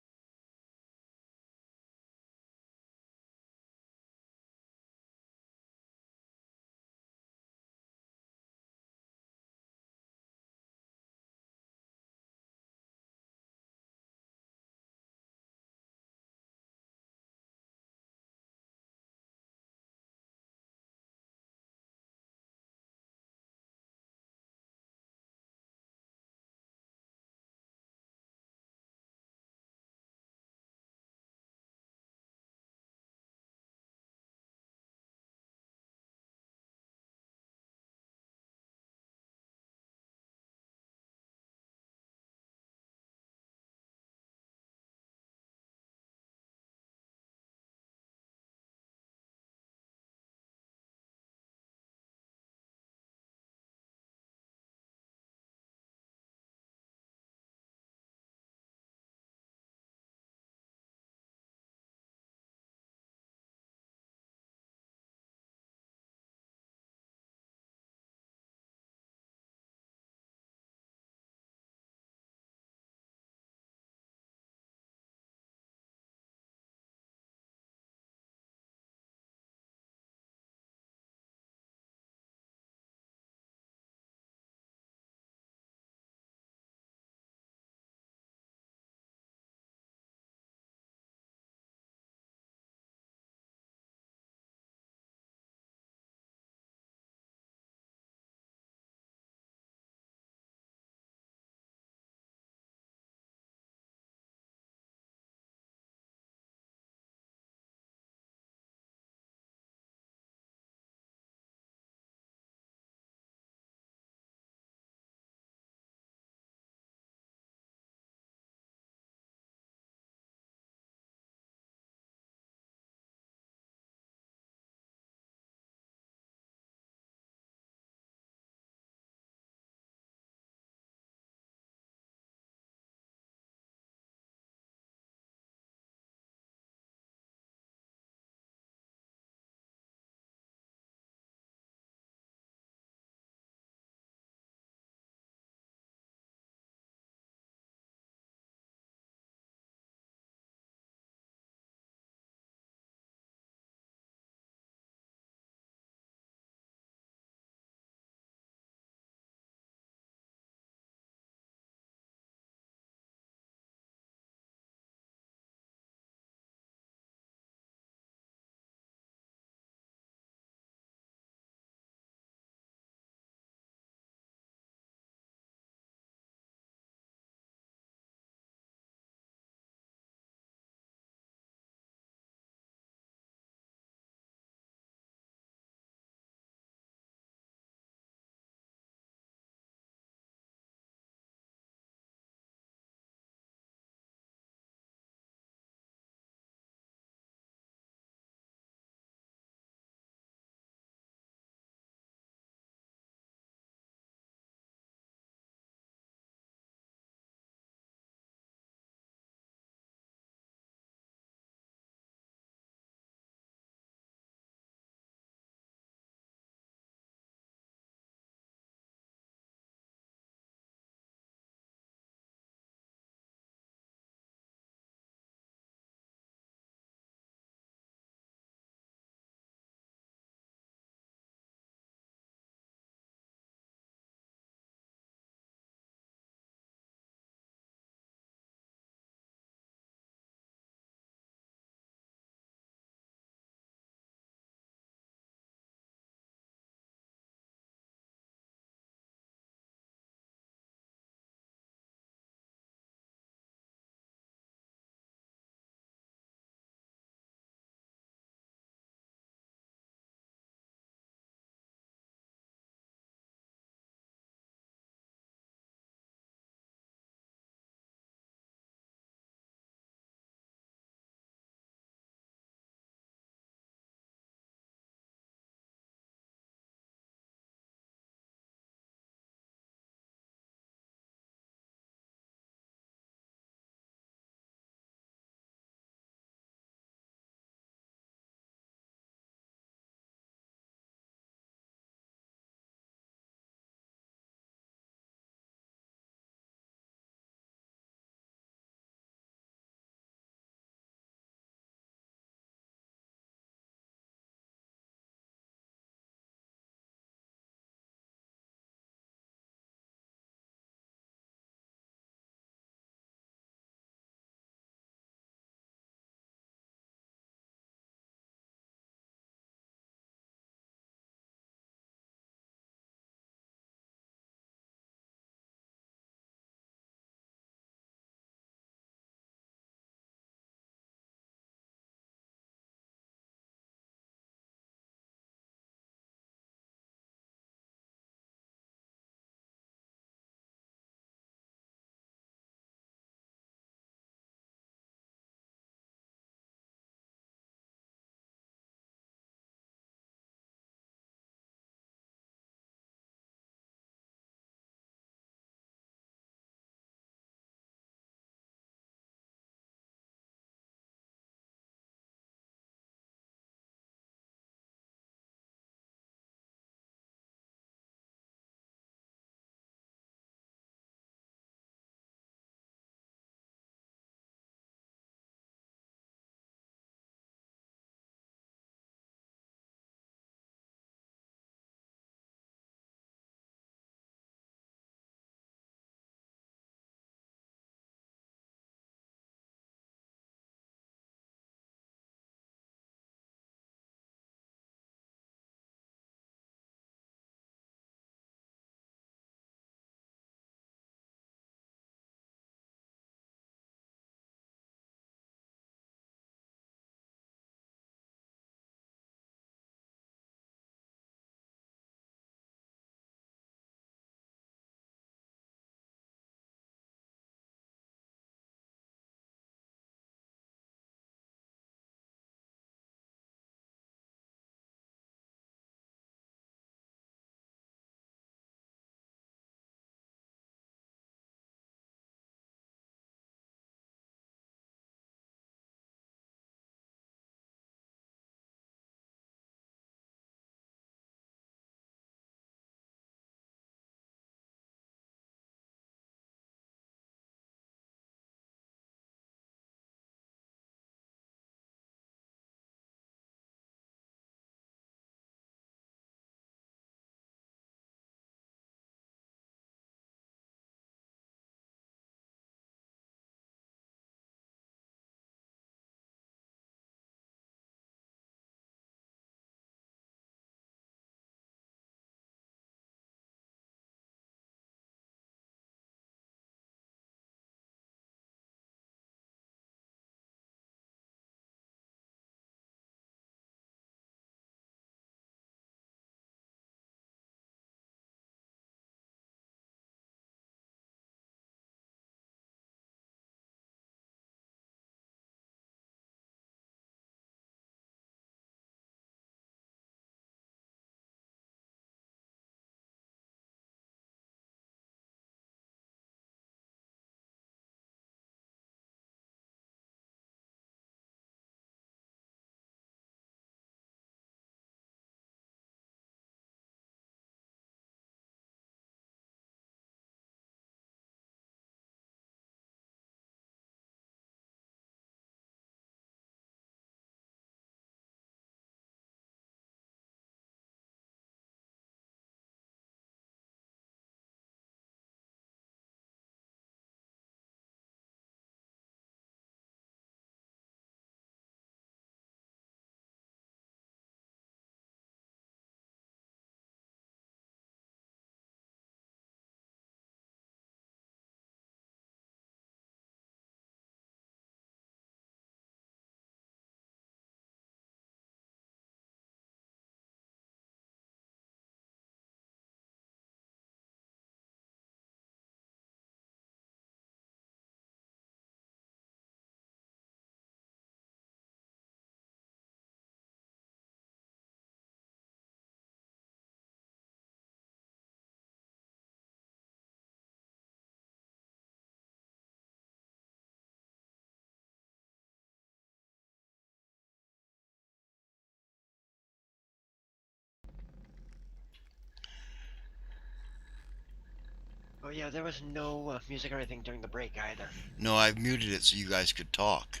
Oh yeah, there was no music or anything during the break either. No, I've muted it so you guys could talk.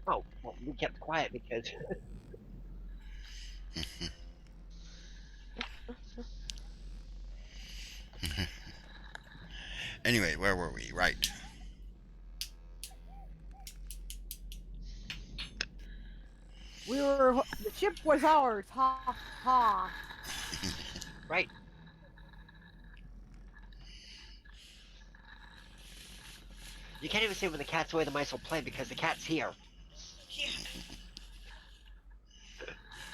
Oh, well, we kept quiet because Anyway, where were we? Right. The ship was ours. Ha ha. right. You can't even say when the cat's away, the mice will play because the cat's here.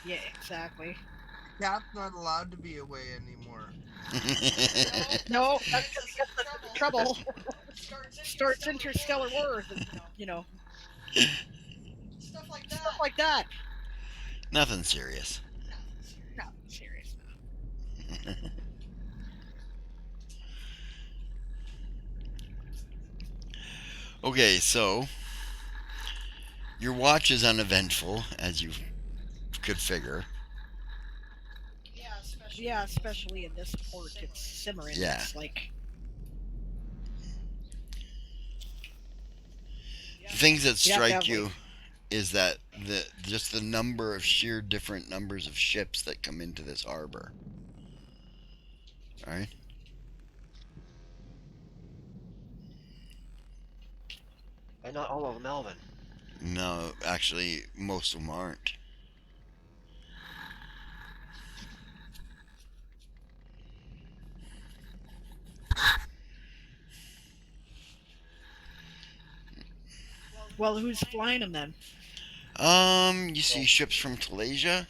Yeah, exactly. Cat's not allowed to be away anymore. No, that's because he gets us into trouble. Starts interstellar wars, and stuff like that. Nothing serious. No, serious. Okay, so your watch is uneventful, as you could figure. Yeah, especially in this port, it's simmering. Yeah. It's like The things that you have to strike have you is that just the number of sheer different numbers of ships that come into this harbor. All right. And not all of them Melvin. No, actually, most of them aren't. well, who's flying them then? You see ships from Talasia.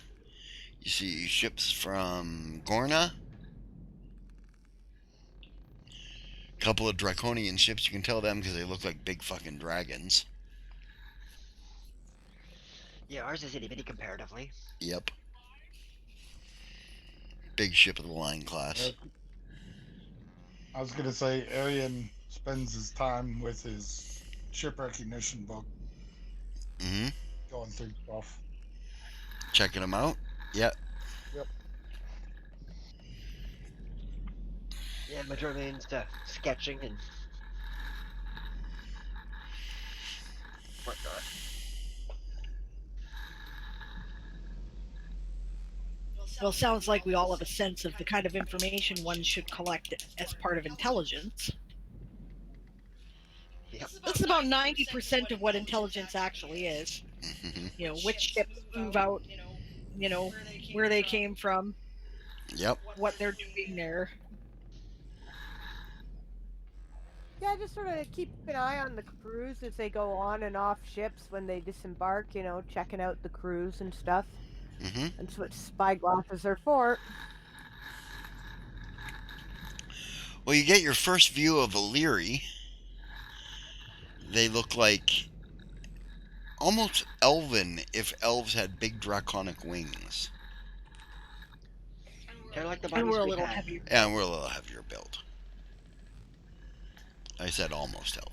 You see ships from Gorna. A couple of draconian ships. You can tell them because they look like big fucking dragons. Yeah, ours is itty bitty comparatively. Yep. Big ship of the line class. I was gonna say Arian spends his time with his ship recognition book, Mm-hmm. going through stuff. Checking them out. Yep. Yep. Yeah, majority into sketching and whatnot. Well, sounds like we all have a sense of the kind of information one should collect as part of intelligence. Yep. That's about 90% of what intelligence actually is. Mm-hmm. Which ships move out, you know, where they came from, Yep. what they're doing there. Yeah, just sort of keep an eye on the crews as they go on and off ships when they disembark. Checking out the crews and stuff. Mm-hmm. That's what spy glasses are for. Well, you get your first view of Illyri. They look like almost elven if elves had big draconic wings. Kind of like the And bodies we're a we little had. heavier. And we're a little heavier built. I said almost elven.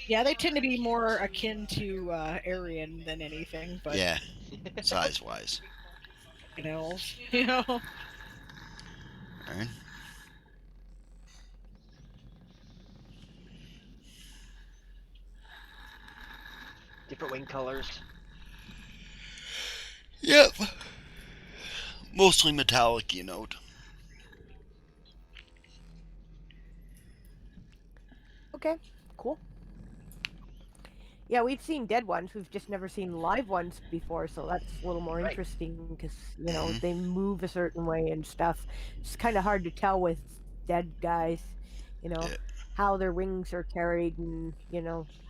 Yeah, they tend to be more akin to Aryan than anything, but Yeah, size wise. elves, Alright. Different wing colors. Yep. Mostly metallic, you note. Okay, cool. Yeah, we've seen dead ones. We've just never seen live ones before, so that's a little more Right. interesting because Mhm. they move a certain way and stuff. It's kind of hard to tell with dead guys, Yeah. how their wings are carried and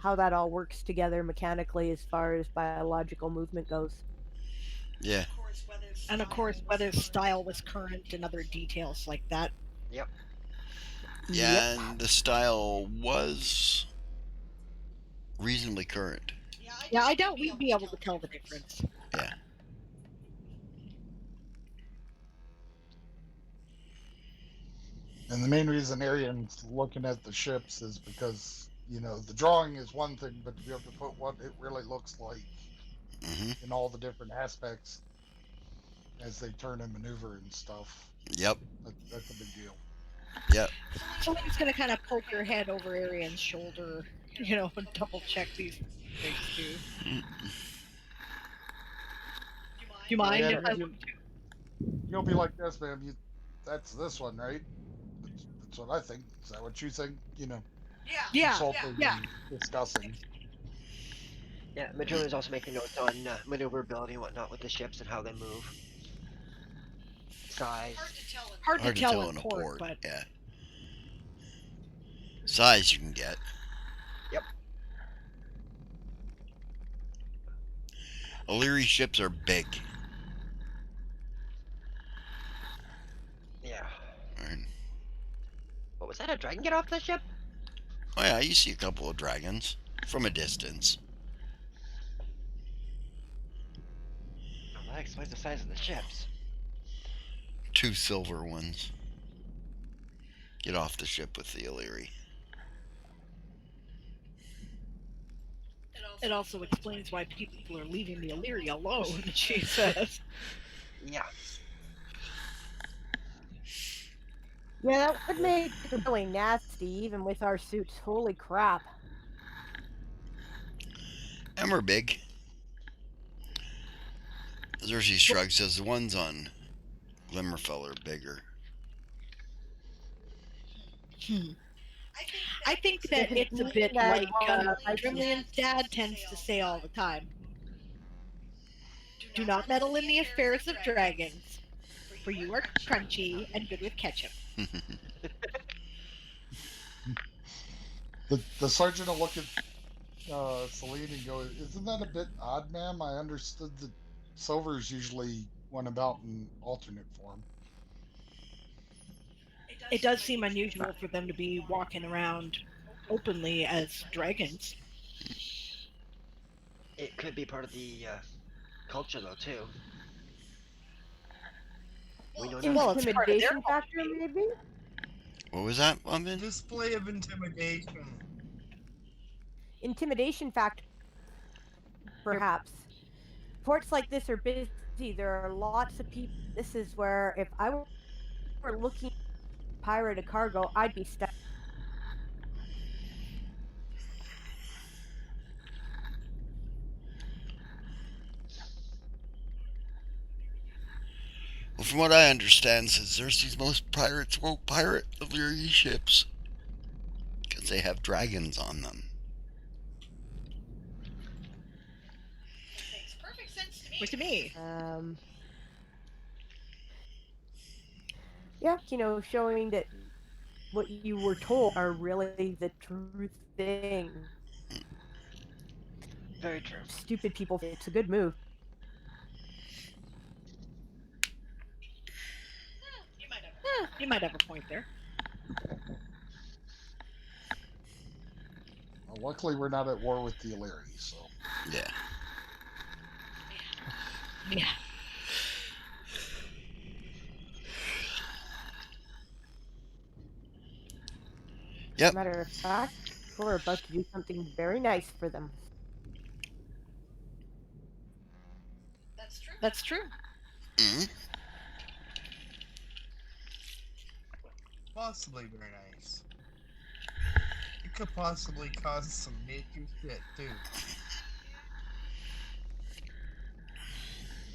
how that all works together mechanically as far as biological movement goes. Yeah. and of course whether style was current and other details like that. Yep. Yep. Yeah, and the style was reasonably current. Yeah, I doubt we'd be able to tell the difference. Yeah. And the main reason Arian's looking at the ships is because, the drawing is one thing, but to be able to put what it really looks like Mhm. in all the different aspects as they turn and maneuver and stuff, Yep. that's a big deal. Yep. Celine's gonna kind of poke her head over Arian's shoulder, and double check these things too. Do you mind if Diane, I you'll be like this, ma'am. That's this one, right? That's what I think. Is that what you think? Yeah, Consulting yeah. and discussing. Yeah, Madrona is also making notes on maneuverability and whatnot with the ships and how they move. Size. Hard to Hard to tell tell in in a port, port. but Yeah. Size you can get. Yep. Illyri ships are big. Yeah. Right. What was that? A dragon get off the ship? Oh yeah, you see a couple of dragons from a distance. Well, that explains the size of the ships. 2 silver ones. Get off the ship with the Illyri. it also explains why people are leaving the Illyri alone, she says. Yeah. Yeah, that would make them really nasty, even with our suits. Holy crap. Them are big. Xerxes shrugs, says the ones on Glimmerfell are bigger. I think that Does it it's a mean bit that like Dremlian's dad tends to say all the time. Do not meddle in the affairs of dragons, for you are crunchy and good with ketchup. The sergeant will look at Celine and go, "Isn't that a bit odd, ma'am? I understood that Silvers usually went about in alternate form." It does seem unusual for them to be walking around openly as dragons. It could be part of the culture, though, too. We know nothing. Well, it's part of their Intimidation factor, maybe? What was that, Lumbin? Display of intimidation. Intimidation factor, perhaps. Ports like this are busy. There are lots of people. This is where, if I were looking to pirate a cargo, I'd be stuck. Well, from what I understand, says Xerxes, most pirates won't pirate Illyri ships because they have dragons on them. Makes perfect sense to me. Yeah, showing that what you were told are really the true thing. Very true. Stupid people, it's a good move. You might have a point there. Well, luckily, we're not at war with the Illyri, so. Yeah. Yeah. Yep. Matter of fact, we're about to do something very nice for them. That's true. Mm-hmm. Possibly very nice. It could possibly cause some major shit, too.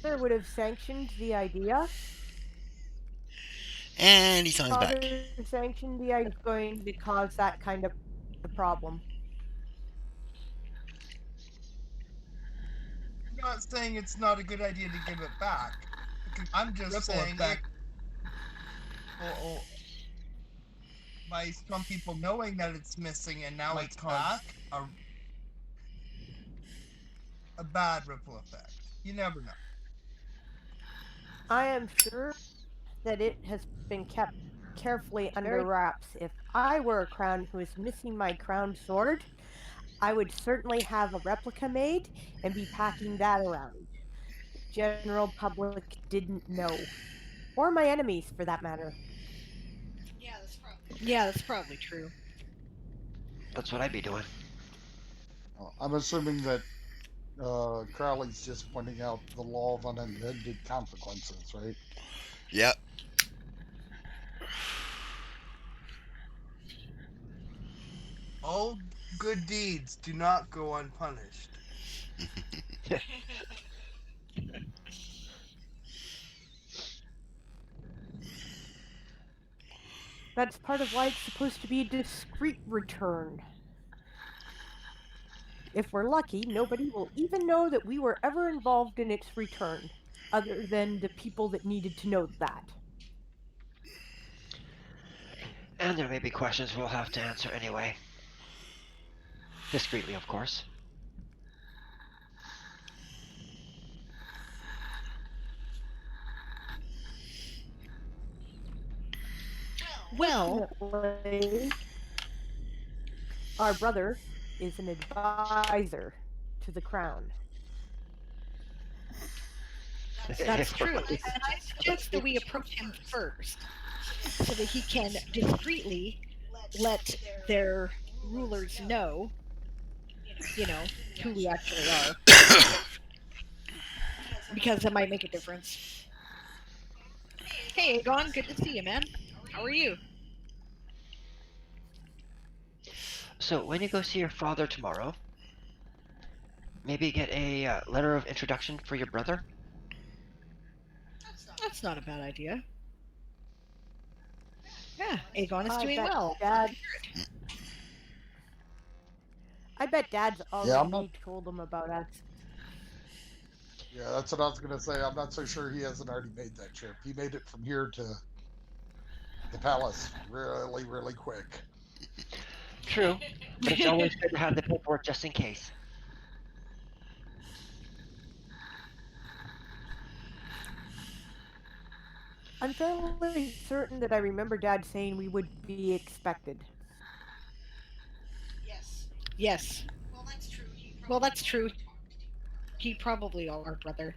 Father would have sanctioned the idea. And he signs back. Father sanctioned the idea of going to cause that kind of a problem. I'm not saying it's not a good idea to give it back. I'm just saying that by some people knowing that it's missing and now it's back, a bad ripple effect. You never know. I am sure that it has been kept carefully under wraps. If I were a crown who is missing my crown sword, I would certainly have a replica made and be packing that around. General public didn't know. Or my enemies, for that matter. Yeah, that's probably true. That's what I'd be doing. I'm assuming that Crowley's just pointing out the law of unintended consequences, right? Yep. All good deeds do not go unpunished. That's part of why it's supposed to be a discreet return. If we're lucky, nobody will even know that we were ever involved in its return, other than the people that needed to know that. And there may be questions we'll have to answer anyway. Discreetly, of course. Well, Fortunately, our brother is an advisor to the crown. that's If we're true. And lucky. I suggest that we approach him first so that he can discreetly let their rulers know, you know, who we actually are, because it might make a difference. Hey, Aegon, good to see you, man. How are you? So when you go see your father tomorrow, maybe get a letter of introduction for your brother. That's not a bad idea. Yeah, Aegon is I doing bet well. Dad. I bet Dad's Yeah, I'm not. already told him about us. Yeah, that's what I was gonna say. I'm not so sure he hasn't already made that trip. He made it from here to the palace really, really quick. True, but it's always good to have the paperwork just in case. I'm fairly certain that I remember Dad saying we would be expected. Yes. Well, that's true. He probably our brother.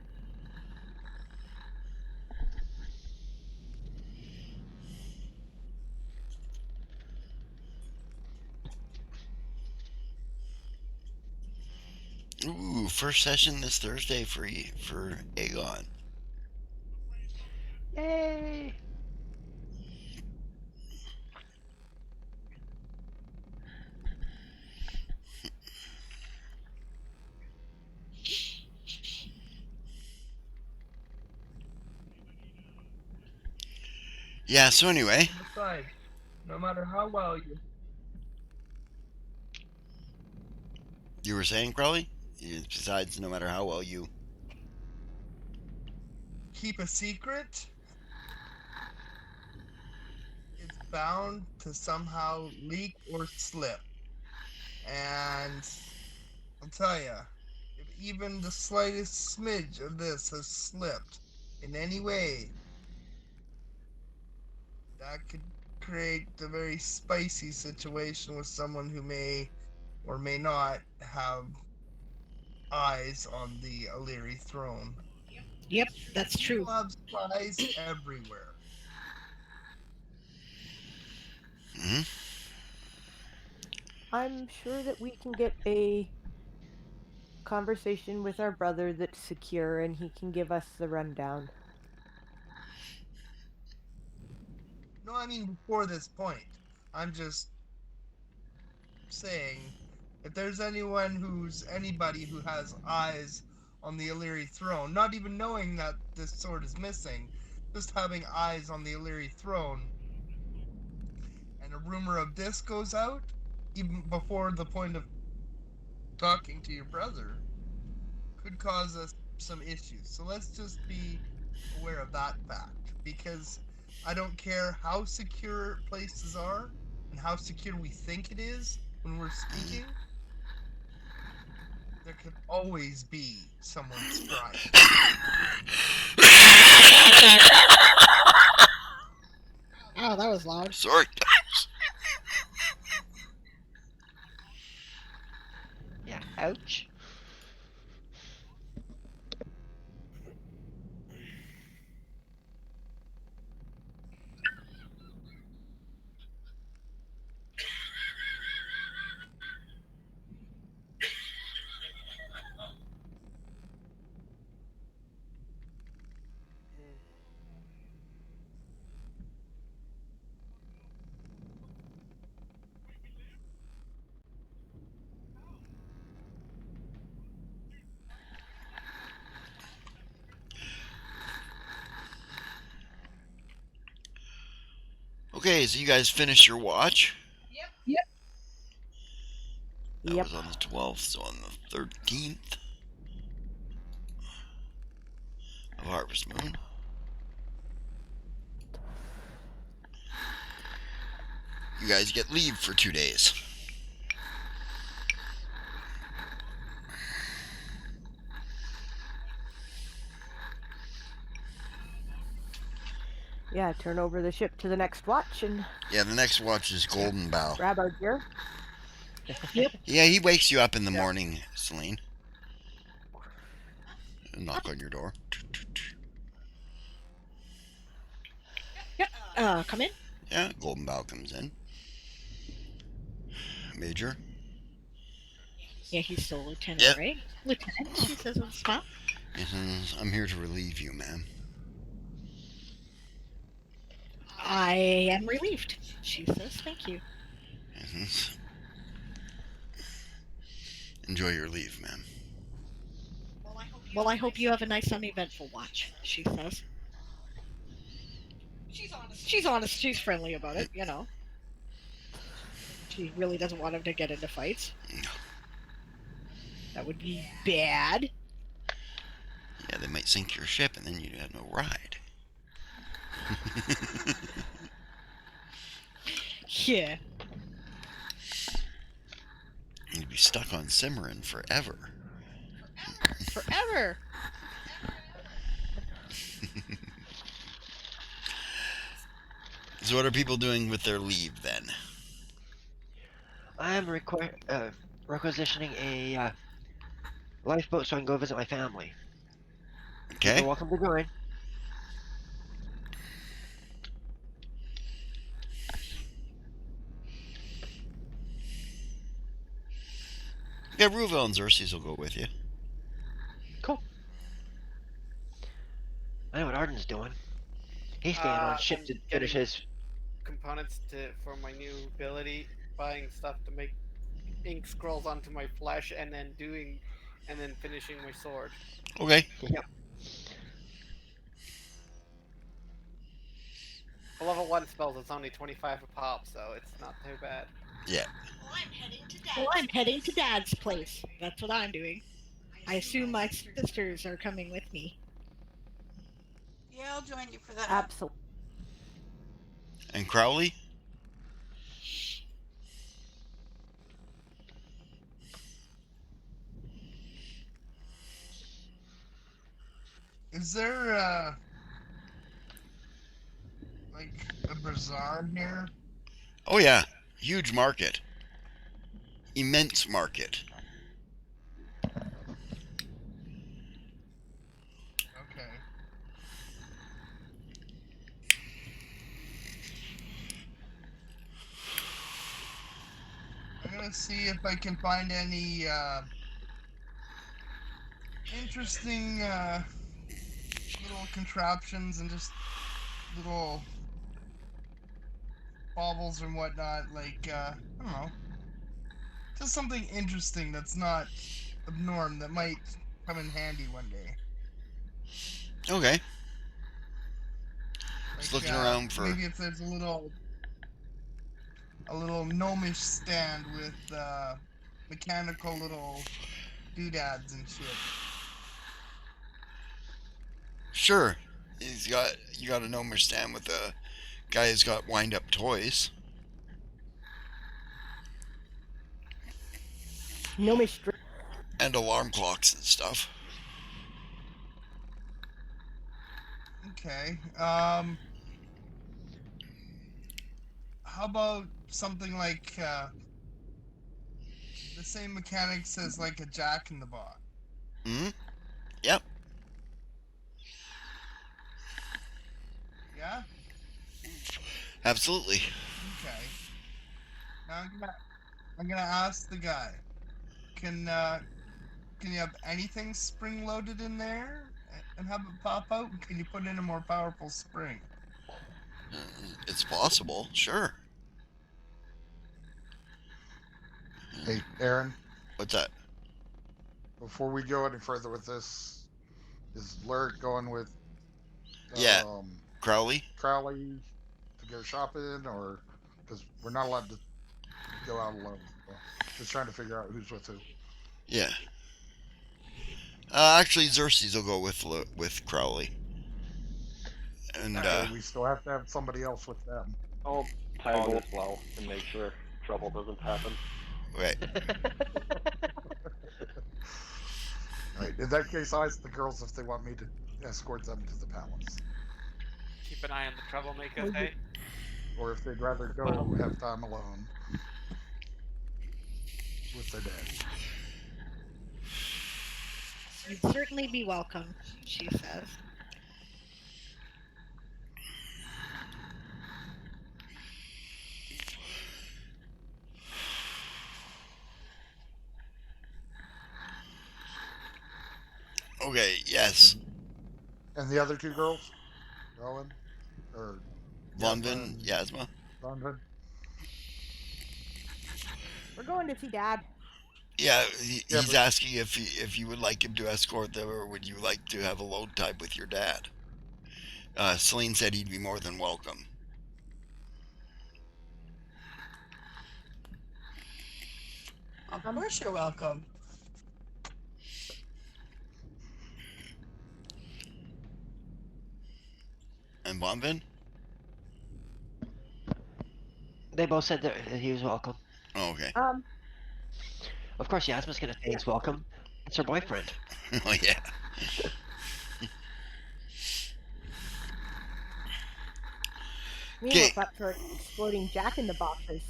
Ooh, first session this Thursday for Aegon. Yay! Yeah. So anyway, And besides, no matter how well you you were saying, Crowley. Besides, no matter how well you. keep a secret, it's bound to somehow leak or slip. And I'll tell you, if even the slightest smidge of this has slipped in any way, that could create a very spicy situation with someone who may or may not have eyes on the Illyri throne. Yep, that's true. People have spies everywhere. Hmm. I'm sure that we can get a conversation with our brother that's secure and he can give us the rundown. No, I mean before this point. I'm just saying, if there's anybody who has eyes on the Illyri throne, not even knowing that this sword is missing, just having eyes on the Illyri throne, and a rumor of this goes out, even before the point of talking to your brother, could cause us some issues. So let's just be aware of that fact, because I don't care how secure places are and how secure we think it is when we're speaking, there could always be someone sprying. Oh, that was loud. Sorry. Yeah, ouch. Okay, so you guys finished your watch. Yep. That was on the 12th, so on the 13th of Harvest Moon. You guys get leave for 2 days. Yeah, turn over the ship to the next watch and Yeah, the next watch is Golden Bow. grab our gear. Yeah, he wakes you up in the morning, Celine. And knock on your door. Come in. Yeah, Golden Bow comes in. Major. Yeah, he's still lieutenant, Yep. right? Lieutenant, she says with a smile. He says, I'm here to relieve you, ma'am. I am relieved. She says, thank you. He says, enjoy your leave, ma'am. Well, I hope you have a nice, uneventful watch, she says. She's honest. She's friendly about it, you know. She really doesn't want him to get into fights. That would be bad. Yeah, they might sink your ship and then you'd have no ride. Yeah. You'd be stuck on Cimarron forever. Forever. So what are people doing with their leave then? I am requisitioning a lifeboat so I can go visit my family. Okay. You're welcome to join. Yeah, Ruvel and Xerxes will go with you. Cool. I know what Arden's doing. He's staying on ship to finish his. Components for my new ability, buying stuff to make ink scrolls onto my flesh, and then finishing my sword. Okay. Yep. For level 1 spells, it's only 25 a pop, so it's not too bad. Yeah. Well, I'm heading to Dad's place. That's what I'm doing. I assume my sisters are coming with me. Yeah, I'll join you for that. Absolutely. And Crowley? Is there like a bazaar here? Oh yeah, huge market. Immense market. Okay. I'm gonna see if I can find any interesting little contraptions and just little baubles and whatnot, like I don't know. Just something interesting that's not abnorm that might come in handy one day. Okay. Like, Just looking around for... maybe if there's a little gnomish stand with mechanical little doodads and shit. Sure. You got a gnomish stand with a guy who's got wind-up toys. Gnomish. And alarm clocks and stuff. Okay. How about something like the same mechanics as like a Jack in the Box? Hmm? Yep. Yeah? Absolutely. Okay. Now I'm gonna ask the guy. Can you have anything spring loaded in there and have it pop out? Can you put in a more powerful spring? It's possible, sure. Hey, Aaron, What's that? before we go any further with this, is Lurk going with Yeah. Crowley? Crowley to go shopping, or because we're not allowed to go out alone. So just trying to figure out who's with who. Yeah. Actually, Xerxes will go with Crowley, and Okay, we still have to have somebody else with them. I'll tag as well and make sure trouble doesn't happen. right. All right. In that case, I ask the girls if they want me to escort them to the palace, Keep an eye on the troublemakers, Would you- hey? or if they'd rather go have time alone with their daddy. You'd certainly be welcome, she says. Okay. Yes. And the other two girls, Rowan or Yasma Vonvin, and Yasma. Donovan. We're going to see Dad. Yeah, Yeah, he's but asking if you would like him to escort them, or would you like to have a alone time with your dad? Celine said he'd be more than welcome. Of course you're welcome. And Vonvin? They both said that he was welcome. Oh, okay. Of course, Yasma's gonna say he's welcome. It's her boyfriend. Oh yeah. Me Okay. was up for exploding Jack in the boxes.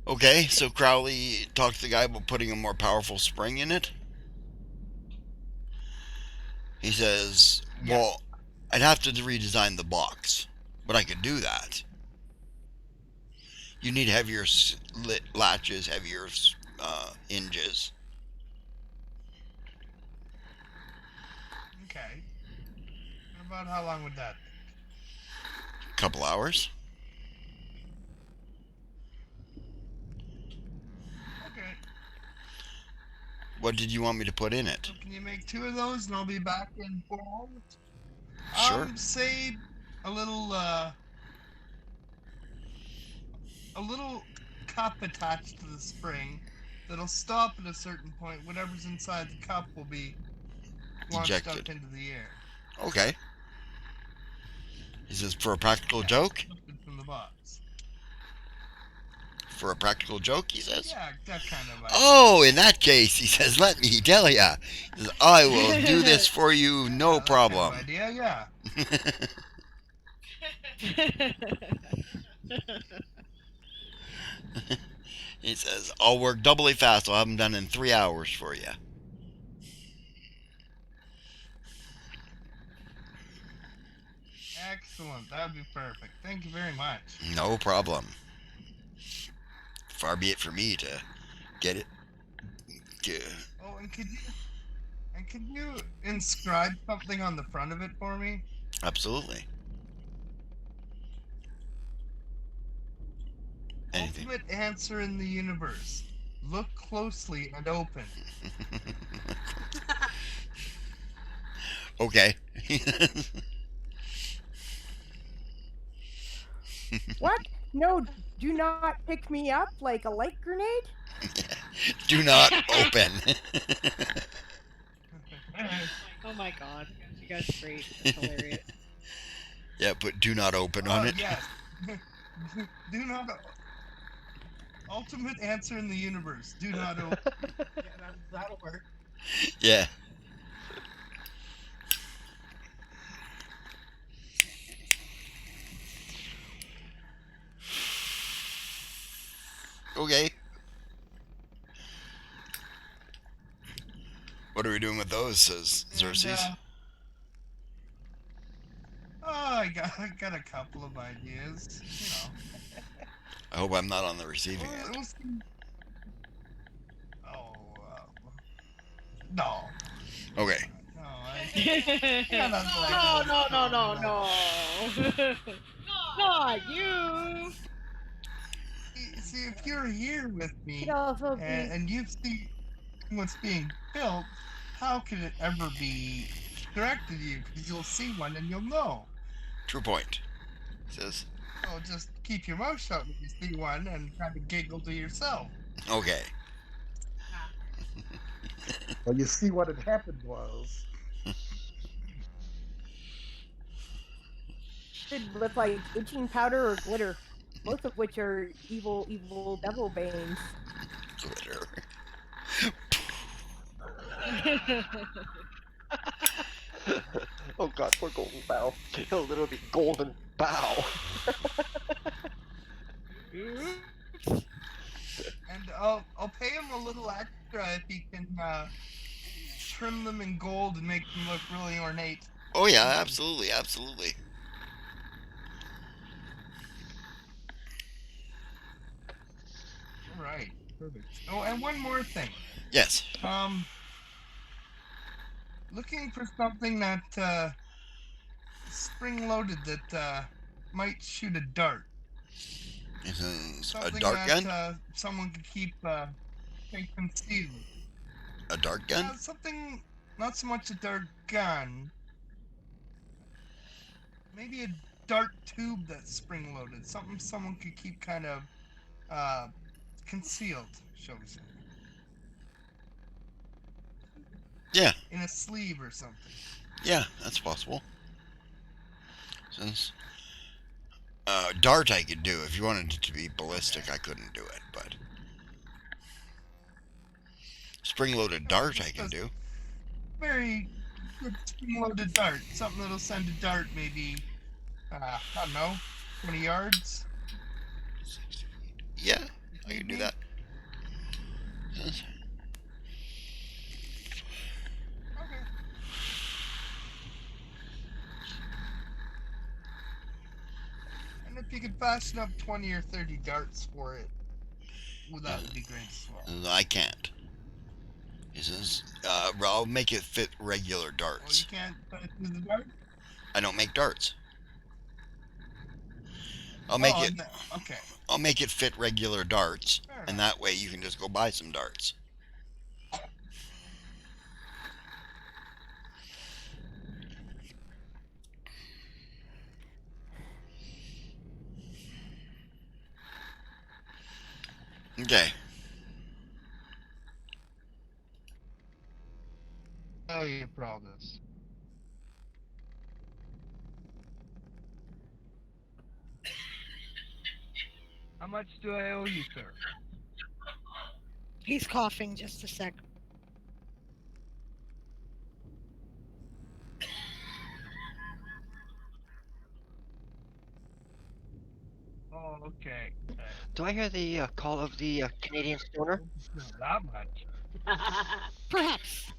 Okay, so Crowley talked to the guy about putting a more powerful spring in it. He says, well, I'd have to redesign the box, but I could do that. You need heavier latches, heavier hinges. Okay. About how long would that take? Couple hours. Okay. What did you want me to put in it? So can you make 2 of those and I'll be back in 4 hours? Sure. Say a little cup attached to the spring that'll stop at a certain point. Whatever's inside the cup will be launched Ejected. up into the air. Okay. He says, for a practical joke? Lifted from the box. For a practical joke, he says? Yeah, that kind of idea. Oh, in that case, he says, let me tell ya. He says, I will do this for you, no That problem. kind of idea, yeah. He says, I'll work doubly fast. I'll have them done in 3 hours for you. Excellent. That would be perfect. Thank you very much. No problem. Far be it for me to get it. Oh, and could you inscribe something on the front of it for me? Absolutely. Anything. Ultimate answer in the universe. Look closely and open. Okay. What? No, do not pick me up like a light grenade? Do not open. Oh my god. You guys are great. That's hilarious. Yeah, put do not open on it. Yes. Do not. Ultimate answer in the universe. Do not open. Yeah, that'll work. Yeah. Okay. What are we doing with those, says Xerxes. And, I got a couple of ideas. You know. I hope I'm not on the receiving end. We'll see. Oh, no. Okay. No, yeah, that's like No. Not you. See, if you're here with me Could also be and you've seen what's being built, how could it ever be corrected you because you'll see one and you'll know. True point. He says, So just keep your mouth shut when you see one and kind of giggle to yourself. okay. Well, you see what had happened was. With like itching powder or glitter, both of which are evil devil banes. Glitter. Oh god, poor Golden Bow. He'll literally be Golden Bow. Oops. And I'll pay him a little extra if he can trim them in gold and make them look really ornate. Oh, yeah, absolutely, absolutely. All right, perfect. Oh, and one more thing. Yes. Looking for something that spring-loaded that might shoot a dart. This is a Something dart that gun? someone could keep concealed. A dart gun? Something not so much a dart gun. Maybe a dart tube that's spring-loaded. Something someone could keep kind of concealed, shall we say. Yeah. In a sleeve or something. Yeah, that's possible. Since dart I could do. If you wanted it to be ballistic, I couldn't do it, but spring-loaded dart I can do. Very good spring-loaded dart. Something that'll send a dart maybe, I don't know, 20 yards. Yeah, I can do that. Okay. And if you could fashion up 20 or 30 darts for it, well, that would be great as well. I can't. He says, I'll make it fit regular Oh, darts. you can't do the dart? I don't make darts. I'll make it. Okay. I'll make it fit regular darts, Fair and enough. that way you can just go buy some darts. Okay. Oh, you promise. How much do I owe you, sir? He's coughing. Just a sec. Oh, okay. Do I hear the call of the Canadian stoner? Not that much. Perhaps.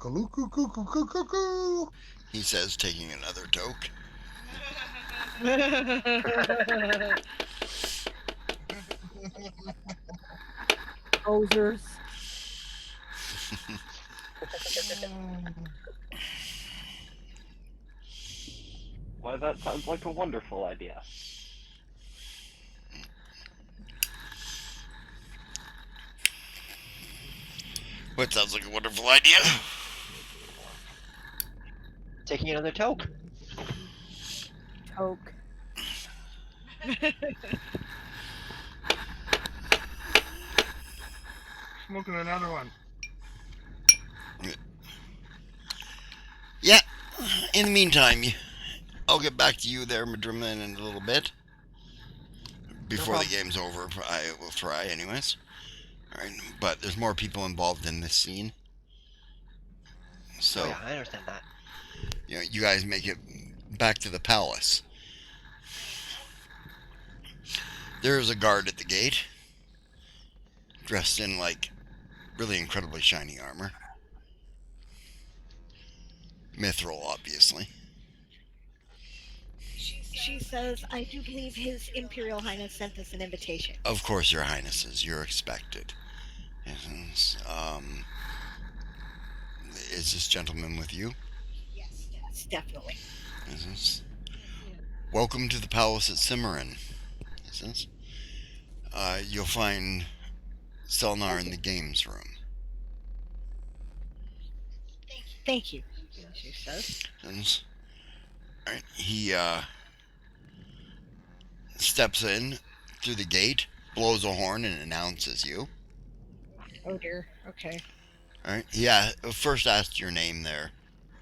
Cuckoo. He says, taking another toke. Posers. Why, that sounds like a wonderful idea. What sounds like a wonderful idea? Taking another toke. Toke. Smoking another one. Yeah. In the meantime, I'll get back to you there, Madrimna, in a little bit. Before the game's over, I will try, anyways. All right, but there's more people involved in this scene. So, Oh yeah, I understand that. you know, you guys make it back to the palace. There is a guard at the gate, dressed in, like, really incredibly shiny armor. Mithril, obviously. She says, I do believe His Imperial Highness sent us an invitation. Of course, Your Highnesses, you're expected. Is this gentleman with you? Yes, definitely. Welcome to the palace at Cimarron. You'll find Selnar in the games room. Thank you, she says. He steps in through the gate, blows a horn, and announces you. Oh dear, okay. Alright, yeah, first asked your name there,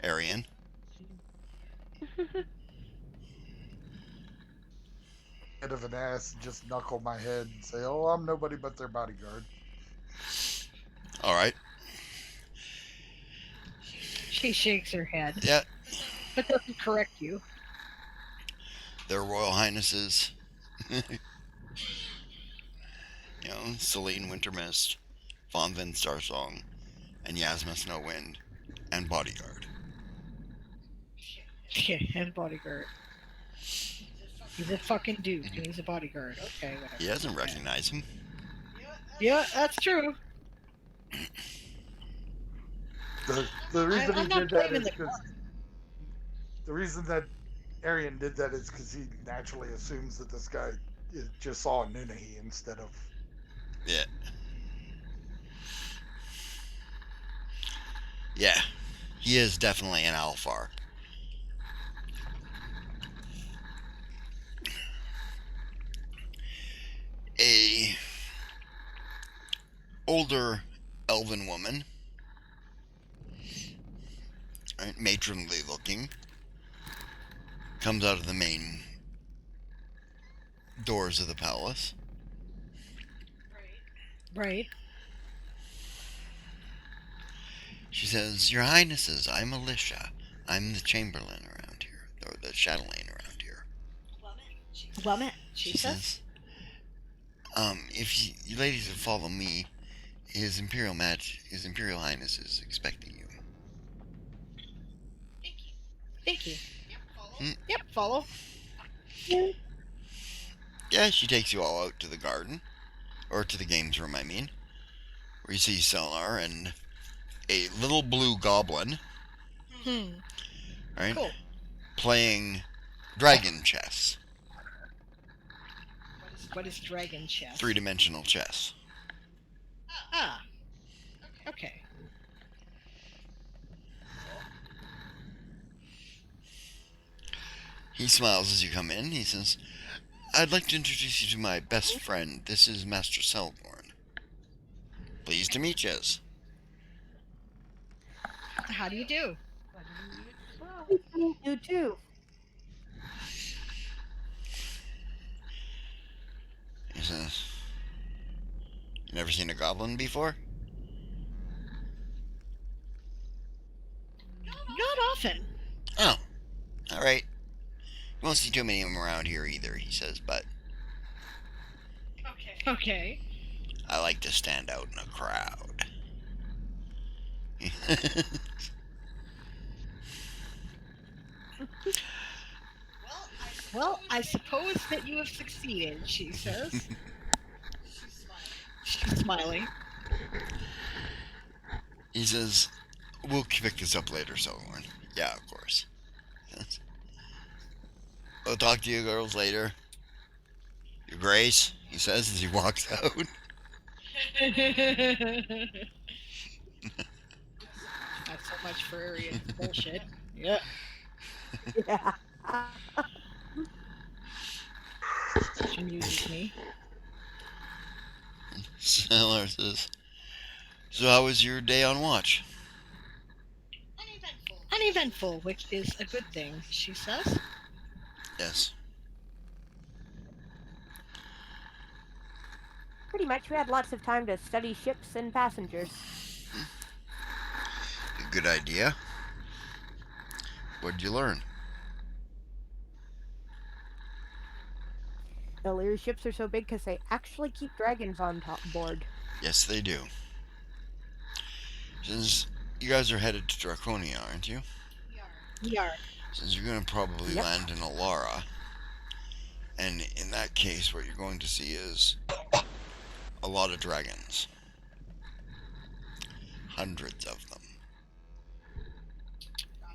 Arian. Head of an ass, just knuckle my head and say, "Oh, I'm nobody but their bodyguard." Alright. She shakes her head. Yeah. But doesn't correct you. Their Royal Highnesses. Celine Wintermist, Fonvin Starsong, and Yasma Snowwind, and Bodyguard. Yeah, and bodyguard. He's a fucking dude, and he's a bodyguard. Okay, whatever. He doesn't recognize him. Yeah, that's true. The reason he did that is because the reason that Arian did that is because he naturally assumes that this guy just saw a Nunahi instead of. Yeah. Yeah. He is definitely an Alfar. A older elven woman, right, matronly looking, comes out of the main doors of the palace. Right. She says, Your Highnesses, I'm Alicia. I'm the Chamberlain around here, or the Chatelaine around here. Well met, she says. If you ladies would follow me, His Imperial Highness is expecting you. Thank you. Yep, follow. Yeah, she takes you all out to the garden, or to the games room, I mean, where you see Selnar and a little blue goblin, right, cool, playing dragon chess. What is dragon chess? 3-dimensional chess. Ah, okay. He smiles as you come in. He says, I'd like to introduce you to my best friend. This is Master Selborn. Pleased to meet yous. How do you do? You too. He says, You never seen a goblin before? Not often. Oh, alright. You won't see too many of them around here either, he says, but Okay. I like to stand out in a crowd. Well, I suppose that you have succeeded, she says. She's smiling. He says, We'll pick this up later, Selborn. Yeah, of course. I'll talk to you girls later. Your Grace, he says as he walks out. Not so much for Arian's bullshit. Yeah. Yeah. Which amuses me. Selnar says, So how was your day on watch? Uneventful, which is a good thing, she says. Yes. Pretty much, we had lots of time to study ships and passengers. A good idea. What did you learn? Illyrian ships are so big because they actually keep dragons on board. Yes, they do. Since you guys are headed to Draconia, aren't you? We are. Since you're going to probably land in Alara, And in that case, what you're going to see is a lot of dragons. Hundreds of them.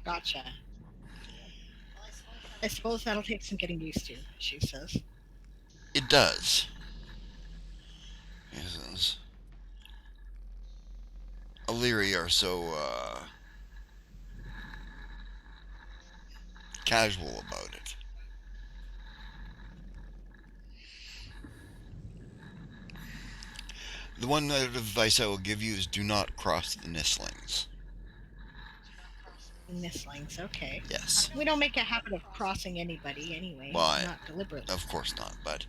Gotcha. I suppose that'll take some getting used to, she says. It does. Yes, Illyri are so casual about it. The one advice I will give you is do not cross the Nistlings. Nistlings, okay. Yes. We don't make a habit of crossing anybody anyway. Why? Not deliberately. Of course not, but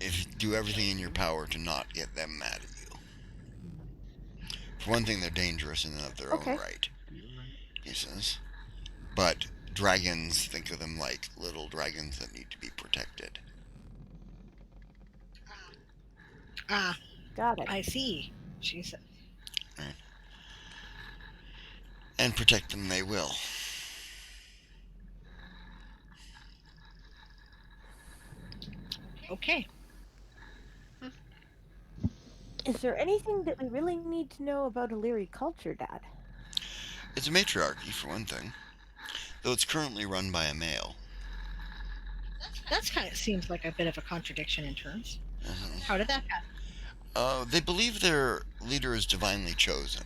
if you do everything in your power to not get them mad at you. For one thing, they're dangerous in and of their own right, he says. But dragons, think of them like little dragons that need to be protected. Ah, Got it. I see, she said. Right. And protect them they will. Okay. Is there anything that we really need to know about Illyri culture, Dad? It's a matriarchy, for one thing. Though it's currently run by a male. That's kind of seems like a bit of a contradiction in terms. How did that happen? They believe their leader is divinely chosen.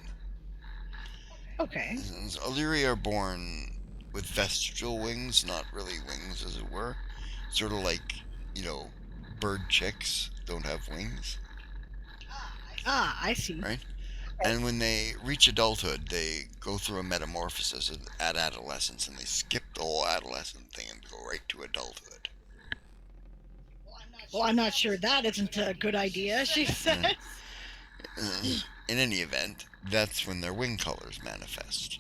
Okay. Illyri are born with vestigial wings, not really wings, as it were. Sort of like, bird chicks don't have wings. Ah, I see. Right? And when they reach adulthood, they go through a metamorphosis at adolescence, and they skip the whole adolescent thing and go right to adulthood. Well, I'm not sure that isn't a good idea, she says. In any event, that's when their wing colors manifest.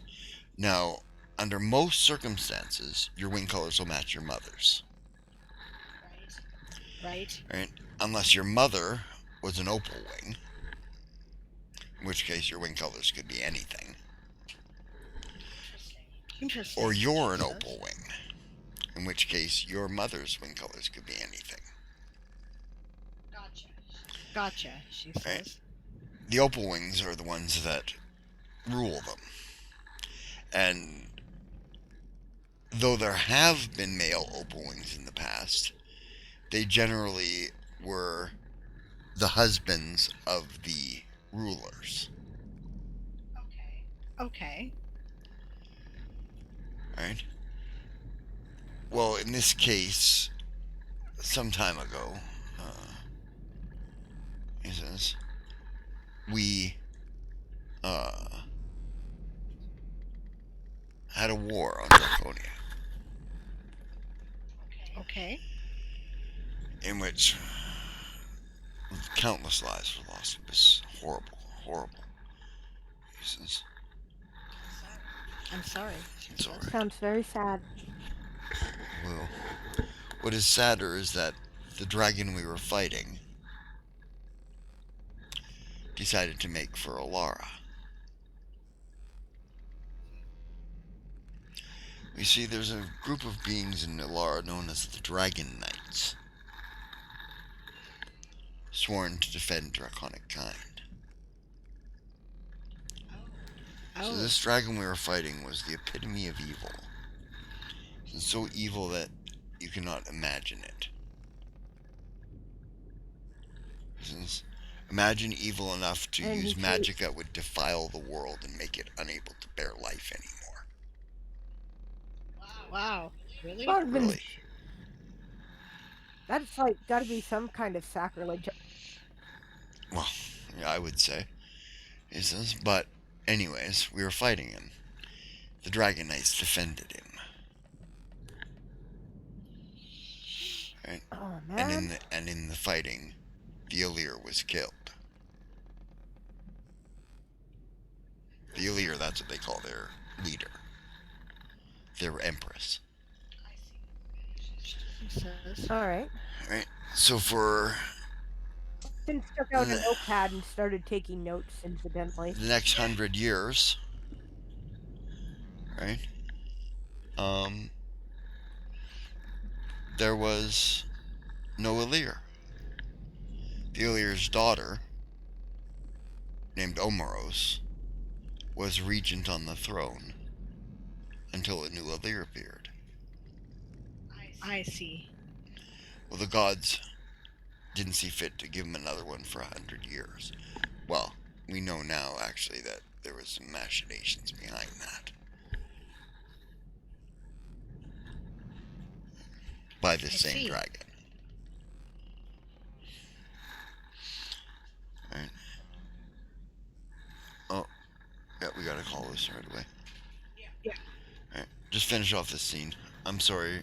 Now, under most circumstances, your wing colors will match your mother's. Right. Right? Unless your mother was an opal wing, in which case your wing colors could be anything. Interesting. Or you're an opal wing, in which case your mother's wing colors could be anything. Gotcha, she says. Right? The opal wings are the ones that rule them. And though there have been male opal wings in the past, they generally were the husbands of the rulers. Okay. Right? Well, in this case, some time ago, he says, we had a war on Draconia. Okay. In which countless lives were lost. It was horrible, horrible. He says, I'm sorry. it's all right. Sounds very sad. Well, what is sadder is that the dragon we were fighting decided to make for Alara. You see, there's a group of beings in Alara known as the Dragon Knights, sworn to defend draconic kind. So this dragon we were fighting was the epitome of evil. It's so evil that you cannot imagine it. Imagine evil enough to use magic that would defile the world and make it unable to bear life anymore. Wow. Really? Really. That's like gotta be some kind of sacrilege. Well, yeah, I would say. But anyways, we were fighting him. The Dragon Knights defended him. Right? Oh man. And in the fighting, the Illyr was killed. The Illyr, that's what they call their leader. Their empress. Alright. Right? So for Then stuck out a notepad and started taking notes incidentally. the next 100 years, right? there was no Illyr. The Illyr's daughter, named Omoros, was regent on the throne until a new Illyr appeared. I see. Well, the gods didn't see fit to give him another one for 100 years. Well, we know now, actually, that there was some machinations behind that. By this I same see. dragon. Right. Oh, yeah, we gotta call this right away. Yeah. Alright, just finish off this scene. I'm sorry,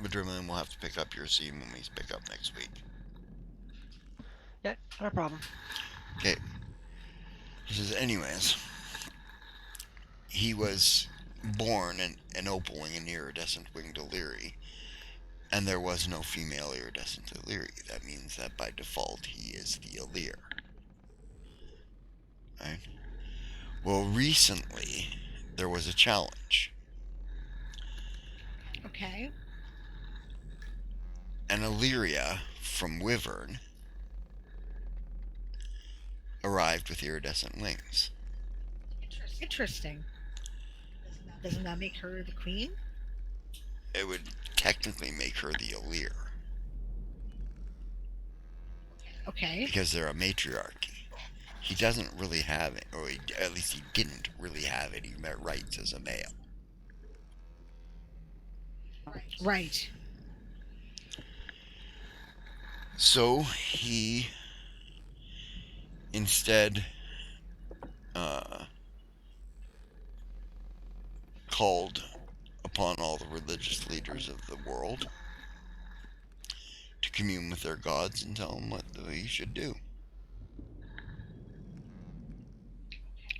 Madrimlin will have to pick up your scene when we pick up next week. Yeah, not a problem. Okay. He says, anyways, he was born an opaling and iridescent winged Illyri, and there was no female iridescent Illyri. That means that by default he is the Illyr. Right? Well, recently there was a challenge. Okay. An Illyria from Wyvern arrived with iridescent wings. Interesting. Doesn't that make her the queen? It would technically make her the Illyr, Okay. because they're a matriarchy. He doesn't really have, or at least he didn't really have any rights as a male. Right. So he instead called upon all the religious leaders of the world to commune with their gods and tell them what he should do.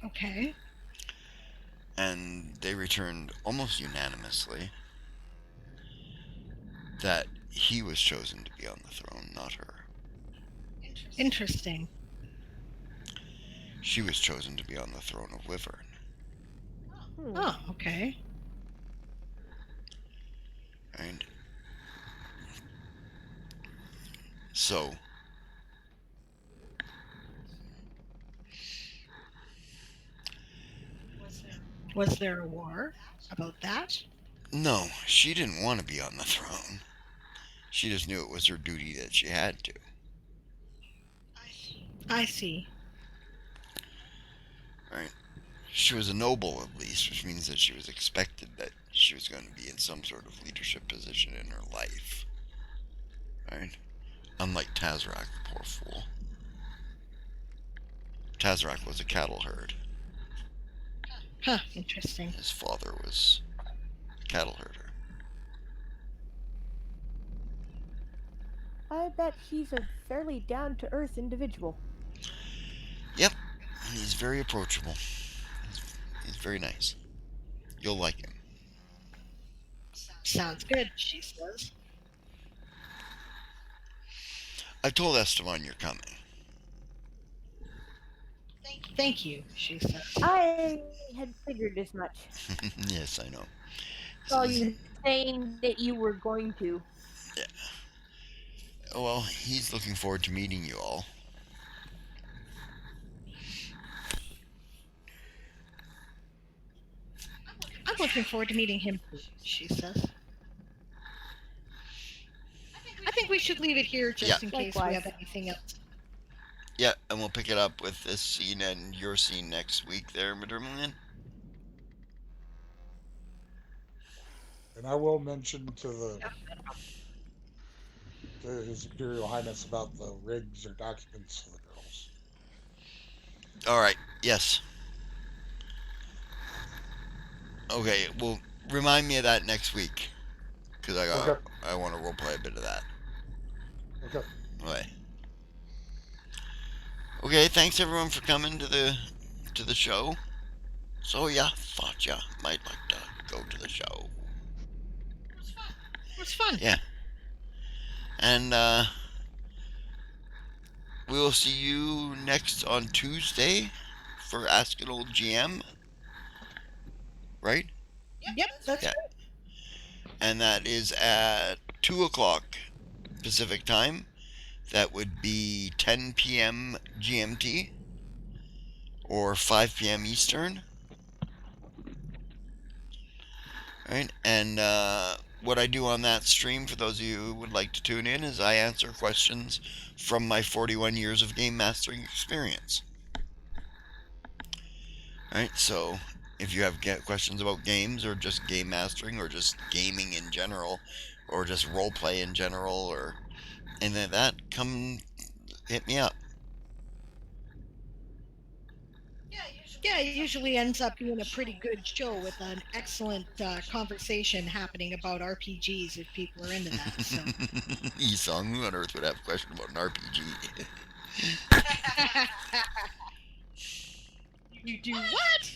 Okay. And they returned almost unanimously that he was chosen to be on the throne, not her. Interesting. She was chosen to be on the throne of Wyvern. Oh, okay. Right? So, Was there a war about that? no, she didn't want to be on the throne. She just knew it was her duty that she had to. I see. Right? She was a noble, at least, which means that she was expected that she was going to be in some sort of leadership position in her life. Right? Unlike Tazrak, the poor fool. Tazrak was a cattle herd. Huh, interesting. His father was a cattle herder. I bet he's a fairly down-to-earth individual. Yep, he's very approachable. He's very nice. You'll like him. Sounds good, she says. I told Esteban you're coming. Thank you, she says. I had figured as much. Yes, I know. Saw you saying that you were going to. Yeah. Well, he's looking forward to meeting you all. I'm looking forward to meeting him too, she says. I think we should leave it here just in case we Likewise. have anything else. Yeah, and we'll pick it up with this scene and your scene next week there, Madrimlin. And I will mention to His Imperial Highness about the rigs or documents for the girls. Alright, yes. Okay, well, remind me of that next week. Because I want to roleplay a bit of that. Okay. Okay. Okay, thanks everyone for coming to the show. So yeah, thought ya might like to go to the show. It was fun. Yeah. And we will see you next on Tuesday for Ask an Old GM. Right? Yep, that's Yeah. right. and that is at 2 o'clock Pacific time. That would be 10 p.m. GMT or 5 p.m. Eastern. Right? And what I do on that stream, for those of you who would like to tune in, is I answer questions from my 41 years of game mastering experience. Right? So if you have questions about games or just game mastering or just gaming in general or just role play in general or anything like that, come hit me up. Yeah, it usually ends up being a pretty good show with an excellent conversation happening about RPGs if people are into that. So. Esong, who on earth would have a question about an RPG? You do what?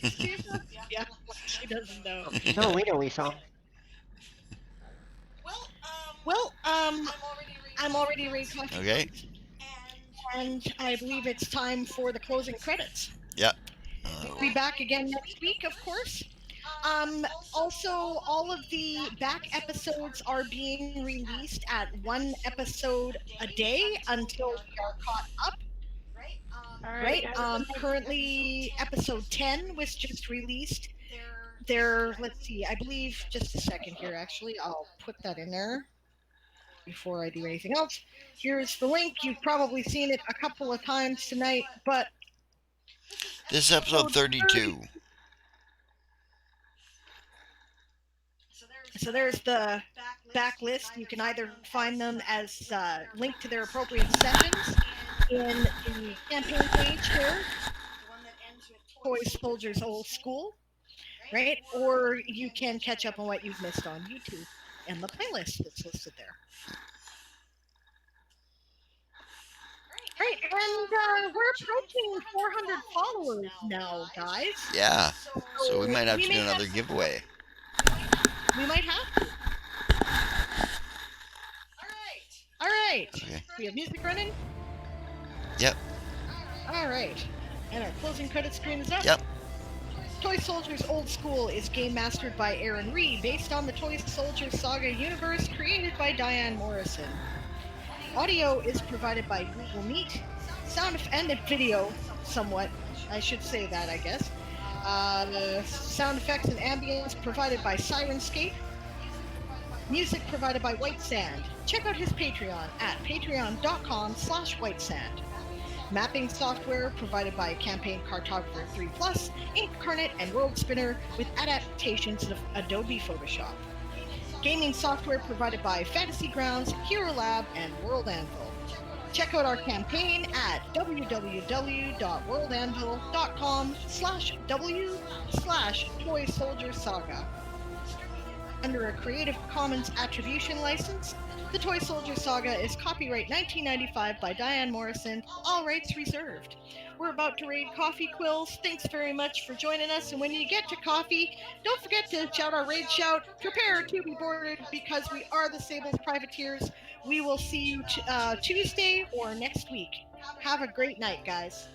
Yeah, she doesn't know. No, we know Esau. Well, I'm already ready coffee. Okay. And I believe it's time for the closing credits. Yep. We'll be back again next week, of course. Also, all of the back episodes are being released at one episode a day until we are caught up. Right? Currently, episode 10 was just released. Let's see, I believe, just a second here, actually. I'll put that in there before I do anything else. Here's the link. You've probably seen it a couple of times tonight, but this is episode 32. So there's the backlist. You can either find them as linked to their appropriate sessions in the campaign page here, Toy Soldiers Old School, right? Or you can catch up on what you've missed on YouTube and the playlist that's listed there. Right, and we're approaching 400 followers now, guys. Yeah, so we might have to do another giveaway. We might have to. All right. Okay. We have music running? Yep. All right. And our closing credit screen is up? Yep. Toy Soldiers Old School is game mastered by Aaron Reed, based on the Toy Soldiers Saga universe, created by Diane Morrison. Audio is provided by Google Meet. Sound and video, somewhat. I should say that, I guess. The sound effects and ambience provided by Sirenscape. Music provided by White Sand. Check out his Patreon at patreon.com/whitesand. Mapping software provided by Campaign Cartographer 3+, Incarnate, and World Spinner with adaptations of Adobe Photoshop. Gaming software provided by Fantasy Grounds, Hero Lab, and World Anvil. Check out our campaign at www.worldanvil.com/w/Toy Soldier Saga. Under a Creative Commons Attribution license, the Toy Soldier Saga is copyright 1995 by Diane Morrison, all rights reserved. We're about to raid Coffee Quills. Thanks very much for joining us. And when you get to coffee, don't forget to shout our raid shout. Prepare to be boarded because we are the Sable's Privateers. We will see you Tuesday or next week. Have a great night, guys.